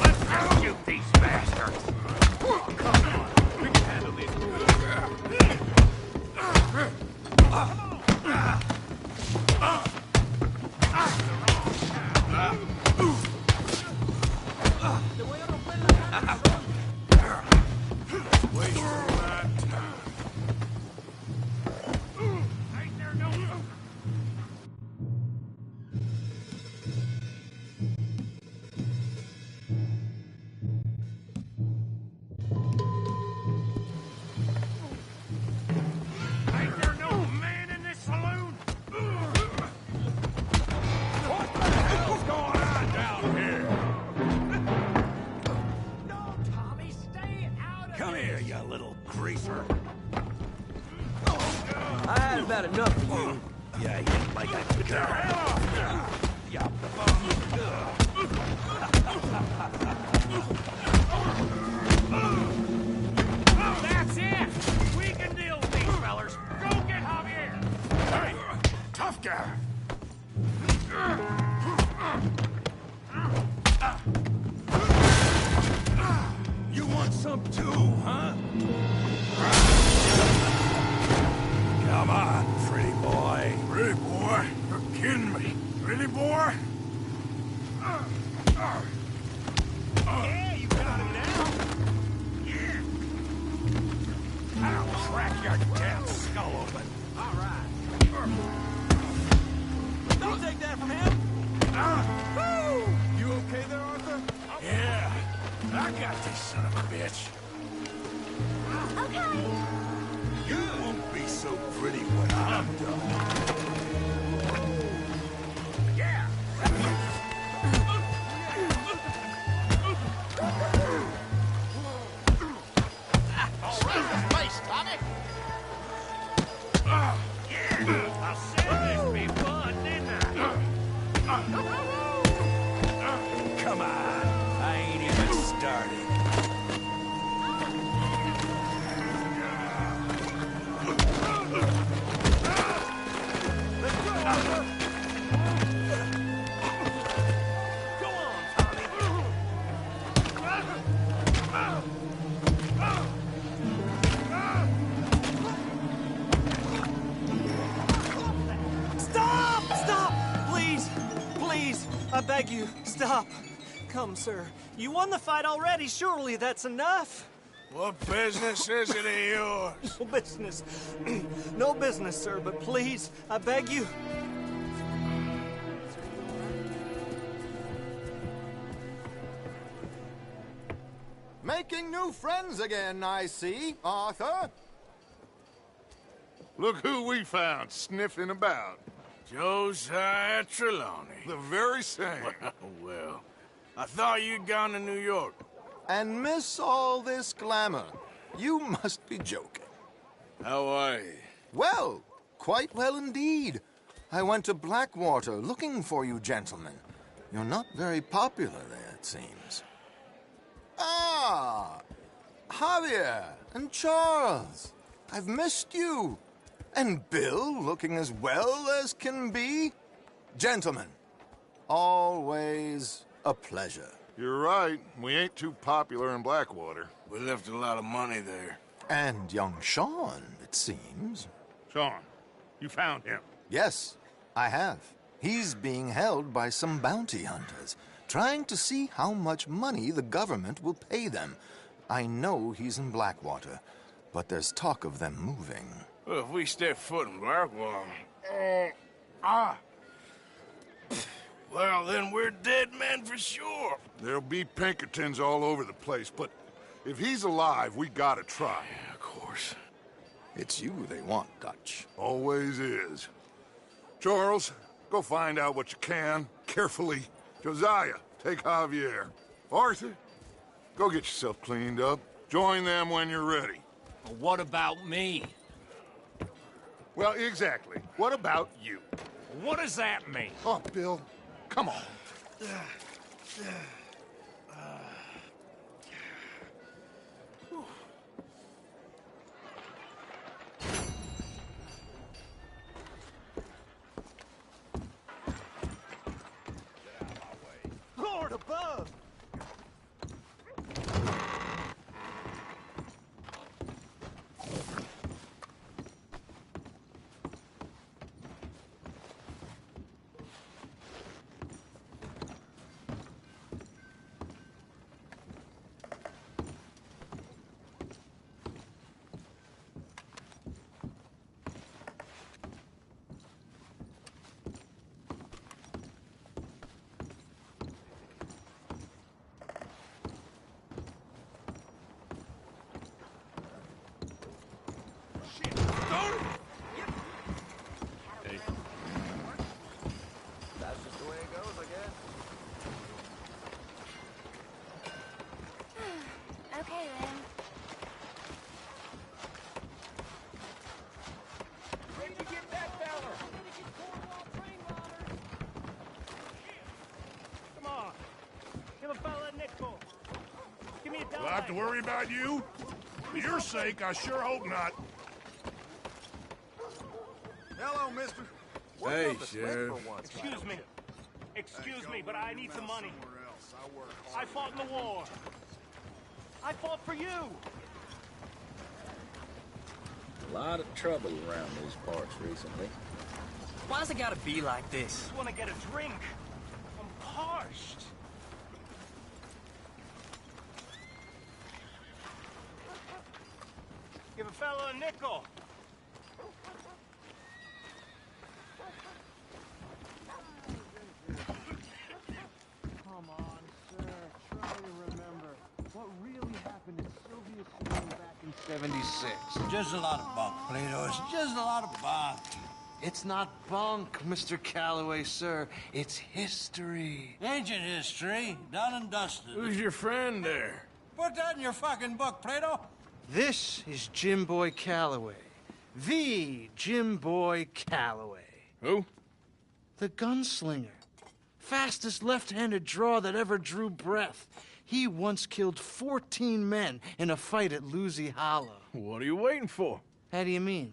Let's shoot these bastards. Come on. We can handle this. Ain't there no man in this saloon? What the hell's going on down here? No, Tommy, stay out of Come here, you little greaser. I had about enough of you. Yeah, you like I care. Yeah. That's it! We can deal with these fellers. Go get Javier! Hey, tough guy! You want some too, huh? Come on, pretty boy. Pretty boy? You're kidding me. Pretty boy? Yeah, you got him now. Yeah. I'll crack your damn skull open. All right. Don't take that from him. You okay there, Arthur? Yeah, I got this son of a bitch. Okay. You won't be so pretty when I'm done. Yeah. Face, Tommy! Yeah. I said this be fun, didn't I? Come on, I ain't even started. I beg you, stop. Come, sir. You won the fight already. Surely that's enough. What business is it of yours? No business. No business, sir, but please, I beg you. Making new friends again, I see, Arthur. Look who we found sniffing about. Josiah Trelawney. The very same. Well, I thought you'd gone to New York. And miss all this glamour. You must be joking. How are you? Well, quite well indeed. I went to Blackwater looking for you gentlemen. You're not very popular there, it seems. Ah, Javier and Charles. I've missed you. And Bill looking as well as can be. Gentlemen, always a pleasure. You're right. We ain't too popular in Blackwater. We left a lot of money there. And young Sean, it seems. Sean, you found him? Yes, I have. He's being held by some bounty hunters, trying to see how much money the government will pay them. I know he's in Blackwater, but there's talk of them moving. Well, if we step foot in Blackwater... Well, then we're dead men for sure. There'll be Pinkertons all over the place, but if he's alive, we gotta try. Yeah, of course. It's you they want, Dutch. Always is. Charles, go find out what you can, carefully. Josiah, take Javier. Arthur, go get yourself cleaned up. Join them when you're ready. Well, what about me? Well, exactly. What about you? What does that mean? Oh, Bill, come on. Lord above! Okay, then. Where'd you get that fella? Come on. Give a fella a nickel. Give me a Do dollar. I have to worry about you? For your sake, I sure hope not. Hello, mister. Hey, Sheriff. Excuse me. Excuse me, but I need some money. I fought in the war. I fought for you. A lot of trouble around these parts recently. Why's it gotta be like this? I just wanna get a drink. I'm parched. Give a fella a nickel. Come on, sir. Try to remember what really happened in Soviet Union back in '76. Just a lot of bunk, Plato. It's just a lot of bunk. It's not bunk, Mr. Calloway, sir. It's history. Ancient history, done and dusted. Who's your friend there? Put that in your fucking book, Plato. This is Jim Boy Calloway. The Jim Boy Calloway. Who? The gunslinger. Fastest left-handed draw that ever drew breath. He once killed 14 men in a fight at Lucy Hollow. What are you waiting for? How do you mean?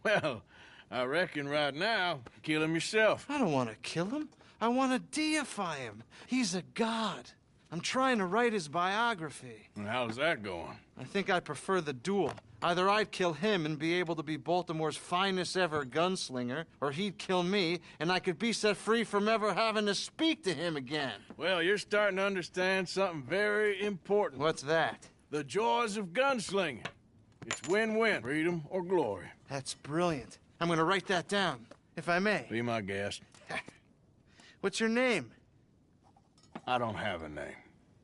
Well, I reckon right now, kill him yourself. I don't want to kill him. I want to deify him. He's a god. I'm trying to write his biography. And how's that going? I think I prefer the duel. Either I'd kill him and be able to be Baltimore's finest ever gunslinger, or he'd kill me and I could be set free from ever having to speak to him again. Well, you're starting to understand something very important. What's that? The joys of gunslinging. It's win-win, freedom or glory. That's brilliant. I'm gonna write that down, if I may. Be my guest. What's your name? I don't have a name.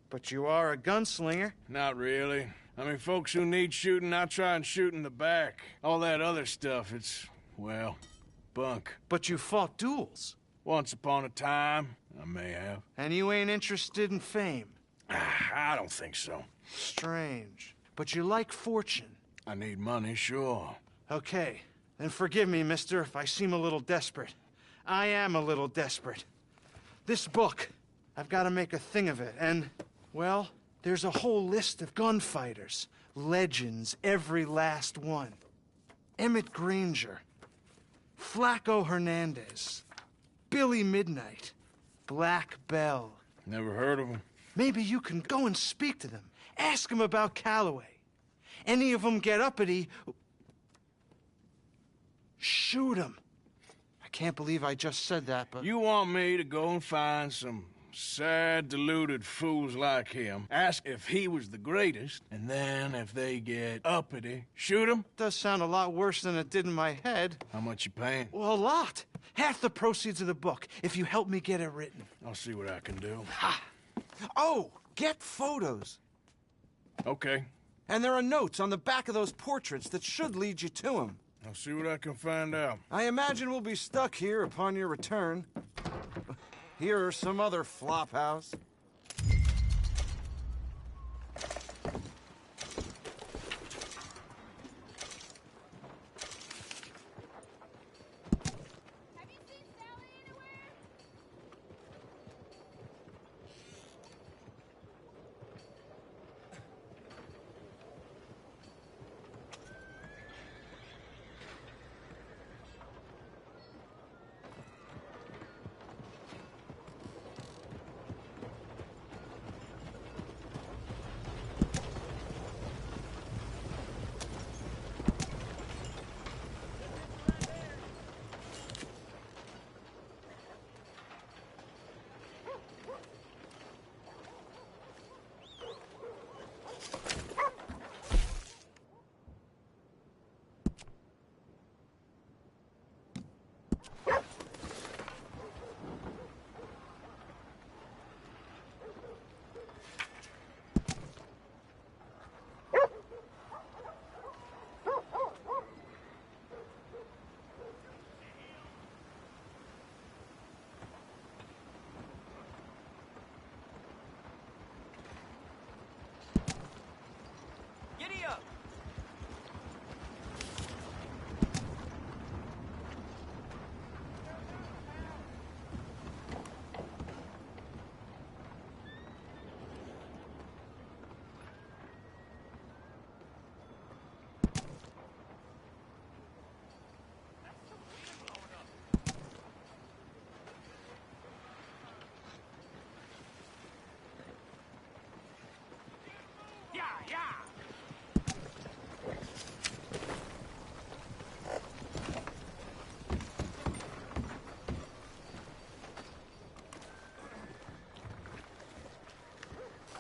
But you are a gunslinger. Not really. I mean, folks who need shooting, I try and shoot in the back. All that other stuff, it's, well, bunk. But you fought duels. Once upon a time, I may have. And you ain't interested in fame. I don't think so. Strange. But you like fortune. I need money, sure. Okay. Then forgive me, mister, if I seem a little desperate. I am a little desperate. This book, I've got to make a thing of it, and, well, there's a whole list of gunfighters. Legends, every last one. Emmett Granger. Flaco Hernandez. Billy Midnight. Black Bell. Never heard of them. Maybe you can go and speak to them. Ask them about Calloway. Any of them get uppity, shoot them. I can't believe I just said that, but... You want me to go and find some sad, deluded fools like him, ask if he was the greatest, and then if they get uppity, shoot him? Does sound a lot worse than it did in my head. How much you paying? Well, a lot. Half the proceeds of the book, if you help me get it written. I'll see what I can do. Ha! Oh, get photos. Okay. And there are notes on the back of those portraits that should lead you to him. I'll see what I can find out. I imagine we'll be stuck here upon your return. Here or some other flop house.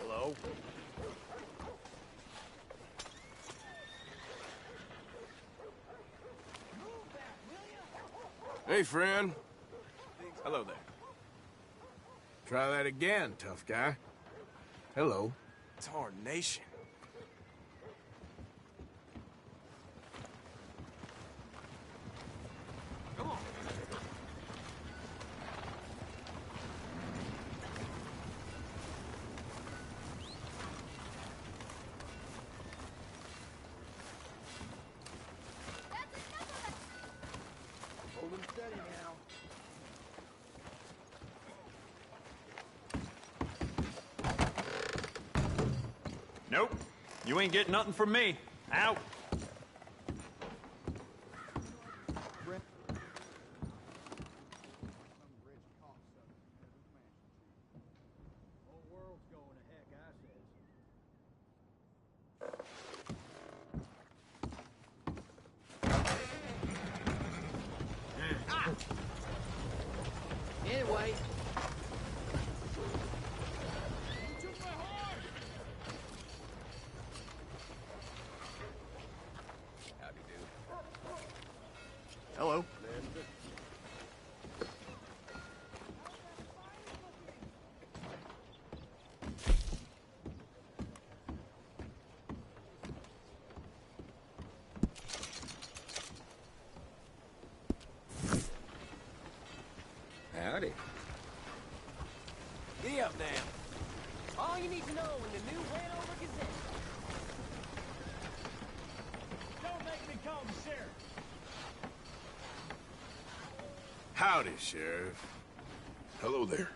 Hello? Hey, friend. Hello there. Try that again, tough guy. Hello. Tarnation. Come on. Hold him steady now. Nope. You ain't getting nothing from me. Out. Whole world's going Hello. Howdy. Giddy up now. All you need to know in the new Hanover Gazette. Don't make me call the sheriff. Howdy, Sheriff. Hello there.